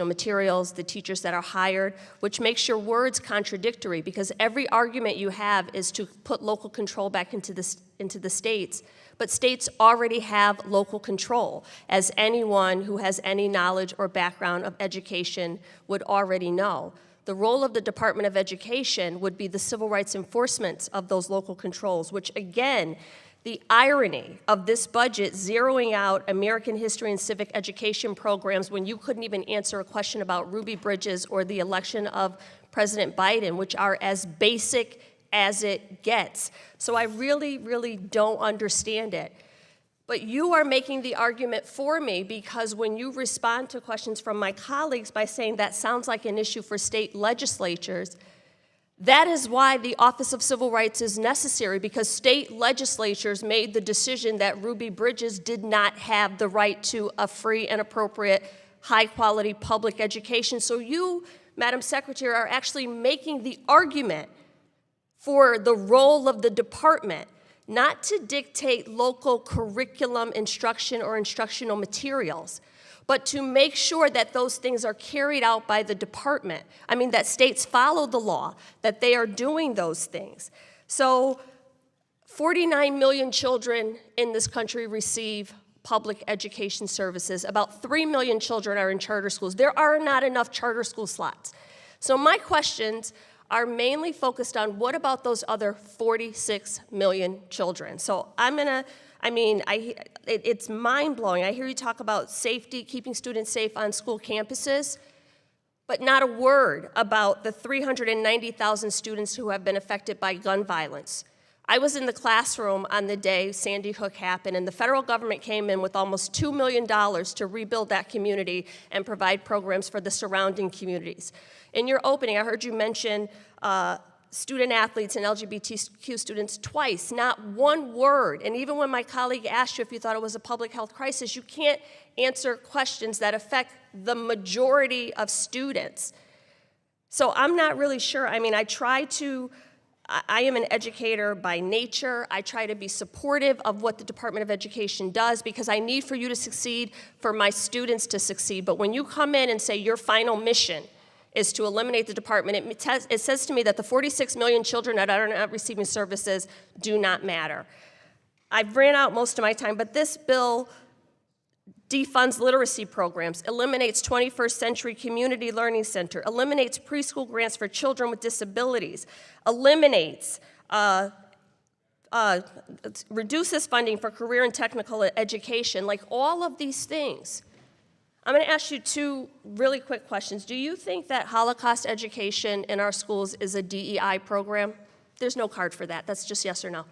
materials, the teachers that are hired, which makes your words contradictory because every argument you have is to put local control back into the states. But states already have local control, as anyone who has any knowledge or background of education would already know. The role of the Department of Education would be the civil rights enforcement of those local controls, which again, the irony of this budget zeroing out American history and civic education programs when you couldn't even answer a question about Ruby Bridges or the election of President Biden, which are as basic as it gets. So I really, really don't understand it. But you are making the argument for me because when you respond to questions from my colleagues by saying that sounds like an issue for state legislatures, that is why the Office of Civil Rights is necessary, because state legislatures made the decision that Ruby Bridges did not have the right to a free and appropriate, high-quality public education. So you, Madam Secretary, are actually making the argument for the role of the department, not to dictate local curriculum instruction or instructional materials, but to make sure that those things are carried out by the department. That states follow the law, that they are doing those things. So 49 million children in this country receive public education services. About 3 million children are in charter schools. There are not enough charter school slots. So my questions are mainly focused on what about those other 46 million children? So it's mind-blowing. I hear you talk about safety, keeping students safe on school campuses, but not a word about the 390,000 students who have been affected by gun violence. I was in the classroom on the day Sandy Hook happened, and the federal government came in with almost $2 million to rebuild that community and provide programs for the surrounding communities. In your opening, I heard you mention student athletes and LGBTQ students twice, not one word. And even when my colleague asked you if you thought it was a public health crisis, you can't answer questions that affect the majority of students. So I'm not really sure. I am an educator by nature. I try to be supportive of what the Department of Education does because I need for you to succeed, for my students to succeed. But when you come in and say your final mission is to eliminate the department. It says to me that the 46 million children that are not receiving services do not matter. I've ran out most of my time, but this bill defunds literacy programs, eliminates 21st Century Community Learning Center, eliminates preschool grants for children with disabilities, eliminates, reduces funding for career and technical education, like all of these things. I'm going to ask you two really quick questions. Do you think that Holocaust education in our schools is a DEI program? There's no card for that. That's just yes or no.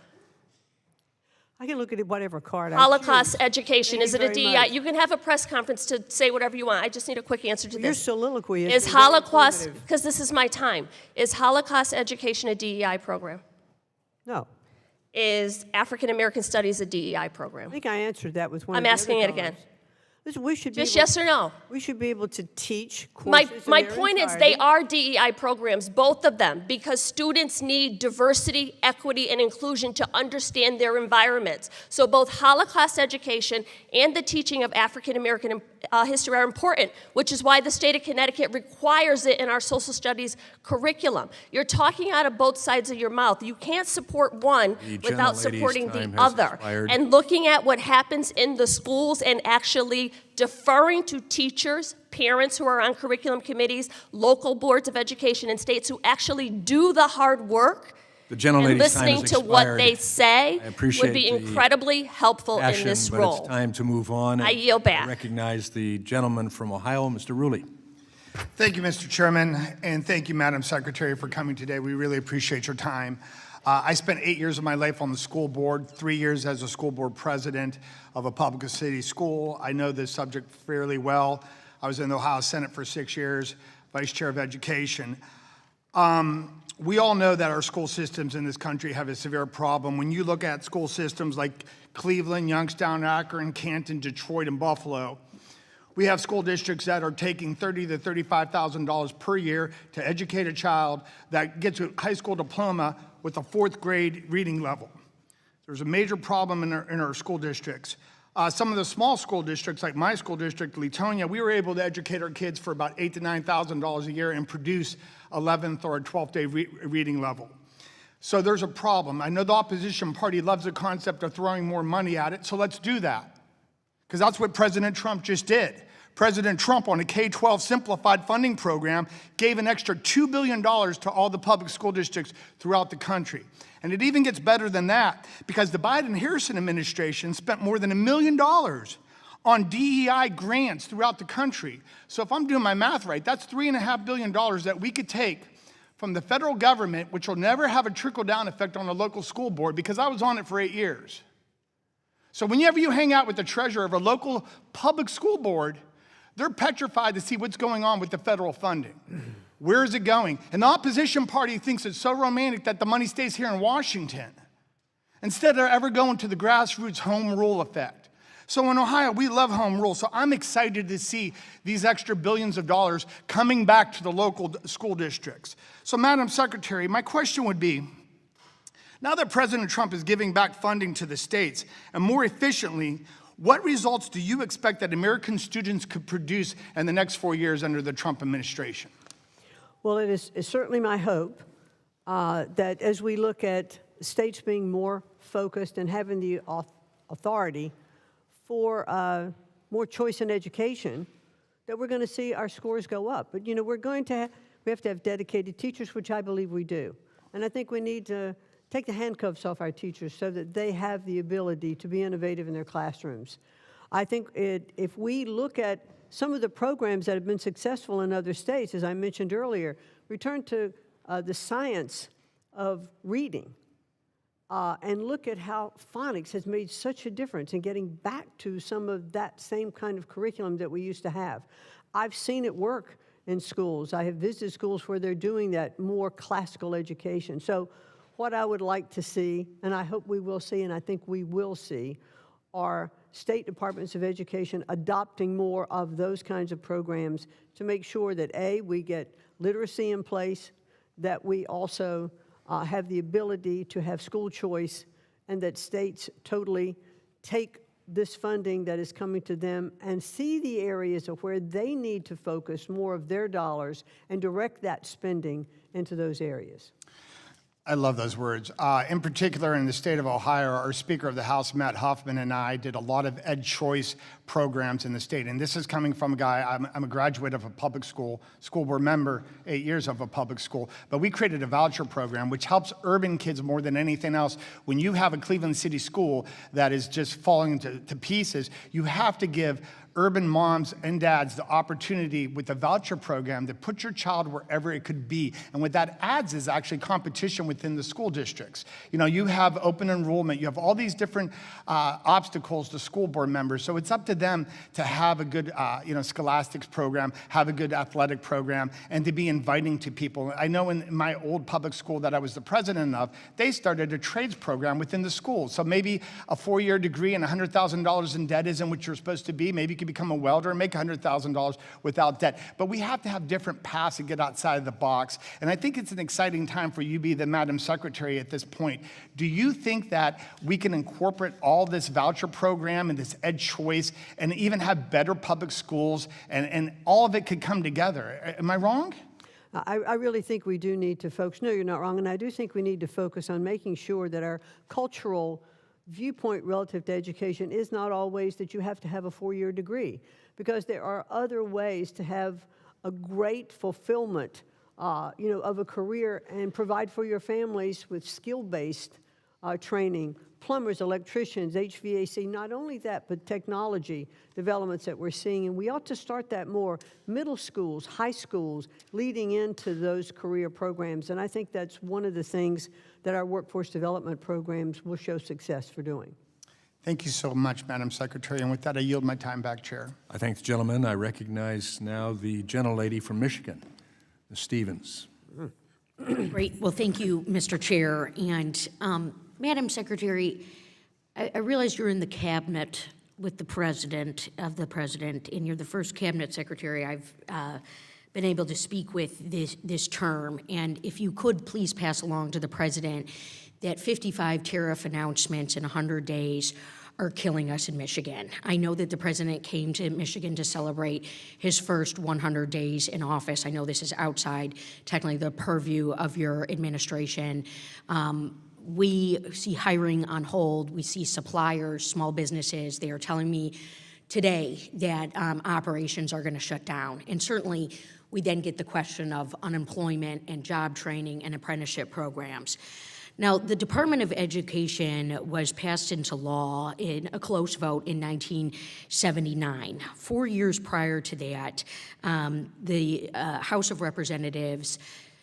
I can look at it whatever card I Holocaust choose. education, Thank is you it a very DEI? much. You can have a press conference to say whatever you want. I just need a quick answer to Your this. soliloquy Is very Holocaust, informative. because this is my time, is Holocaust education a DEI program? No. Is African American Studies a DEI I program? think I answered that with one I'm of the asking other it again. cards. Listen, we should be Just able, yes or no? We should be able to teach My courses in their point is entirety. they are DEI programs, both of them, because students need diversity, equity, and inclusion to understand their environments. So both Holocaust education and the teaching of African American history are important, which is why the state of Connecticut requires it in our social studies curriculum. You're talking out of both sides of your mouth. You can't support one without gentlelady's supporting the time has other. expired. And looking at what happens in the schools and actually deferring to teachers, parents who are on curriculum committees, local boards of education, and states who actually do the hard work The and gentlelady's time listening has to what expired. they say I appreciate would be the incredibly helpful in Passion, this but role. it's time to move on. I yield back. I recognize the gentleman from Ohio, Mr. Rulli. Thank you, Mr. Chairman, and thank you, Madam Secretary, for coming today. We really appreciate your time. I spent 8 years of my life on the school board, 3 years as a school board president of a public city school. I know this subject fairly well. I was in the Ohio Senate for 6 years, vice chair of education. We all know that our school systems in this country have a severe problem. When you look at school systems like Cleveland, Youngstown, Akron, Canton, Detroit, and Buffalo, we have school districts that are taking $30,000 to $35,000 per year to educate a child that gets a high school diploma with a 4th grade reading level. There's a major problem in our school districts. Some of the small school districts, like my school district, Latonia, we were able to educate our kids for about $8,000 to $9,000 a year and produce 11th or 12th day reading level. So there's a problem. I know the opposition party loves the concept of throwing more money at it, so let's do that. Because that's what President Trump just did. President Trump, on a K-12 simplified funding program, gave an extra $2 billion to all the public school districts throughout the country. And it even gets better than that, because the Biden-Harrison administration spent more than $1 million on DEI grants throughout the country. So if I'm doing my math right, that's $3.5 billion that we could take from the federal government, which will never have a trickle-down effect on the local school board, because I was on it for 8 years. So whenever you hang out with the treasurer of a local public school board, they're petrified to see what's going on with the federal funding. Where is it going? And the opposition party thinks it's so romantic that the money stays here in Washington, instead of ever going to the grassroots home rule effect. So in Ohio, we love home rule. So I'm excited to see these extra billions of dollars coming back to the local school districts. So Madam Secretary, my question would be, now that President Trump is giving back funding to the states and more efficiently, what results do you expect that American students could produce in the next 4 years under the Trump administration? Well, it is certainly my hope that as we look at states being more focused and having the authority for more choice in education, that we're going to see our scores go up. But, you know, we have to have dedicated teachers, which I believe we do. And I think we need to take the handcuffs off our teachers so that they have the ability to be innovative in their classrooms. I think if we look at some of the programs that have been successful in other states, as I mentioned earlier, return to the science of reading and look at how phonics has made such a difference in getting back to some of that same kind of curriculum that we used to have. I've seen it work in schools. I have visited schools where they're doing that more classical education. So what I would like to see, and I hope we will see, and I think we will see, are state departments of education adopting more of those kinds of programs to make sure that, A, we get literacy in place, that we also have the ability to have school choice, and that states totally take this funding that is coming to them and see the areas of where they need to focus more of their dollars and direct that spending into those areas. I love those words. In particular, in the state of Ohio, our Speaker of the House, Matt Huffman, and I did a lot of ed choice programs in the state. And this is coming from a guy, I'm a graduate of a public school board member, 8 years of a public school. But we created a voucher program which helps urban kids more than anything else. When you have a Cleveland City school that is just falling to pieces, you have to give urban moms and dads the opportunity with the voucher program to put your child wherever it could be. And what that adds is actually competition within the school districts. You know, you have open enrollment, you have all these different obstacles to school board members. So it's up to them to have a good, scholastics program, have a good athletic program, and to be inviting to people. I know in my old public school that I was the president of, they started a trades program within the school. So maybe a 4-year degree and $100,000 in debt isn't what you're supposed to be. Maybe you could become a welder and make $100,000 without debt. But we have to have different paths and get outside of the box. And I think it's an exciting time for you, the Madam Secretary, at this point. Do you think that we can incorporate all this voucher program and this ed choice and even have better public schools and all of it could come together? Am I wrong? I really think we do need to focus. No, you're not wrong. And I do think we need to focus on making sure that our cultural viewpoint relative to education is not always that you have to have a 4-year degree, because there are other ways to have a great fulfillment, of a career and provide for your families with skill-based training, plumbers, electricians, HVAC, not only that, but technology developments that we're seeing. And we ought to start that more. Middle schools, high schools, leading into those career programs. And I think that's one of the things that our workforce development programs will show success for doing. Thank you so much, Madam Secretary. And with that, I yield my time back, Chair. I thank the gentleman. I recognize now the gentlelady from Michigan, Ms. Stevens. Great. Well, thank you, Mr. Chair. And Madam Secretary, I realize you're in the cabinet with the president, and you're the first cabinet secretary I've been able to speak with this term. And if you could please pass along to the president that 55 tariff announcements in 100 days are killing us in Michigan. I know that the president came to Michigan to celebrate his first 100 days in office. I know this is outside technically the purview of your administration. We see hiring on hold. We see suppliers, small businesses. They are telling me today that operations are going to shut down. And certainly, we then get the question of unemployment and job training and apprenticeship programs. Now, the Department of Education was passed into law in a close vote in 1979. 4 years prior to that, the House of Representatives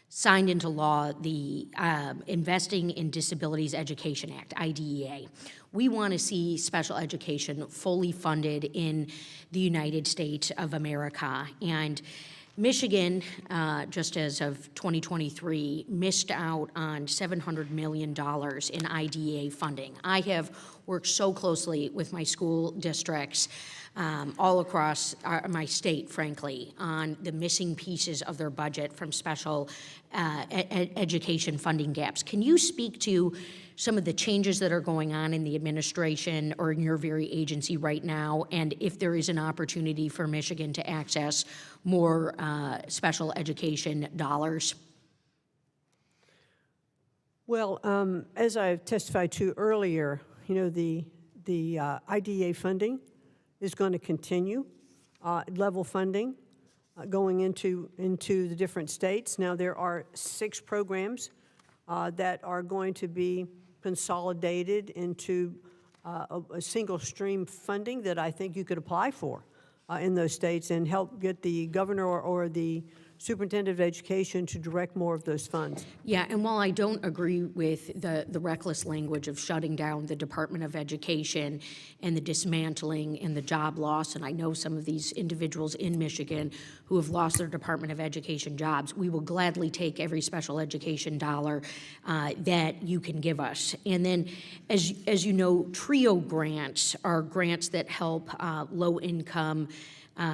signed into law the Investing in Disabilities Education Act, IDEA. We want to see special education fully funded in the United States of America. And Michigan, just as of 2023, missed out on $700 million in IDEA funding. I have worked so closely with my school districts all across my state, frankly, on the missing pieces of their budget from special education funding gaps. Can you speak to some of the changes that are going on in the administration or in your very agency right now, and if there is an opportunity for Michigan to access more special education dollars? Well, as I've testified to earlier, the IDEA funding is going to continue, level funding going into the different states. Now, there are 6 programs that are going to be consolidated into a single stream funding that I think you could apply for in those states and help get the governor or the superintendent of education to direct more of those funds. Yeah, and while I don't agree with the reckless language of shutting down the Department of Education and the dismantling and the job loss, and I know some of these individuals in Michigan who have lost their Department of Education jobs, we will gladly take every special education dollar that you can give us. And then, as you know, TRIO grants are grants that help low-income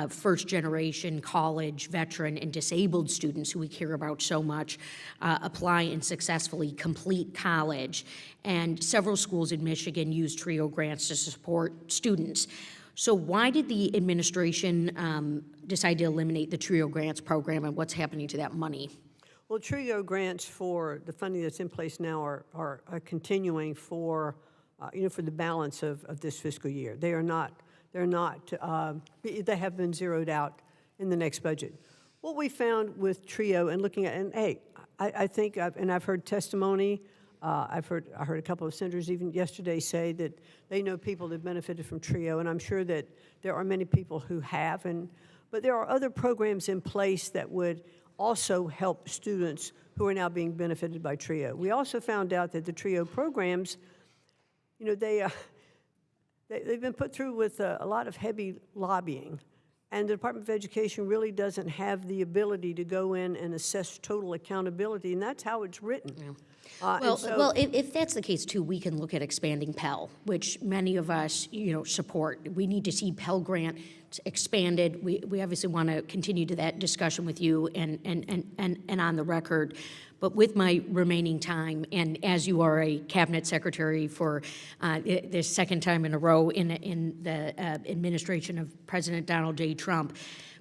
first-generation college, veteran, and disabled students who we care about so much apply and successfully complete college. And several schools in Michigan use TRIO grants to support students. So why did the administration decide to eliminate the TRIO grants program, and what's happening to that money? Well, TRIO grants for the funding that's in place now are continuing for, for the balance of this fiscal year. They have been zeroed out in the next budget. What we found with TRIO and looking at, and hey, I think, I've heard testimony, I heard a couple of senators even yesterday say that they know people that benefited from TRIO, and I'm sure that there are many people who have, but there are other programs in place that would also help students who are now being benefited by TRIO. We also found out that the TRIO programs, they've been put through with a lot of heavy lobbying, and the Department of Education really doesn't have the ability to go in and assess total accountability, and that's how it's written. Yeah. Well, if that's the case too, we can look at expanding Pell, which many of us, support. We need to see Pell Grant expanded. We obviously want to continue to that discussion with you and on the record. But with my remaining time, and as you are a cabinet secretary for the second time in a row in the administration of President Donald J. Trump,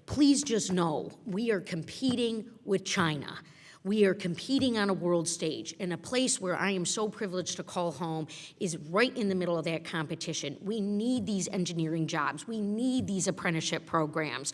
please just know we are competing with China. We are competing on a world stage, and a place where I am so privileged to call home is right in the middle of that competition. We need these engineering jobs. We need these apprenticeship programs.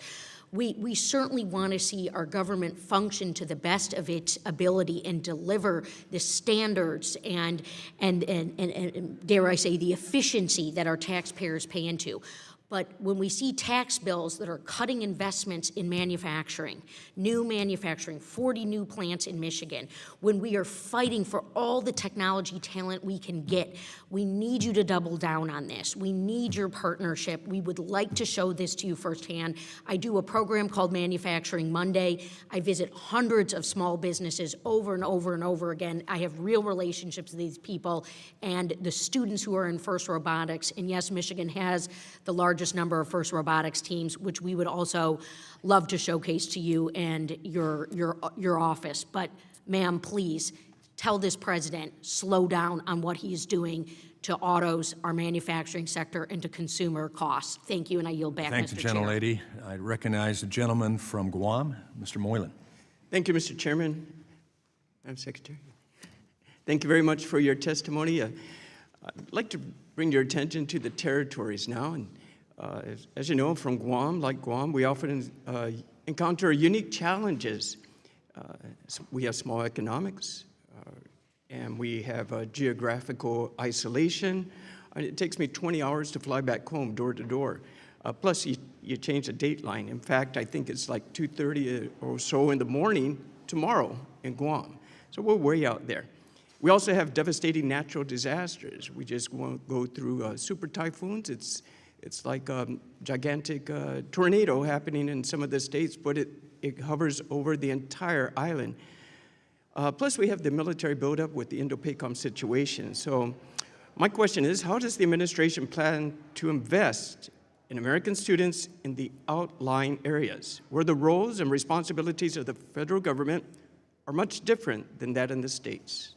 We certainly want to see our government function to the best of its ability and deliver the standards and dare I say, the efficiency that our taxpayers pay into. But when we see tax bills that are cutting investments in manufacturing, new manufacturing, 40 new plants in Michigan, when we are fighting for all the technology talent we can get, we need you to double down on this. We need your partnership. We would like to show this to you firsthand. I do a program called Manufacturing Monday. I visit hundreds of small businesses over and over and over again. I have real relationships with these people and the students who are in FIRST Robotics. And yes, Michigan has the largest number of FIRST Robotics teams, which we would also love to showcase to you and your office. But ma'am, please tell this president, slow down on what he is doing to autos, our manufacturing sector, and to consumer costs. Thank you, and I yield back, Thank you, Mr. Chair. gentlelady. I recognize the gentleman from Guam, Mr. Moylan. Thank you, Mr. Chairman. Madam Secretary. Thank you very much for your testimony. I'd like to bring your attention to the territories now. And as you know, from Guam, like Guam, we often encounter unique challenges. We have small economics, and we have geographical isolation. It takes me 20 hours to fly back home, door to door. Plus, you change the dateline. In fact, I think it's like 2:30 or so in the morning tomorrow in Guam. So we're way out there. We also have devastating natural disasters. We just won't go through super typhoons. It's like a gigantic tornado happening in some of the states, but it hovers over the entire island. Plus, we have the military buildup with the Indo-PACOM situation. So my question is, how does the administration plan to invest in American students in the outlying areas, where the roles and responsibilities of the federal government are much different than that in the states?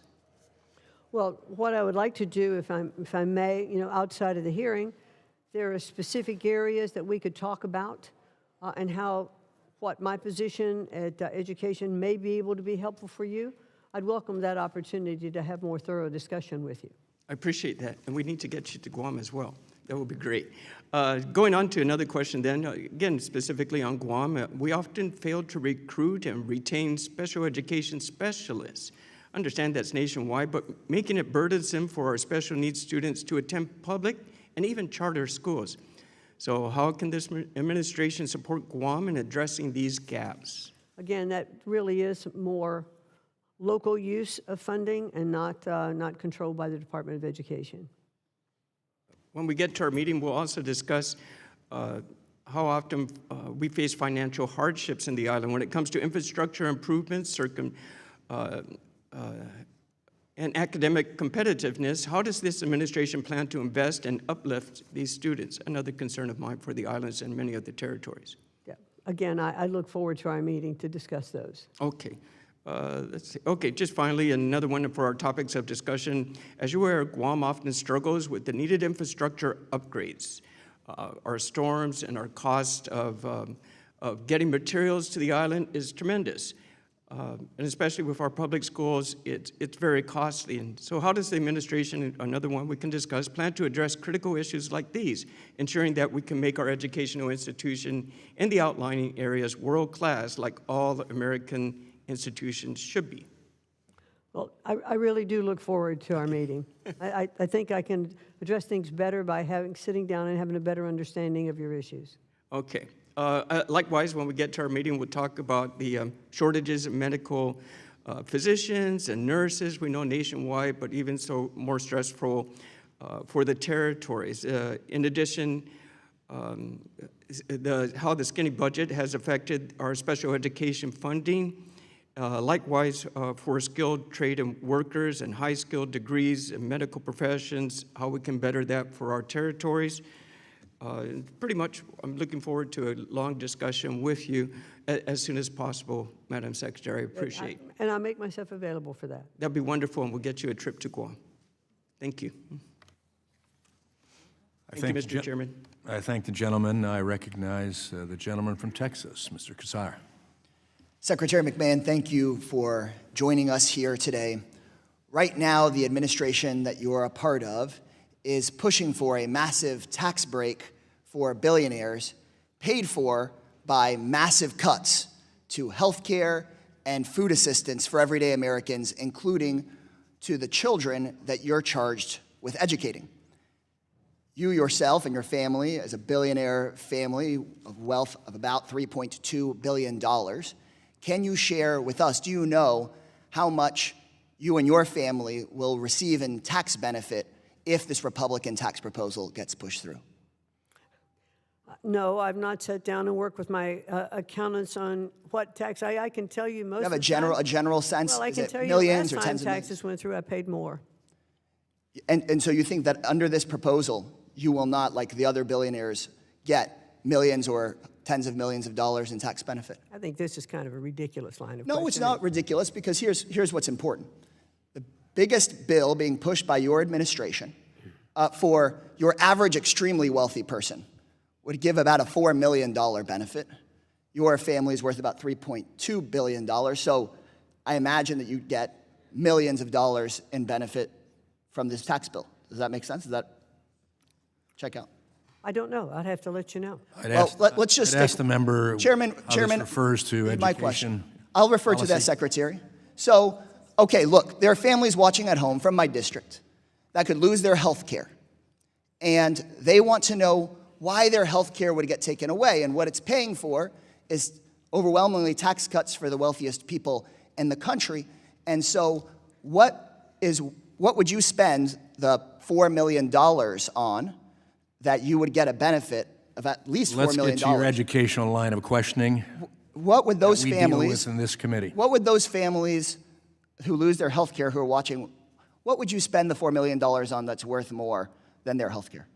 Well, what I would like to do, if I may, outside of the hearing, there are specific areas that we could talk about and what my position at education may be able to be helpful for you. I'd welcome that opportunity to have more thorough discussion with you. I appreciate that, and we need to get you to Guam as well. That would be great. Going on to another question then, again, specifically on Guam, we often fail to recruit and retain special education specialists. I understand that's nationwide, but making it burdensome for our special needs students to attend public and even charter schools. So how can this administration support Guam in addressing these gaps? Again, that really is more local use of funding and not controlled by the Department of Education. When we get to our meeting, we'll also discuss how often we face financial hardships in the island when it comes to infrastructure improvements, and academic competitiveness, how does this administration plan to invest and uplift these students? Another concern of mine for the islands and many of the territories. Yeah. Again, I look forward to our meeting to discuss those. Okay. Let's see. Okay, just finally, another one for our topics of discussion. As you're aware, Guam often struggles with the needed infrastructure upgrades. Our storms and our cost of getting materials to the island is tremendous. And especially with our public schools, it's very costly. And so how does the administration, another one we can discuss, plan to address critical issues like these, ensuring that we can make our educational institution in the outlying areas world-class like all American institutions should be? Well, I really do look forward to our meeting. I think I can address things better by sitting down and having a better understanding of your issues. Okay. Likewise, when we get to our meeting, we'll talk about the shortages of medical physicians and nurses. We know nationwide, but even so more stressful for the territories. In addition, how the skinny budget has affected our special education funding. Likewise, for skilled trade and workers and high-skilled degrees and medical professions, how we can better that for our territories. Pretty much, I'm looking forward to a long discussion with you as soon as possible, Madam Secretary. I appreciate it. And I'll make myself available for that. That'd be wonderful, and we'll get you a trip to Guam. Thank you. Thank you, Mr. Chairman. I thank the gentleman. I recognize the gentleman from Texas, Mr. Ansari. Secretary McMahon, thank you for joining us here today. Right now, the administration that you're a part of is pushing for a massive tax break for billionaires paid for by massive cuts to health care and food assistance for everyday Americans, including to the children that you're charged with educating. You yourself and your family, as a billionaire family of wealth of about $3.2 billion, can you share with us, do you know how much you and your family will receive in tax benefit if this Republican tax proposal gets pushed through? No, I've not sat down and worked with my accountants on what tax. I can tell you most You have of the time, a general sense? well, I Is can it tell you millions the or last time tens of millions? taxes went through, I paid more. And so you think that under this proposal, you will not, like the other billionaires, get millions or tens of millions of dollars in tax benefit? I think this is kind of a ridiculous line of No, it's questioning. not ridiculous, because here's what's important. The biggest bill being pushed by your administration for your average extremely wealthy person would give about a $4 million benefit. Your family is worth about $3.2 billion, so I imagine that you'd get millions of dollars in benefit from this tax bill. Does that make sense? Does that check out? I don't know. I'd have to let you know. Let's just ask the member Chairman, how this refers to read education. my question. I'll refer to policy. that, Secretary. So, okay, look, there are families watching at home from my district that could lose their health care, and they want to know why their health care would get taken away, and what it's paying for is overwhelmingly tax cuts for the wealthiest people in the country. And so what would you spend the $4 million on that you would get a benefit of at least $4 million? Let's get to your educational line of questioning. What would those that we families deal with in this committee? What would those families who lose their health care, who are watching, what would you spend the $4 million on that's worth more than their health care?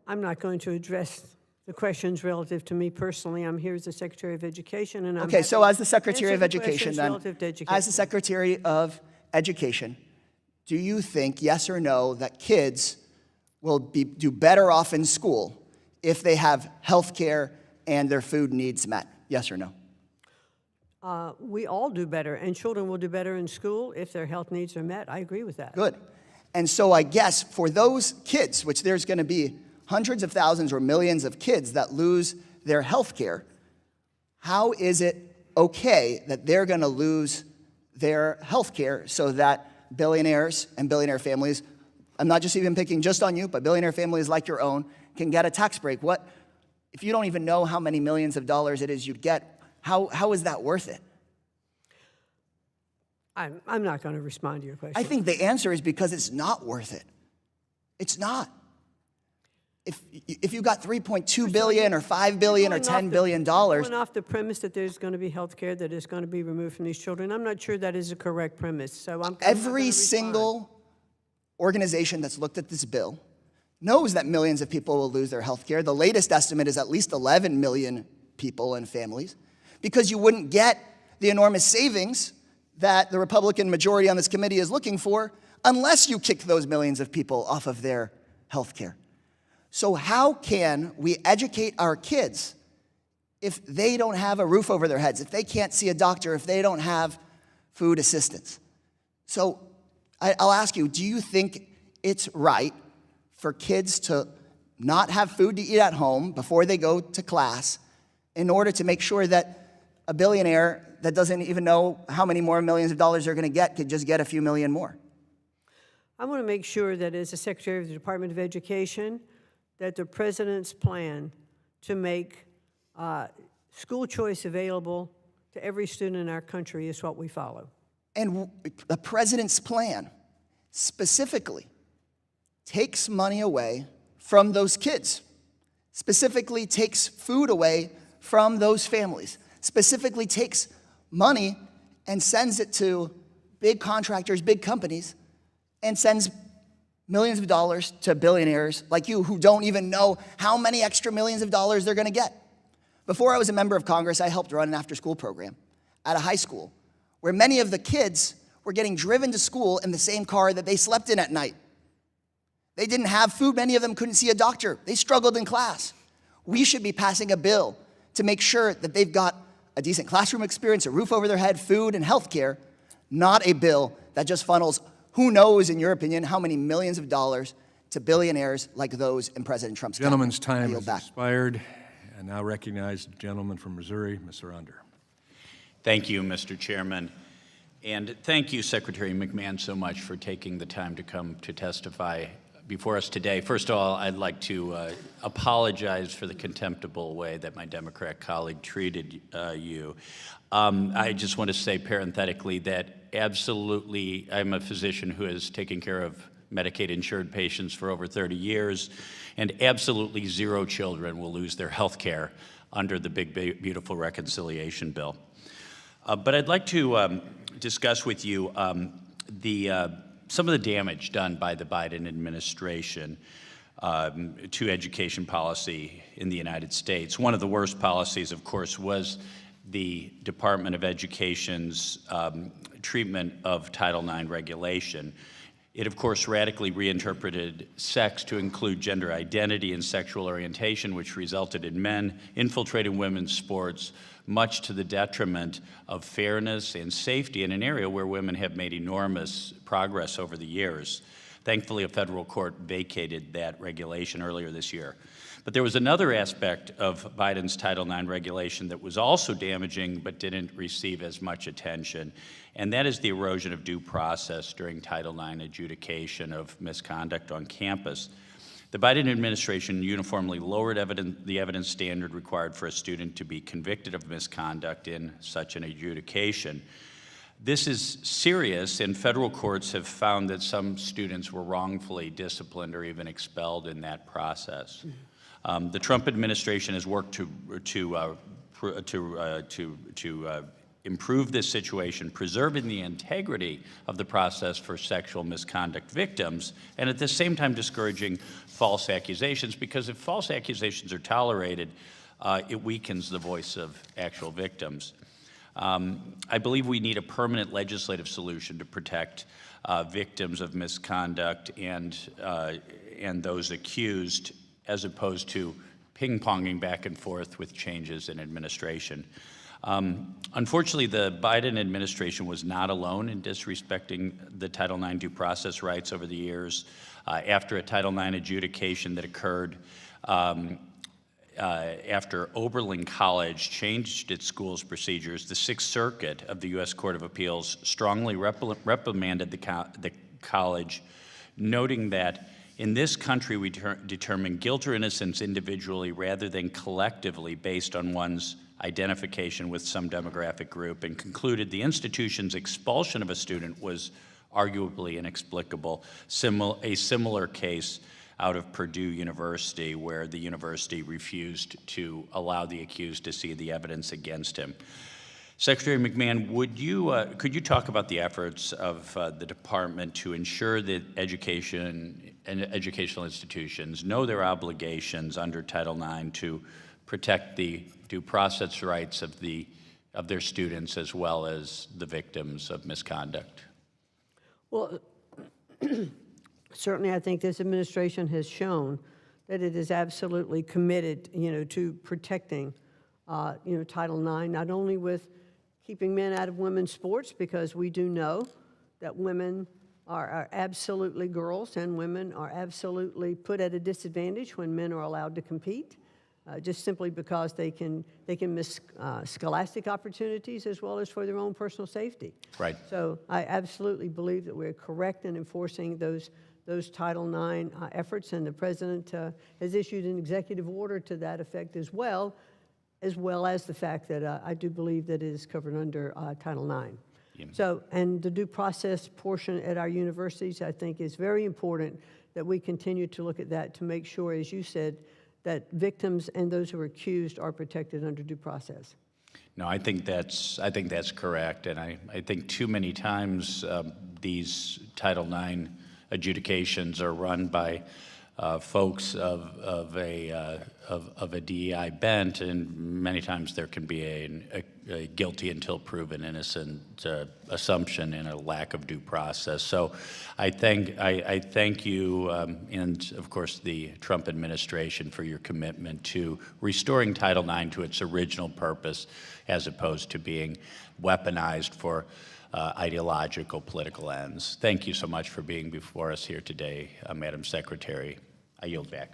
I'm not going to address the questions relative to me personally. I'm here as the Secretary of Education, and I'm Okay, so happy as the to Secretary answer of the Education, questions then, relative to education. as the Secretary of Education, do you think, yes or no, that kids will do better off in school if they have health care and their food needs met? Yes or no? We all do better, and children will do better in school if their health needs are met. I agree with that. Good. And so I guess for those kids, which there's going to be hundreds of thousands or millions of kids that lose their health care, how is it okay that they're going to lose their health care so that billionaires and billionaire families, I'm not just even picking just on you, but billionaire families like your own, can get a tax break? What, if you don't even know how many millions of dollars it is you'd get, how is that worth it? I'm not going to respond to your question. I think the answer is because it's not worth it. It's not. if you got $3.2 billion or $5 billion or $10 billion. Going off the premise that there's going to be health care that is going to be removed from these children, I'm not sure that is a correct premise, so I'm not gonna Every respond. single organization that's looked at this bill knows that millions of people will lose their health care. The latest estimate is at least 11 million people and families, because you wouldn't get the enormous savings that the Republican majority on this committee is looking for unless you kick those millions of people off of their health care. So how can we educate our kids if they don't have a roof over their heads, if they can't see a doctor, if they don't have food assistance? So I'll ask you, do you think it's right for kids to not have food to eat at home before they go to class in order to make sure that a billionaire that doesn't even know how many more millions of dollars they're going to get could just get a few million more? I want to make sure that as the Secretary of the Department of Education, that the President's plan to make school choice available to every student in our country is what we follow. And the President's plan specifically takes money away from those kids, specifically takes food away from those families, specifically takes money and sends it to big contractors, big companies, and sends millions of dollars to billionaires like you who don't even know how many extra millions of dollars they're going to get. Before I was a member of Congress, I helped run an after-school program at a high school where many of the kids were getting driven to school in the same car that they slept in at night. They didn't have food. Many of them couldn't see a doctor. They struggled in class. We should be passing a bill to make sure that they've got a decent classroom experience, a roof over their head, food, and health care, not a bill that just funnels who knows, in your opinion, how many millions of dollars to billionaires like those in President Trump's cabinet. Gentleman's time I yield has back. expired. And now recognize the gentleman from Missouri, Mr. Under. Thank you, Mr. Chairman. And thank you, Secretary McMahon, so much for taking the time to come to testify before us today. First of all, I'd like to apologize for the contemptible way that my Democrat colleague treated you. I just want to say parenthetically that absolutely, I'm a physician who has taken care of Medicaid-insured patients for over 30 years, and absolutely 0 children will lose their health care under the Big Beautiful Reconciliation Bill. But I'd like to discuss with you some of the damage done by the Biden administration to education policy in the United States. One of the worst policies, of course, was the Department of Education's treatment of Title IX regulation. It, of course, radically reinterpreted sex to include gender identity and sexual orientation, which resulted in men infiltrating women's sports, much to the detriment of fairness and safety in an area where women have made enormous progress over the years. Thankfully, a federal court vacated that regulation earlier this year. But there was another aspect of Biden's Title IX regulation that was also damaging but didn't receive as much attention, and that is the erosion of due process during Title IX adjudication of misconduct on campus. The Biden administration uniformly lowered the evidence standard required for a student to be convicted of misconduct in such an adjudication. This is serious, and federal courts have found that some students were wrongfully disciplined or even expelled in that process. The Trump administration has worked to improve this situation, preserving the integrity of the process for sexual misconduct victims, and at the same time discouraging false accusations, because if false accusations are tolerated, it weakens the voice of actual victims. I believe we need a permanent legislative solution to protect victims of misconduct and those accused, as opposed to ping-ponging back and forth with changes in administration. Unfortunately, the Biden administration was not alone in disrespecting the Title IX due process rights over the years. After a Title IX adjudication that occurred after Oberlin College changed its school's procedures, the Sixth Circuit of the U.S. Court of Appeals strongly reprimanded the college, noting that in this country we determine guilt or innocence individually rather than collectively based on one's identification with some demographic group, and concluded the institution's expulsion of a student was arguably inexplicable. A similar case out of Purdue University, where the university refused to allow the accused to see the evidence against him. Secretary McMahon, could you talk about the efforts of the department to ensure that education and educational institutions know their obligations under Title IX to protect the due process rights of their students as well as the victims of misconduct? Well, certainly I think this administration has shown that it is absolutely committed, to protecting, Title IX, not only with keeping men out of women's sports, because we do know that women are absolutely girls and women are absolutely put at a disadvantage when men are allowed to compete, just simply because they can miss scholastic opportunities as well as for their own personal safety. Right. So I absolutely believe that we're correct in enforcing those Title IX efforts, and the President has issued an executive order to that effect as well as the fact that I do believe that it is covered under Title IX. Yeah. So, and the due process portion at our universities, I think, is very important that we continue to look at that to make sure, as you said, that victims and those who are accused are protected under due process. No, I think that's correct, and I think too many times these Title IX adjudications are run by folks of a DEI bent, and many times there can be a guilty until proven innocent assumption and a lack of due process. So I thank you and of course the Trump administration for your commitment to restoring Title IX to its original purpose, as opposed to being weaponized for ideological political ends. Thank you so much for being before us here today, Madam Secretary. I yield back.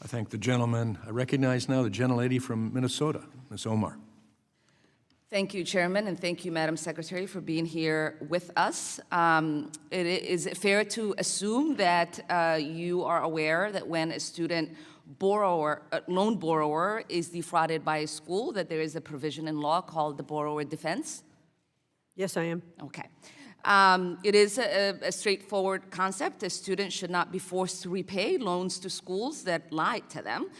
I thank the gentleman. I recognize now the gentlelady from Minnesota, Ms. Omar. Thank you, Chairman, and thank you, Madam Secretary, for being here with us. Is it fair to assume that you are aware that when a student loan borrower is defrauded by a school, that there is a provision in law called the borrower defense? Yes, I am. Okay. It is a straightforward concept. A student should not be forced to repay loans to schools that lied to them.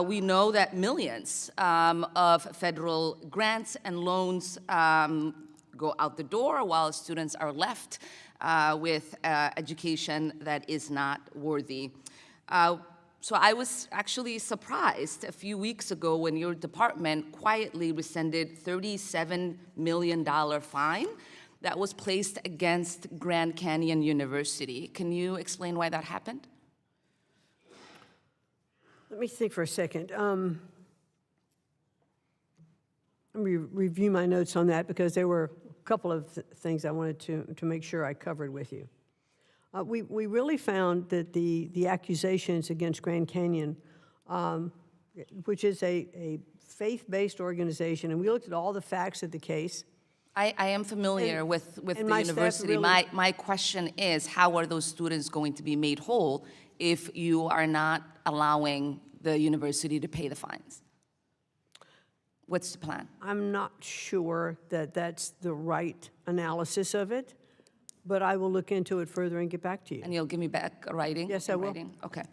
We know that millions of federal grants and loans go out the door while students are left with education that is not worthy. So I was actually surprised a few weeks ago when your department quietly rescinded $37 million fine that was placed against Grand Canyon University. Can you explain why that happened? Let me think for a second. Let me review my notes on that, because there were a couple of things I wanted to make sure I covered with you. We really found that the accusations against Grand Canyon, which is a faith-based organization, and we looked at all the facts of the case. I am familiar with the university. Really, my question is, how are those students going to be made whole if you are not allowing the university to pay the fines? What's the plan? I'm not sure that that's the right analysis of it, but I will look into it further and get back to you. And you'll give me back a writing? Yes, I will. Writing? Okay.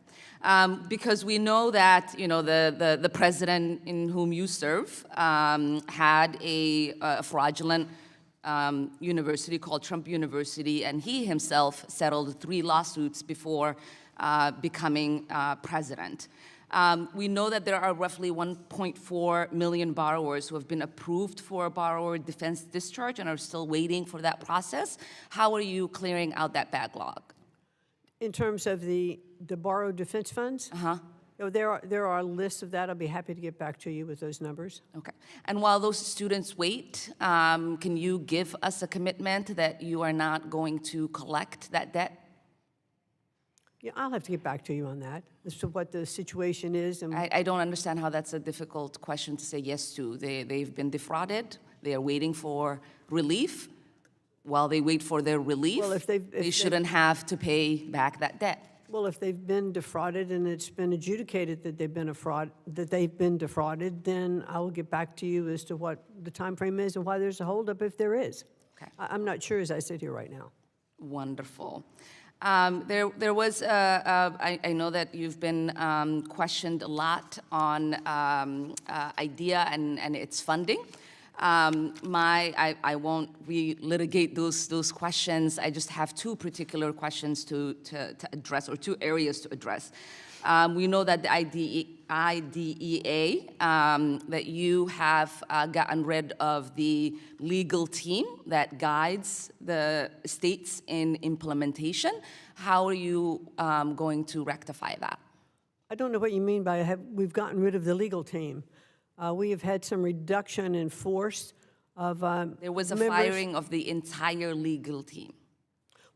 Because we know that, the president in whom you serve had a fraudulent university called Trump University, and he himself settled 3 lawsuits before becoming president. We know that there are roughly 1.4 million borrowers who have been approved for a borrower defense discharge and are still waiting for that process. How are you clearing out that backlog? In terms of the borrowed defense funds? Uh-huh. There are lists of that. I'll be happy to get back to you with those numbers. Okay. And while those students wait, can you give us a commitment that you are not going to collect that debt? Yeah, I'll have to get back to you on that, as to what the situation is. And I don't understand how that's a difficult question to say yes to. They've been defrauded. They are waiting for relief. While they wait for their relief, Well, if they shouldn't have to pay back that debt. Well, if they've been defrauded and it's been adjudicated that they've been defrauded, then I will get back to you as to what the time frame is and why there's a holdup if there is. Okay. I'm not sure as I sit here right now. Wonderful. There was, I know that you've been questioned a lot on IDEA and its funding. I won't re-litigate those questions. I just have two particular questions to address, or two areas to address. We know that the IDEA, that you have gotten rid of the legal team that guides the states in implementation. How are you going to rectify that? I don't know what you mean by we've gotten rid of the legal team. We have had some reduction in force of There was a members. firing of the entire legal team.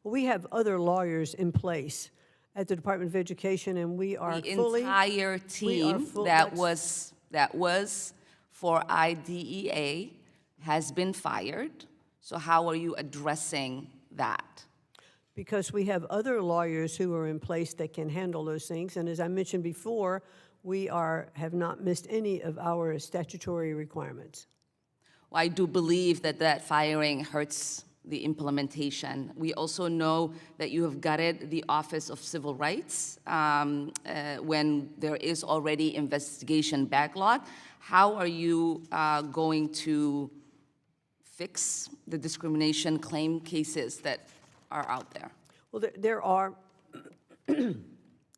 Well, we have other lawyers in place at the Department of Education, and we are The fully... entire team that was for IDEA has been fired. So how are you addressing that? Because we have other lawyers who are in place that can handle those things. And as I mentioned before, we have not missed any of our statutory requirements. Well, I do believe that firing hurts the implementation. We also know that you have gutted the Office of Civil Rights when there is already investigation backlog. How are you going to fix the discrimination claim cases that are out there? Well, there are,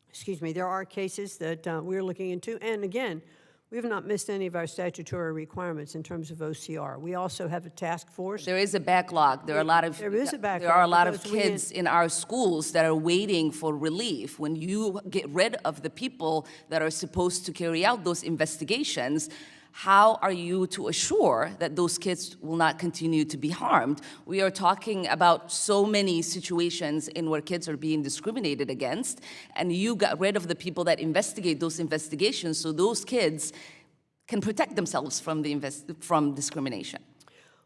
excuse me, there are cases that we're looking into. And again, we have not missed any of our statutory requirements in terms of OCR. We also have a task force. There is a backlog. There are a lot of There is a backlog There are a lot of because we kids in our schools that are waiting for relief. When you get rid of the people that are supposed to carry out those investigations, how are you to assure that those kids will not continue to be harmed? We are talking about so many situations in where kids are being discriminated against, and you got rid of the people that investigate those investigations so those kids can protect themselves from from discrimination.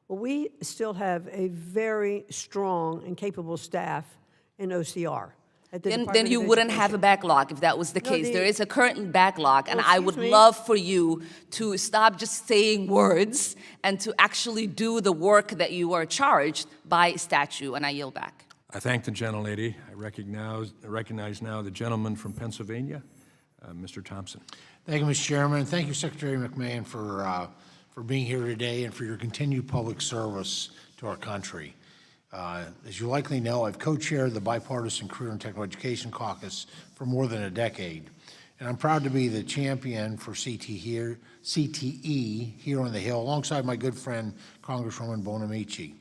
Well, we still have a very strong and capable staff in OCR. Then you wouldn't have a backlog if that was the case. There is a current backlog, and I would excuse me. love for you to stop just saying words and to actually do the work that you are charged by statute, and I yield back. I thank the gentlelady. I recognize now the gentleman from Pennsylvania, Mr. Thompson. Thank you, Mr. Chairman. Thank you, Secretary McMahon, for being here today and for your continued public service to our country. As you likely know, I've co-chaired the Bipartisan Career and Technical Education Caucus for more than a decade, and I'm proud to be the champion for CTE here on the Hill, alongside my good friend, Congresswoman Bonamici.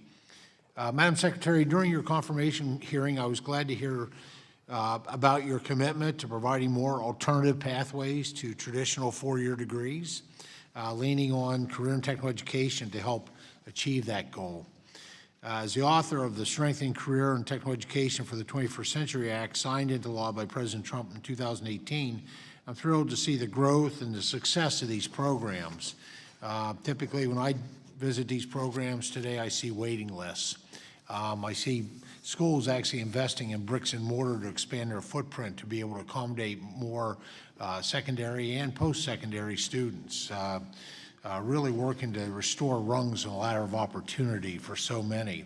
Madam Secretary, during your confirmation hearing, I was glad to hear about your commitment to providing more alternative pathways to traditional four-year degrees, leaning on career and technical education to help achieve that goal. As the author of the Strengthening Career and Technical Education for the 21st Century Act, signed into law by President Trump in 2018, I'm thrilled to see the growth and the success of these programs. Typically, when I visit these programs today, I see waiting lists. I see schools actually investing in bricks and mortar to expand their footprint to be able to accommodate more secondary and post-secondary students. Really working to restore rungs and a ladder of opportunity for so many.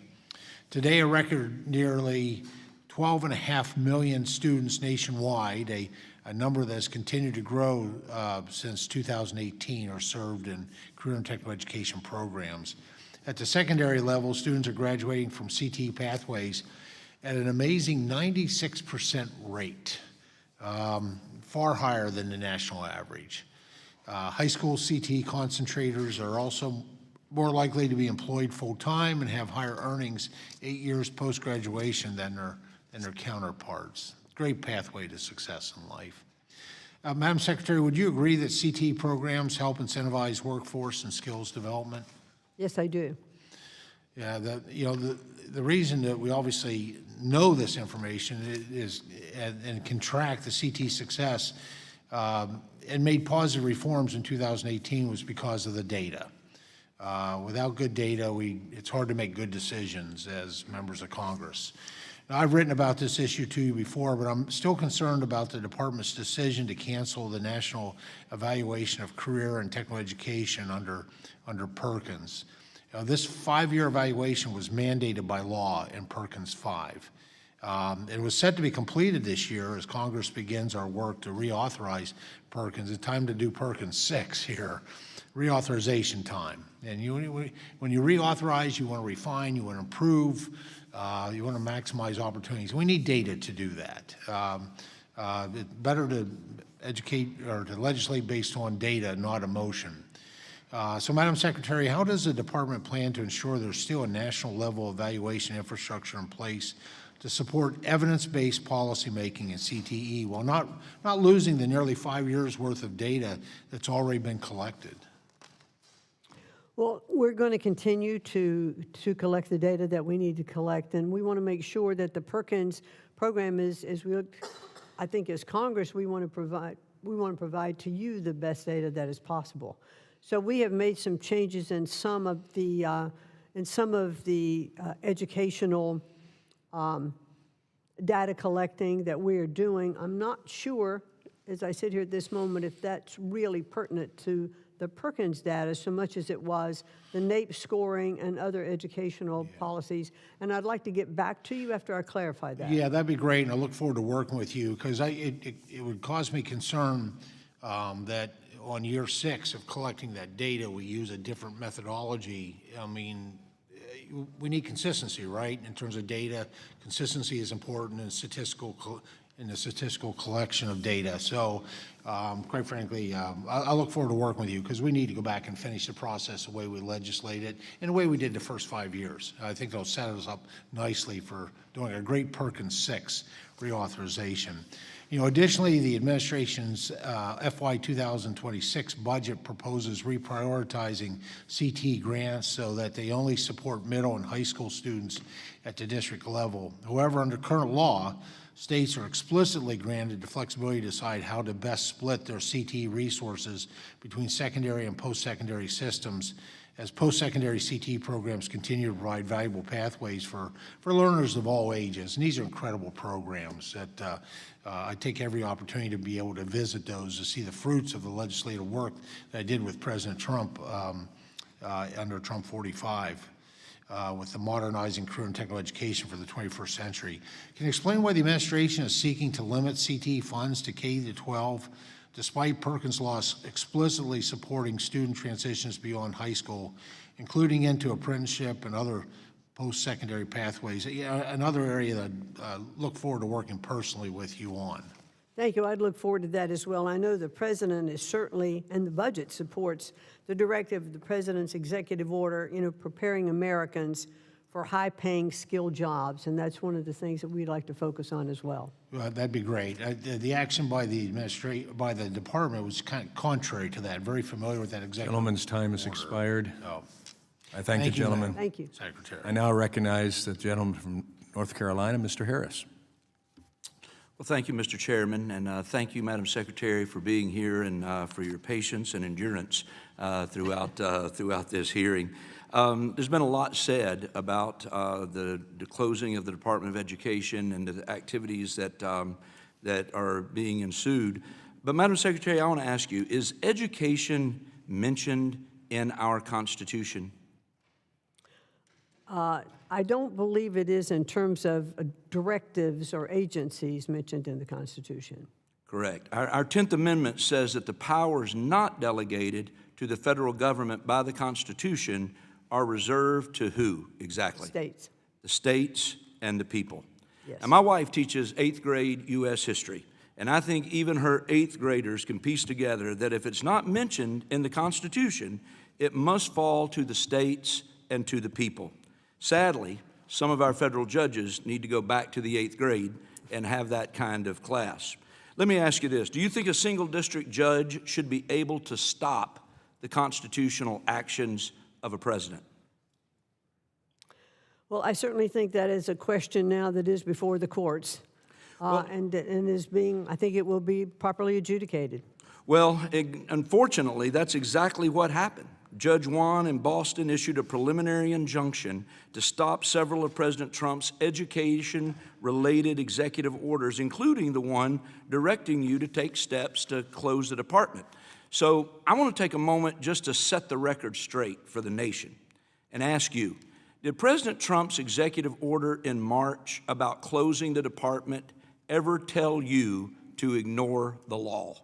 Today, a record nearly 12.5 million students nationwide, a number that has continued to grow since 2018, are served in career and technical education programs. At the secondary level, students are graduating from CTE pathways at an amazing 96% rate, far higher than the national average. High school CTE concentrators are also more likely to be employed full-time and have higher earnings 8 years post-graduation than their counterparts. Great pathway to success in life. Madam Secretary, would you agree that CTE programs help incentivize workforce and skills development? Yes, I do. Yeah, the reason that we obviously know this information is and can track the CTE success and made positive reforms in 2018 was because of the data. Without good data, it's hard to make good decisions as members of Congress. Now, I've written about this issue to you before, but I'm still concerned about the department's decision to cancel the National Evaluation of Career and Technical Education under Perkins. This 5-year evaluation was mandated by law in Perkins 5. It was set to be completed this year as Congress begins our work to reauthorize Perkins. It's time to do Perkins 6 here, reauthorization time. And when you reauthorize, you want to refine, you want to improve, you want to maximize opportunities. We need data to do that. It's better to educate or to legislate based on data, not emotion. So, Madam Secretary, how does the department plan to ensure there's still a national level evaluation infrastructure in place to support evidence-based policymaking in CTE while not losing the nearly 5 years' worth of data that's already been collected? Well, we're going to continue to collect the data that we need to collect, and we want to make sure that the Perkins program is, as we look, I think as Congress, we want to provide to you the best data that is possible. So we have made some changes in some of the educational data collecting that we are doing. I'm not sure, as I sit here at this moment, if that's really pertinent to the Perkins data so much as it was the NAEP scoring and other educational policies. And I'd like to get back to you after I clarify that. Yeah, that'd be great, and I look forward to working with you, because it would cause me concern that on year 6 of collecting that data, we use a different methodology. I mean, we need consistency, right? In terms of data, consistency is important in the statistical collection of data. So, quite frankly, I look forward to working with you, because we need to go back and finish the process the way we legislated and the way we did the first 5 years. I think that'll set us up nicely for doing a great Perkins 6 reauthorization. You know, additionally, the administration's FY 2026 budget proposes reprioritizing CTE grants so that they only support middle and high school students at the district level. However, under current law, states are explicitly granted the flexibility to decide how to best split their CTE resources between secondary and post-secondary systems, as post-secondary CTE programs continue to provide valuable pathways for learners of all ages. And these are incredible programs that I take every opportunity to be able to visit those, to see the fruits of the legislative work that I did with President Trump under Trump 45. With the modernizing career and technical education for the 21st century. Can you explain why the administration is seeking to limit CTE funds to K-12, despite Perkins laws explicitly supporting student transitions beyond high school, including into apprenticeship and other post-secondary pathways? Another area that I look forward to working personally with you on. Thank you. I'd look forward to that as well. I know the president is certainly, and the budget supports the directive of the president's executive order, preparing Americans for high-paying, skilled jobs, and that's one of the things that we'd like to focus on as well. That'd be great. The action by the department was kind of contrary to that. Very familiar with that executive Gentleman's time has expired. I thank the gentleman. Thank you. Secretary. I now recognize the gentleman from North Carolina, Mr. Harris. Well, thank you, Mr. Chairman, and thank you, Madam Secretary, for being here and for your patience and endurance throughout this hearing. There's been a lot said about the closing of the Department of Education and the activities that are being ensued. But, Madam Secretary, I want to ask you, is education mentioned in our Constitution? I don't believe it is in terms of directives or agencies mentioned in the Constitution. Correct. Our 10th Amendment says that the powers not delegated to the federal government by the Constitution are reserved to who exactly? States. The states and the people. Yes. And my wife teaches 8th grade U.S. history, and I think even her 8th graders can piece together that if it's not mentioned in the Constitution, it must fall to the states and to the people. Sadly, some of our federal judges need to go back to the 8th grade and have that kind of class. Let me ask you this. Do you think a single district judge should be able to stop the constitutional actions of a president? Well, I certainly think that is a question now that is before the courts, and is being, I think it will be properly adjudicated. Well, unfortunately, that's exactly what happened. Judge Wan in Boston issued a preliminary injunction to stop several of President Trump's education-related executive orders, including the one directing you to take steps to close the department. So I want to take a moment just to set the record straight for the nation and ask you, Did President Trump's executive order in March about closing the department ever tell you to ignore the law?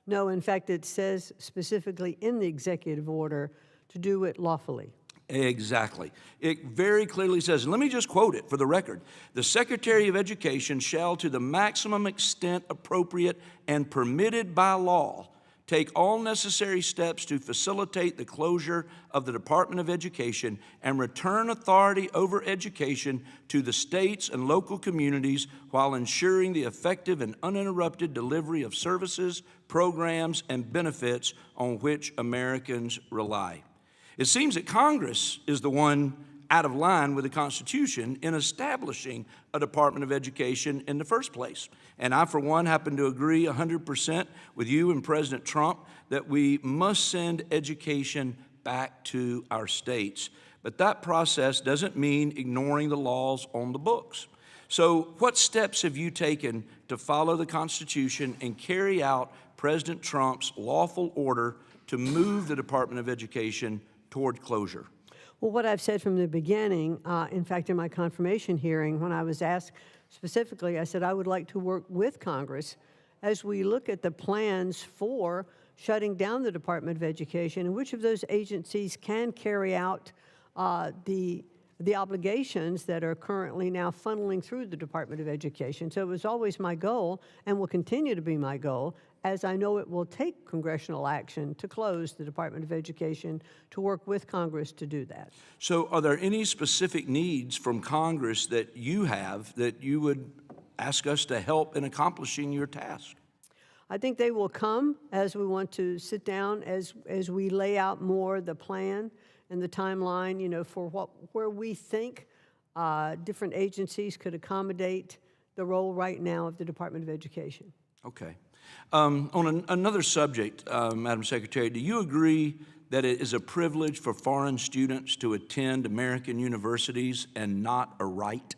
No, in fact, it says specifically in the executive order to do it lawfully. Exactly. It very clearly says, and let me just quote it for the record, the Secretary of Education shall, to the maximum extent appropriate and permitted by law, take all necessary steps to facilitate the closure of the Department of Education and return authority over education to the states and local communities while ensuring the effective and uninterrupted delivery of services, programs, and benefits on which Americans rely. It seems that Congress is the one out of line with the Constitution in establishing a Department of Education in the first place. And I, for one, happen to agree 100% with you and President Trump that we must send education back to our states. But that process doesn't mean ignoring the laws on the books. So what steps have you taken to follow the Constitution and carry out President Trump's lawful order to move the Department of Education toward closure? Well, what I've said from the beginning, in fact, in my confirmation hearing, when I was asked specifically, I said I would like to work with Congress as we look at the plans for shutting down the Department of Education and which of those agencies can carry out the obligations that are currently now funneling through the Department of Education. So it was always my goal, and will continue to be my goal, as I know it will take congressional action to close the Department of Education, to work with Congress to do that. So are there any specific needs from Congress that you have that you would ask us to help in accomplishing your task? I think they will come as we want to sit down, as we lay out more the plan and the timeline, you know, for where we think different agencies could accommodate the role right now of the Department of Education. Okay. On another subject, Madam Secretary, do you agree that it is a privilege for foreign students to attend American universities and not a right?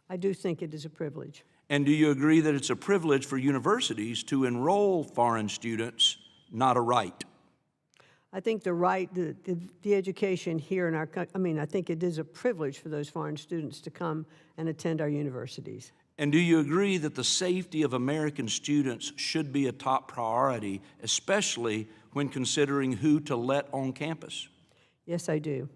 I do think it is a privilege. And do you agree that it's a privilege for universities to enroll foreign students, not a right? I think the right, the education here in our country, I mean, I think it is a privilege for those foreign students to come and attend our universities. And do you agree that the safety of American students should be a top priority, especially when considering who to let on campus? Yes, I do.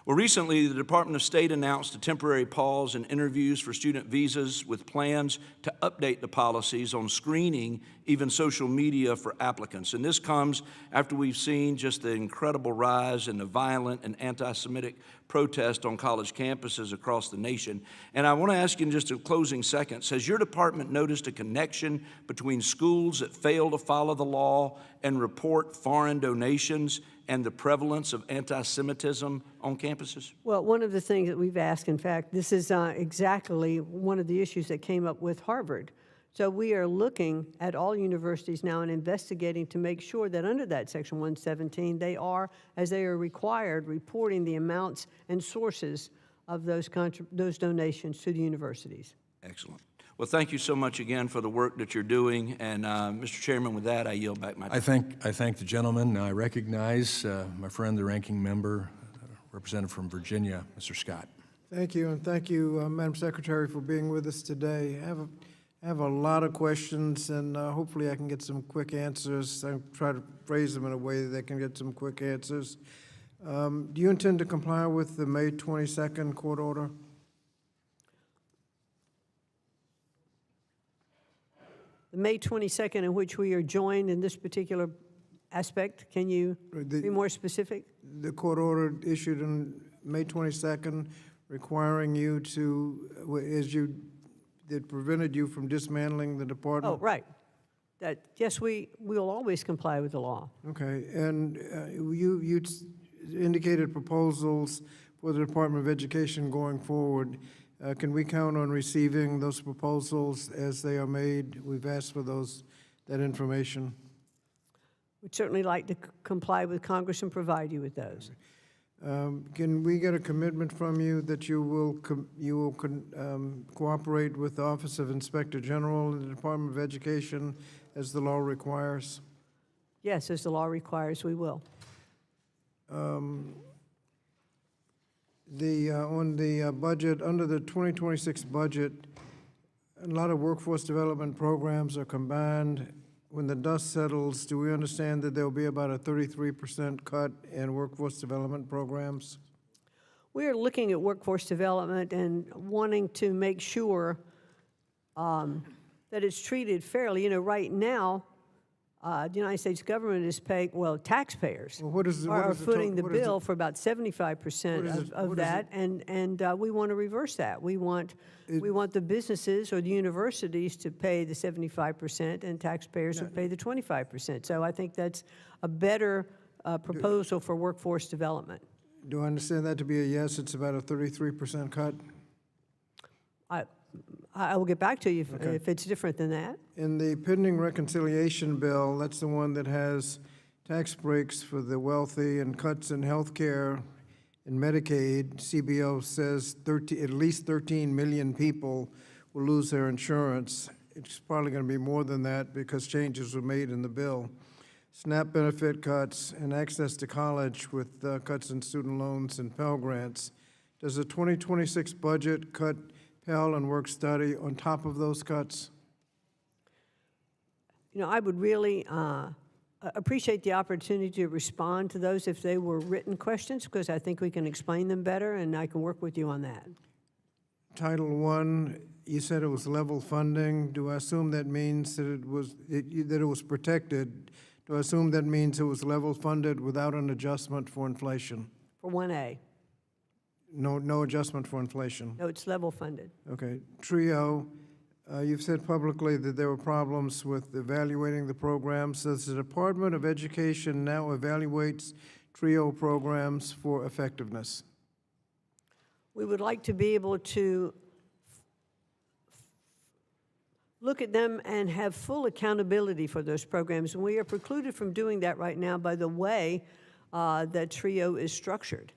Well, recently, the Department of State announced a temporary pause in interviews for student visas with plans to update the policies on screening, even social media for applicants. And this comes after we've seen just the incredible rise in the violent and anti-Semitic protest on college campuses across the nation. And I want to ask you in just a closing seconds, has your department noticed a connection between schools that fail to follow the law and report foreign donations and the prevalence of anti-Semitism on campuses? Well, one of the things that we've asked, in fact, this is exactly one of the issues that came up with Harvard. So we are looking at all universities now and investigating to make sure that under that Section 117, they are, as they are required, reporting the amounts and sources of those donations to the universities. Excellent. Well, thank you so much again for the work that you're doing. And Mr. Chairman, with that, I yield back my time. I thank the gentleman. I recognize my friend, the ranking member, representative from Virginia, Mr. Scott. Thank you, and thank you, Madam Secretary, for being with us today. I have a lot of questions, and hopefully I can get some quick answers. I try to phrase them in a way that they can get some quick answers. Do you intend to comply with the May 22nd court order? The May 22nd, in which we are joined in this particular aspect, can you be more specific? The court order issued on May 22nd requiring you to, that prevented you from dismantling the department? Oh, right. Yes, we will always comply with the law. Okay, and you indicated proposals for the Department of Education going forward. Can we count on receiving those proposals as they are made? We've asked for that information. We'd certainly like to comply with Congress and provide you with those. Can we get a commitment from you that you will cooperate with the Office of Inspector General and the Department of Education as the law requires? Yes, as the law requires, we will. On the budget, under the 2026 budget, a lot of workforce development programs are combined. When the dust settles, do we understand that there will be about a 33% cut in workforce development programs? We're looking at workforce development and wanting to make sure that it's treated fairly. You know, right now, the United States government is paying, well, taxpayers Well, what is are the footing the what is bill for about 75% of that, and we want to reverse that. We want the businesses or the universities to pay the 75%, and taxpayers would pay the 25%. So I think that's a better proposal for workforce development. Do I understand that to be a yes? It's about a 33% cut? I will get back to you if it's different than that. In the pending reconciliation bill, that's the one that has tax breaks for the wealthy and cuts in health care and Medicaid. CBO says at least 13 million people will lose their insurance. It's probably going to be more than that because changes were made in the bill. SNAP benefit cuts and access to college with cuts in student loans and Pell Grants. Does the 2026 budget cut Pell and work study on top of those cuts? You know, I would really appreciate the opportunity to respond to those if they were written questions, because I think we can explain them better, and I can work with you on that. Title I, you said it was level funding. Do I assume that means that it was protected? Do I assume that means it was level funded without an adjustment for inflation? For 1A, No adjustment for inflation? no, it's level funded. Okay. TRIO, you've said publicly that there were problems with evaluating the programs. Does the Department of Education now evaluates TRIO programs for effectiveness? We would like to be able to look at them and have full accountability for those programs. And we are precluded from doing that right now by the way that TRIO is structured.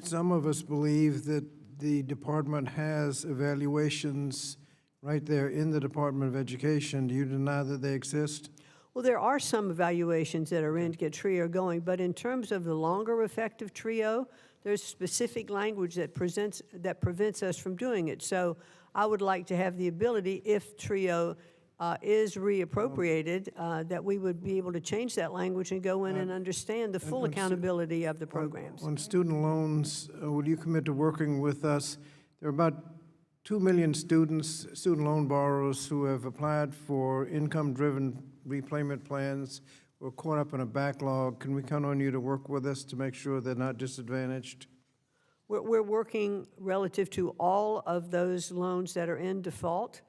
Some of us believe that the department has evaluations right there in the Department of Education. Do you deny that they exist? Well, there are some evaluations that are in to get TRIO going, but in terms of the longer effective TRIO, there's specific language that prevents us from doing it. So I would like to have the ability, if TRIO is reappropriated, that we would be able to change that language and go in and understand the full accountability of the programs. On student loans, will you commit to working with us? There are about 2 million student loan borrowers who have applied for income-driven repayment plans. We're caught up in a backlog. Can we count on you to work with us to make sure they're not disadvantaged? We're working relative to all of those loans that are in default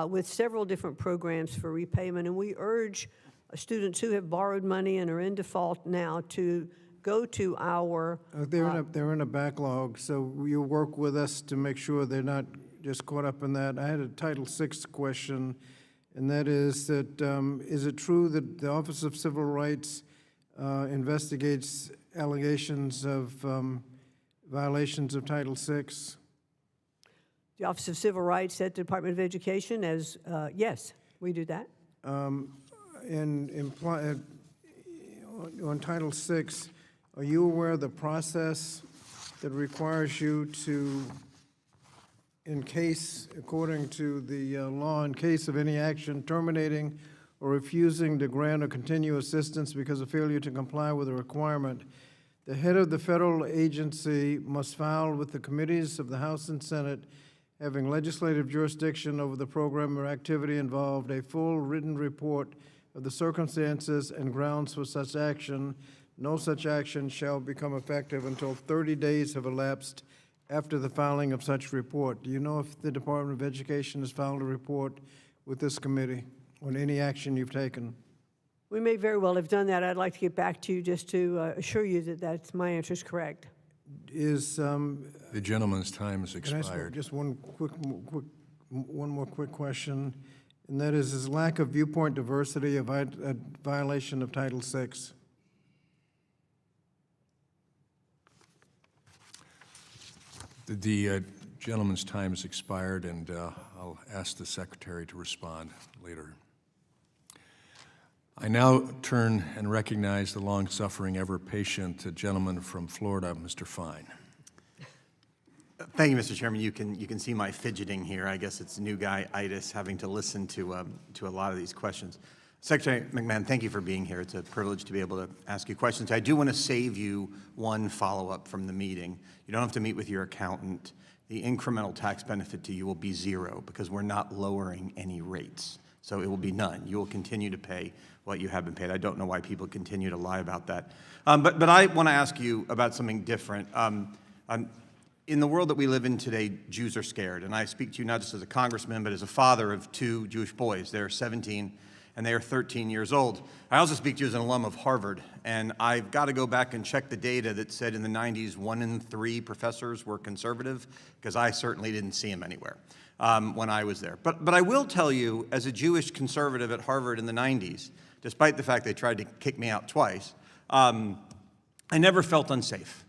with several different programs for repayment, and we urge students who have borrowed money and are in default now to go to our... They're in a backlog, so you work with us to make sure they're not just caught up in that. I had a Title VI question, and that is that, is it true that the Office of Civil Rights investigates allegations of violations of Title VI? The Office of Civil Rights at the Department of Education, yes, we do that. On Title VI, are you aware of the process that requires you to, according to the law, in case of any action terminating or refusing to grant or continue assistance because of failure to comply with a requirement, the head of the federal agency must file with the committees of the House and Senate having legislative jurisdiction over the program or activity involved, a full written report of the circumstances and grounds for such action. No such action shall become effective until 30 days have elapsed after the filing of such report. Do you know if the Department of Education has filed a report with this committee on any action you've taken? We may very well have done that. I'd like to get back to you just to assure you that my answer is correct. Is The gentleman's time has Can I ask expired. just one more quick question, and that is lack of viewpoint diversity a violation of Title VI? The gentleman's time has expired, and I'll ask the secretary to respond later. I now turn and recognize the long-suffering, ever-patient gentleman from Florida, Mr. Fine. Thank you, Mr. Chairman. You can see my fidgeting here. I guess it's new guy-itis, having to listen to a lot of these questions. Secretary McMahon, thank you for being here. It's a privilege to be able to ask you questions. I do want to save you one follow-up from the meeting. You don't have to meet with your accountant. The incremental tax benefit to you will be zero because we're not lowering any rates. So it will be none. You will continue to pay what you have been paid. I don't know why people continue to lie about that. But I want to ask you about something different. In the world that we live in today, Jews are scared. And I speak to you not just as a congressman, but as a father of two Jewish boys. They're 17 and they are 13 years old. I also speak to you as an alum of Harvard. And I've got to go back and check the data that said in the 90s, 1 in 3 professors were conservative, because I certainly didn't see them anywhere when I was there. But I will tell you, as a Jewish conservative at Harvard in the 90s, despite the fact they tried to kick me out twice, I never felt unsafe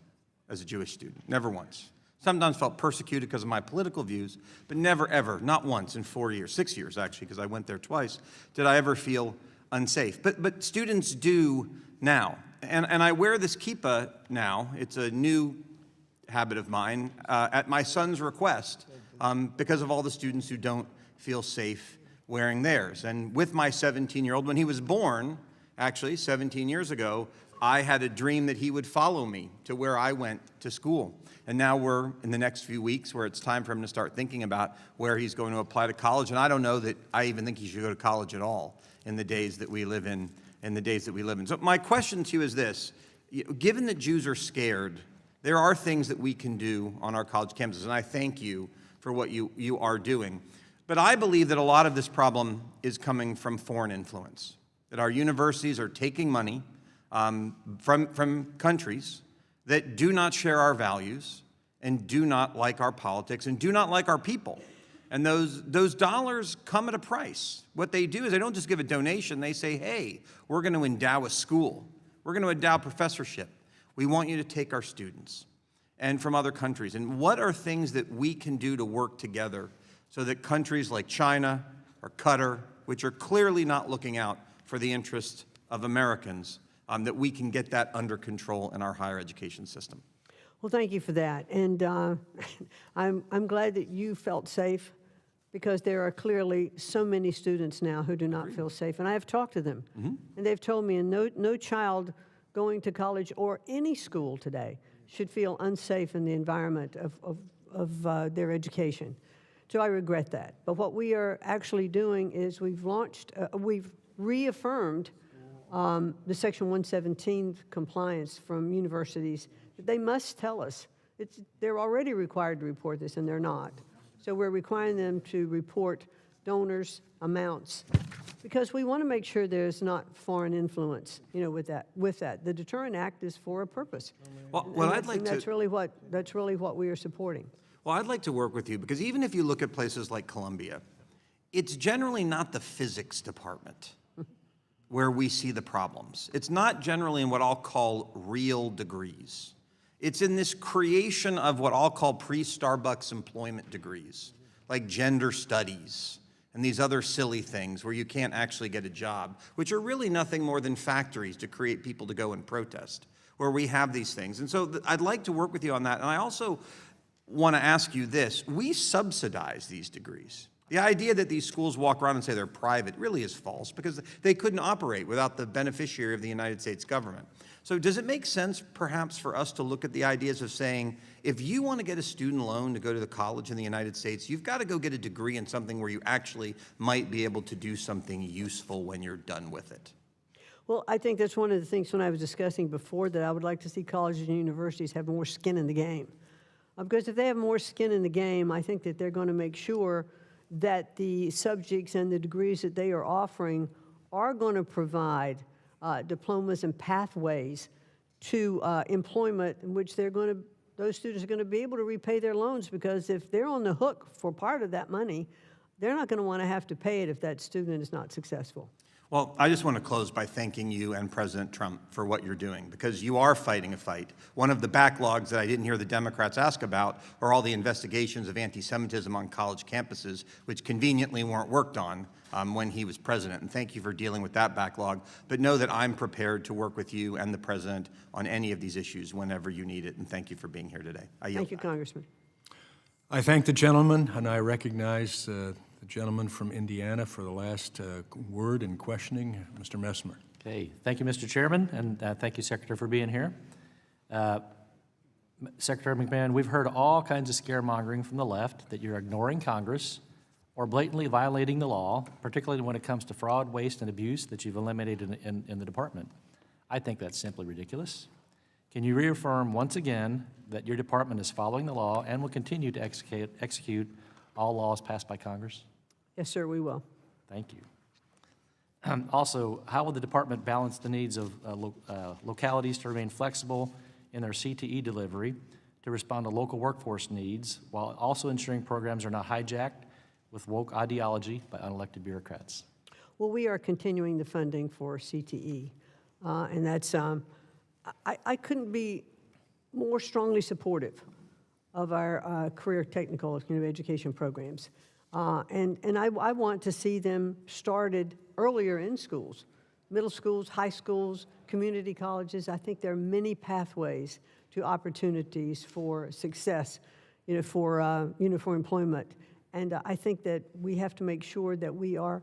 as a Jewish student, never once. Sometimes felt persecuted because of my political views, but never, ever, not once in 4 years, 6 years actually, because I went there twice, did I ever feel unsafe. But students do now. And I wear this kippah now. It's a new habit of mine at my son's request because of all the students who don't feel safe wearing theirs. And with my 17-year-old, when he was born, actually 17 years ago, I had a dream that he would follow me to where I went to school. And now we're in the next few weeks where it's time for him to start thinking about where he's going to apply to college. And I don't know that I even think he should go to college at all in the days that we live in, So my question to you is this. Given that Jews are scared, there are things that we can do on our college campuses, and I thank you for what you are doing. But I believe that a lot of this problem is coming from foreign influence, that our universities are taking money from countries that do not share our values and do not like our politics and do not like our people. And those dollars come at a price. What they do is they don't just give a donation. They say, hey, we're going to endow a school. We're going to endow professorship. We want you to take our students and from other countries. And what are things that we can do to work together so that countries like China or Qatar, which are clearly not looking out for the interests of Americans, that we can get that under control in our higher education system? Well, thank you for that. And I'm glad that you felt safe, because there are clearly so many students now who do not feel safe. And I have talked to them, and they've told me no child going to college or any school today should feel unsafe in the environment of their education. So I regret that. But what we are actually doing is we've reaffirmed the Section 117 compliance from universities, that they must tell us. They're already required to report this, and they're not. So we're requiring them to report donors' amounts, because we want to make sure there's not foreign influence, with that. The Deterrent Act is for a purpose. Well, I'd like to. That's really what we are supporting. Well, I'd like to work with you, because even if you look at places like Columbia, it's generally not the physics department where we see the problems. It's not generally in what I'll call real degrees. It's in this creation of what I'll call pre-Starbucks employment degrees, like gender studies and these other silly things where you can't actually get a job, which are really nothing more than factories to create people to go and protest, where we have these things. And so I'd like to work with you on that. And I also want to ask you this. We subsidize these degrees. The idea that these schools walk around and say they're private really is false, because they couldn't operate without the beneficiary of the United States government. So does it make sense perhaps for us to look at the ideas of saying, if you want to get a student loan to go to the college in the United States, you've got to go get a degree in something where you actually might be able to do something useful when you're done with it? Well, I think that's one of the things when I was discussing before, that I would like to see colleges and universities have more skin in the game. Because if they have more skin in the game, I think that they're going to make sure that the subjects and the degrees that they are offering are going to provide diplomas and pathways to employment, in which those students are going to be able to repay their loans, because if they're on the hook for part of that money, they're not going to want to have to pay it if that student is not successful. Well, I just want to close by thanking you and President Trump for what you're doing, because you are fighting a fight. One of the backlogs that I didn't hear the Democrats ask about are all the investigations of anti-Semitism on college campuses, which conveniently weren't worked on when he was president. And thank you for dealing with that backlog. But know that I'm prepared to work with you and the president on any of these issues whenever you need it. And thank you for being here today. I yield Thank you, back. Congressman. I thank the gentleman, and I recognize the gentleman from Indiana for the last word in questioning, Mr. Messmer. Okay, thank you, Mr. Chairman, and thank you, Secretary, for being here. Secretary McMahon, we've heard all kinds of scaremongering from the left that you're ignoring Congress or blatantly violating the law, particularly when it comes to fraud, waste, and abuse that you've eliminated in the department. I think that's simply ridiculous. Can you reaffirm once again that your department is following the law and will continue to execute all laws passed by Congress? Yes, sir, we will. Thank you. Also, how will the department balance the needs of localities to remain flexible in their CTE delivery to respond to local workforce needs while also ensuring programs are not hijacked with woke ideology by unelected bureaucrats? Well, we are continuing the funding for CTE, and that's, I couldn't be more strongly supportive of our career technical education programs. And I want to see them started earlier in schools, middle schools, high schools, community colleges. I think there are many pathways to opportunities for success, for employment. And I think that we have to make sure that we are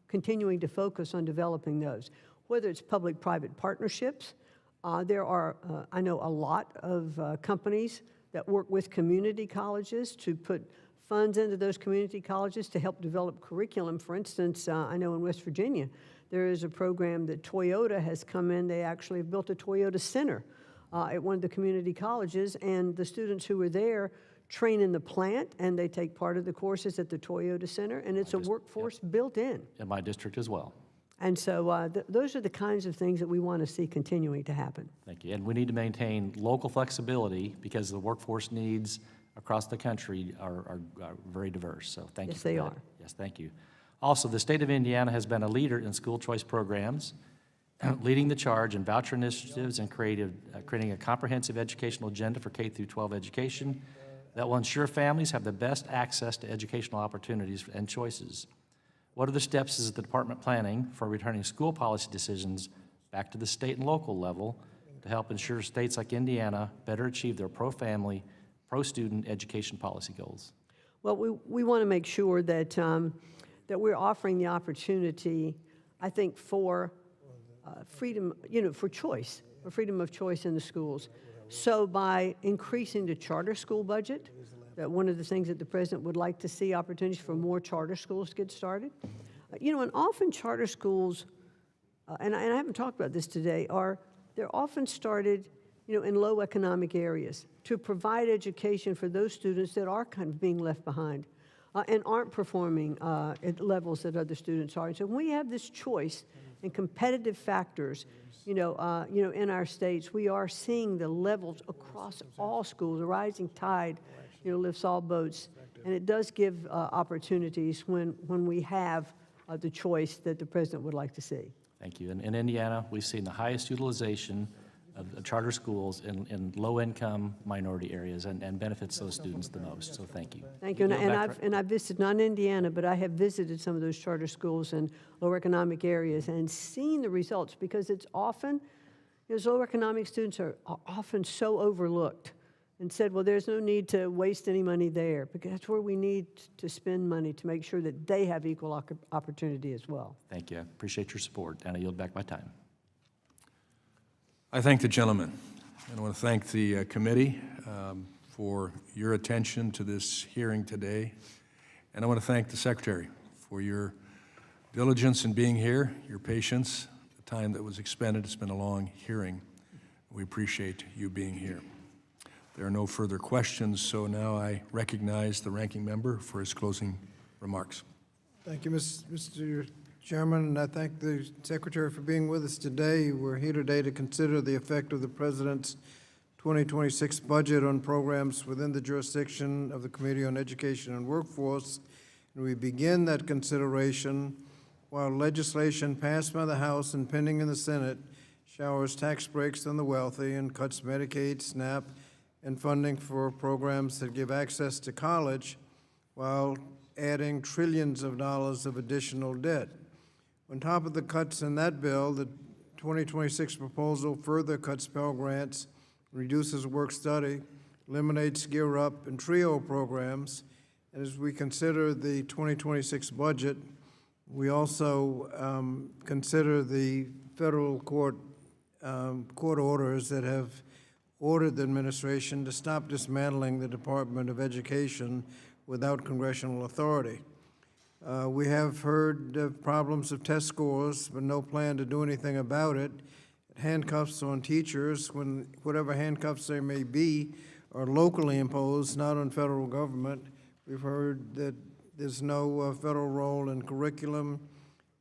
continuing to focus on developing those. Whether it's public-private partnerships, there are, I know, a lot of companies that work with community colleges to put funds into those community colleges to help develop curriculum. For instance, I know in West Virginia, there is a program that Toyota has come in. They actually have built a Toyota Center at one of the community colleges, and the students who are there train in the plant, and they take part of the courses at the Toyota Center, and it's a workforce built in. In my district as well. And so those are the kinds of things that we want to see continuing to happen. Thank you. And we need to maintain local flexibility because the workforce needs across the country are very diverse. So thank you for that. Yes, they are. Yes, thank you. Also, the state of Indiana has been a leader in school choice programs, leading the charge in voucher initiatives and creating a comprehensive educational agenda for K through 12 education that will ensure families have the best access to educational opportunities and choices. What are the steps is the department planning for returning school policy decisions back to the state and local level to help ensure states like Indiana better achieve their pro-family, pro-student education policy goals? Well, we want to make sure that, that we're offering the opportunity, I think, for freedom, for choice, for freedom of choice in the schools. So by increasing the charter school budget, that one of the things that the president would like to see opportunities for more charter schools to get started. And often charter schools, and I haven't talked about this today, they're often started, in low economic areas to provide education for those students that are kind of being left behind and aren't performing at levels that other students are. And so when we have this choice and competitive factors, in our states, we are seeing the levels across all schools, a rising tide, lifts all boats, and it does give opportunities when we have the choice that the president would like to see. Thank you. In Indiana, we've seen the highest utilization of charter schools in low-income minority areas and benefits those students the most, so thank you. Thank you, and I've visited, not in Indiana, but I have visited some of those charter schools in lower economic areas and seen the results, because it's often, those lower economic students are often so overlooked and said, well, there's no need to waste any money there, because that's where we need to spend money to make sure that they have equal opportunity as well. Thank you. I appreciate your support, and I yield back my time. I thank the gentleman, and I want to thank the committee for your attention to this hearing today. And I want to thank the Secretary for your diligence in being here, your patience, the time that was expended. It's been a long hearing. We appreciate you being here. There are no further questions, so now I recognize the ranking member for his closing remarks. Thank you, Mr. Chairman, and I thank the Secretary for being with us today. We're here today to consider the effect of the President's 2026 budget on programs within the jurisdiction of the Committee on Education and Workforce. And we begin that consideration while legislation passed by the House and pending in the Senate showers tax breaks on the wealthy and cuts Medicaid, SNAP, and funding for programs that give access to college while adding trillions of dollars of additional debt. On top of the cuts in that bill, the 2026 proposal further cuts Pell Grants, reduces work-study, eliminates Gear Up and TRIO programs, and as we consider the 2026 budget, we also consider the federal court orders that have ordered the administration to stop dismantling the Department of Education without congressional authority. We have heard of problems of test scores, but no plan to do anything about it. Handcuffs on teachers, when whatever handcuffs there may be, are locally imposed, not on federal government. We've heard that there's no federal role in curriculum,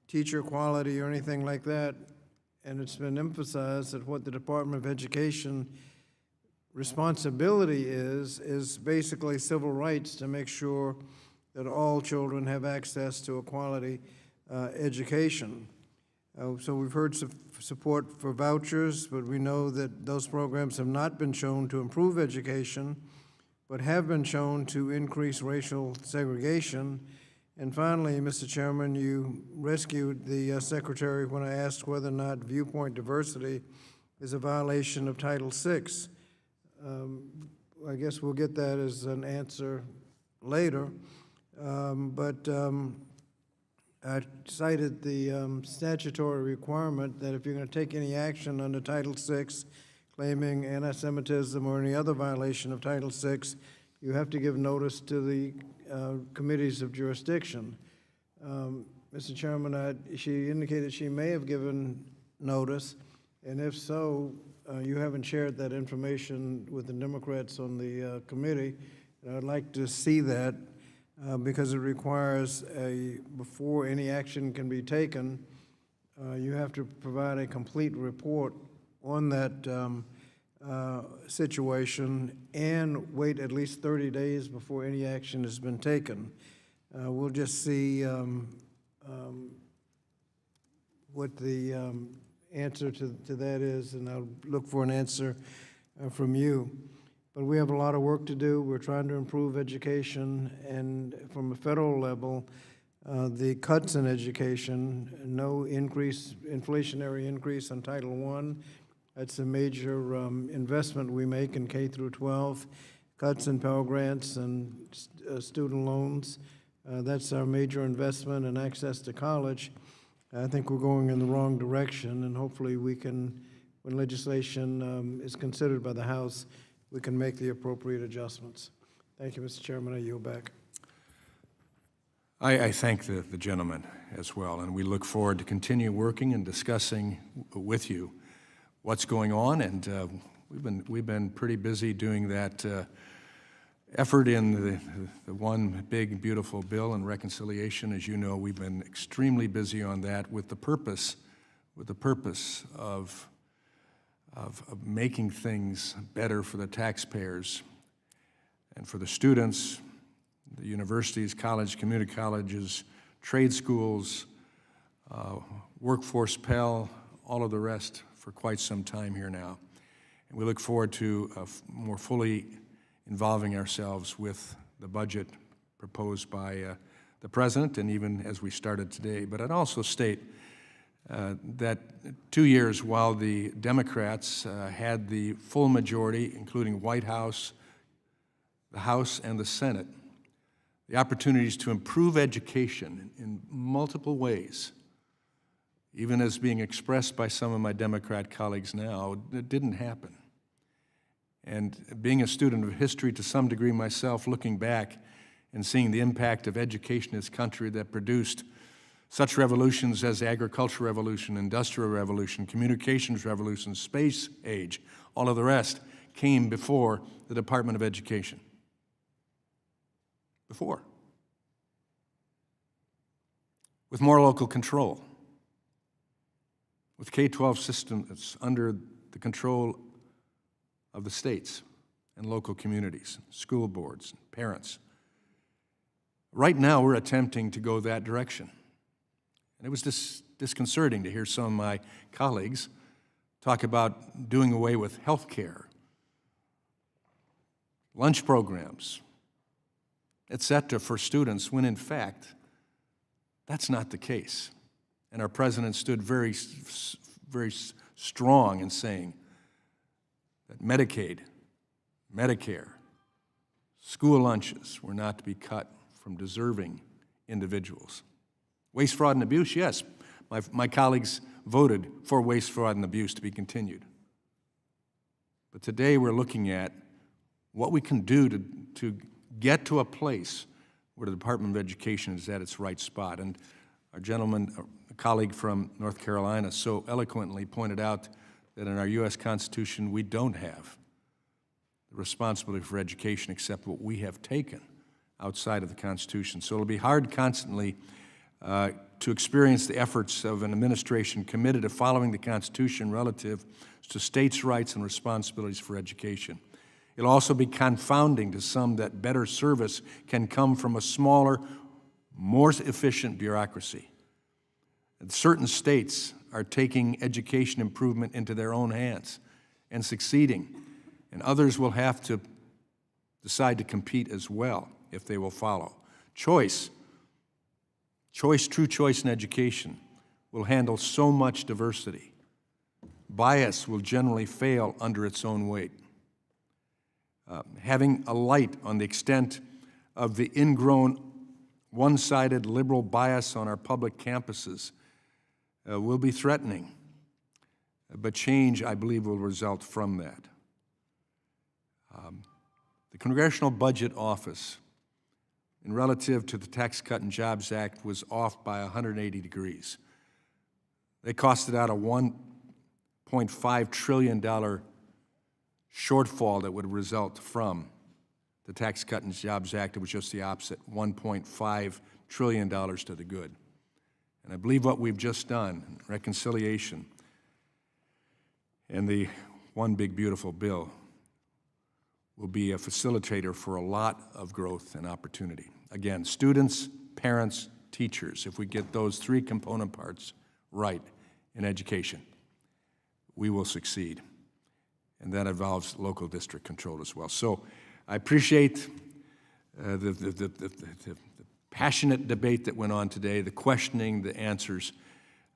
teacher quality, or anything like that. And it's been emphasized that what the Department of Education responsibility is basically civil rights, to make sure that all children have access to a quality education. So we've heard support for vouchers, but we know that those programs have not been shown to improve education, but have been shown to increase racial segregation. And finally, Mr. Chairman, you rescued the Secretary when I asked whether or not viewpoint diversity is a violation of Title VI. I guess we'll get that as an answer later. I cited the statutory requirement that if you're going to take any action under Title VI, claiming anti-Semitism or any other violation of Title VI, you have to give notice to the committees of jurisdiction. Mr. Chairman, she indicated she may have given notice, and if so, you haven't shared that information with the Democrats on the committee. And I'd like to see that because it requires before any action can be taken, you have to provide a complete report on that situation and wait at least 30 days before any action has been taken. We'll just see what the answer to that is, and I'll look for an answer from you. But we have a lot of work to do. We're trying to improve education, and from a federal level, the cuts in education, no increase, inflationary increase on Title I. That's a major investment we make in K through 12. Cuts in Pell Grants and student loans. That's our major investment in access to college. I think we're going in the wrong direction, and hopefully we can, when legislation is considered by the House, we can make the appropriate adjustments. Thank you, Mr. Chairman. I yield back. I thank the gentleman as well, and we look forward to continue working and discussing with you what's going on, and we've been pretty busy doing that effort in the one big, beautiful bill and reconciliation. As you know, we've been extremely busy on that with the purpose of making things better for the taxpayers and for the students, the universities, community colleges, trade schools, workforce Pell, all of the rest for quite some time here now. And we look forward to more fully involving ourselves with the budget proposed by the President, and even as we started today. But I'd also state that 2 years while the Democrats had the full majority, including White House, the House, and the Senate, the opportunities to improve education in multiple ways, even as being expressed by some of my Democrat colleagues now, it didn't happen. And being a student of history to some degree myself, looking back and seeing the impact of education in this country that produced such revolutions as the agricultural revolution, industrial revolution, communications revolution, space age, all of the rest came before the Department of Education. Before. With more local control. With K-12 system that's under the control of the states and local communities, school boards, parents. Right now, we're attempting to go that direction. And it was disconcerting to hear some of my colleagues talk about doing away with health care, lunch programs, et cetera, for students, when in fact, that's not the case. And our president stood very strong in saying that Medicaid, Medicare, school lunches were not to be cut from deserving individuals. Waste, fraud, and abuse, yes. My colleagues voted for waste, fraud, and abuse to be continued. But today we're looking at what we can do to get to a place where the Department of Education is at its right spot. And our gentleman, a colleague from North Carolina, so eloquently pointed out that in our U.S. Constitution we don't have the responsibility for education except what we have taken outside of the Constitution. So it'll be hard constantly to experience the efforts of an administration committed to following the Constitution relative to states' rights and responsibilities for education. It'll also be confounding to some that better service can come from a smaller, more efficient bureaucracy. And certain states are taking education improvement into their own hands and succeeding, and others will have to decide to compete as well if they will follow. Choice, true choice in education will handle so much diversity. Bias will generally fail under its own weight. Having a light on the extent of the ingrown, one-sided liberal bias on our public campuses will be threatening, but change, I believe, will result from that. The Congressional Budget Office, in relative to the Tax Cut and Jobs Act, was off by 180 degrees. They costed out a $1.5 trillion shortfall that would result from the Tax Cut and Jobs Act. It was just the opposite, $1.5 trillion to the good. And I believe what we've just done, reconciliation, and the One Big Beautiful Bill, will be a facilitator for a lot of growth and opportunity. Again, students, parents, teachers, if we get those three component parts right in education, we will succeed. And that involves local district control as well. So I appreciate the passionate debate that went on today, the questioning, the answers,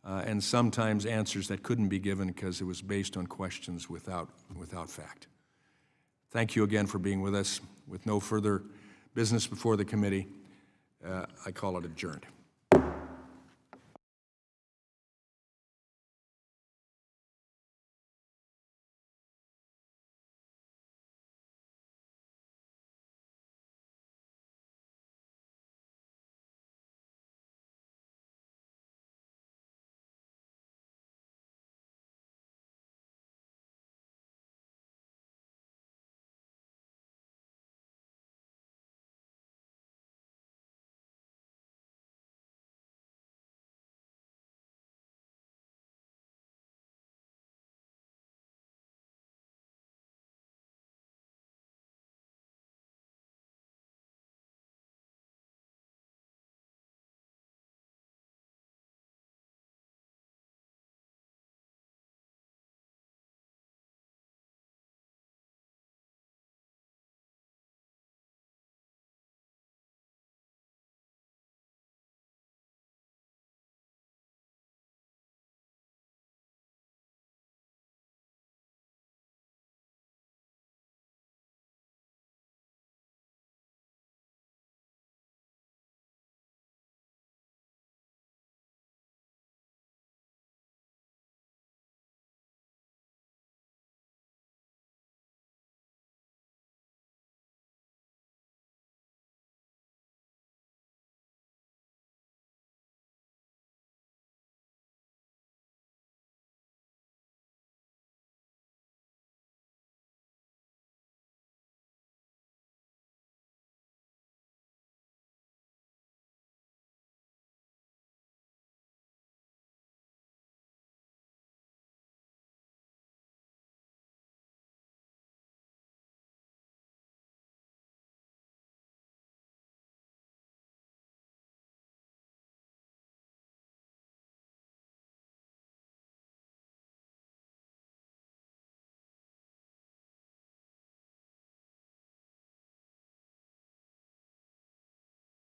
and sometimes answers that couldn't be given because it was based on questions without fact. Thank you again for being with us. With no further business before the committee, I call it adjourned.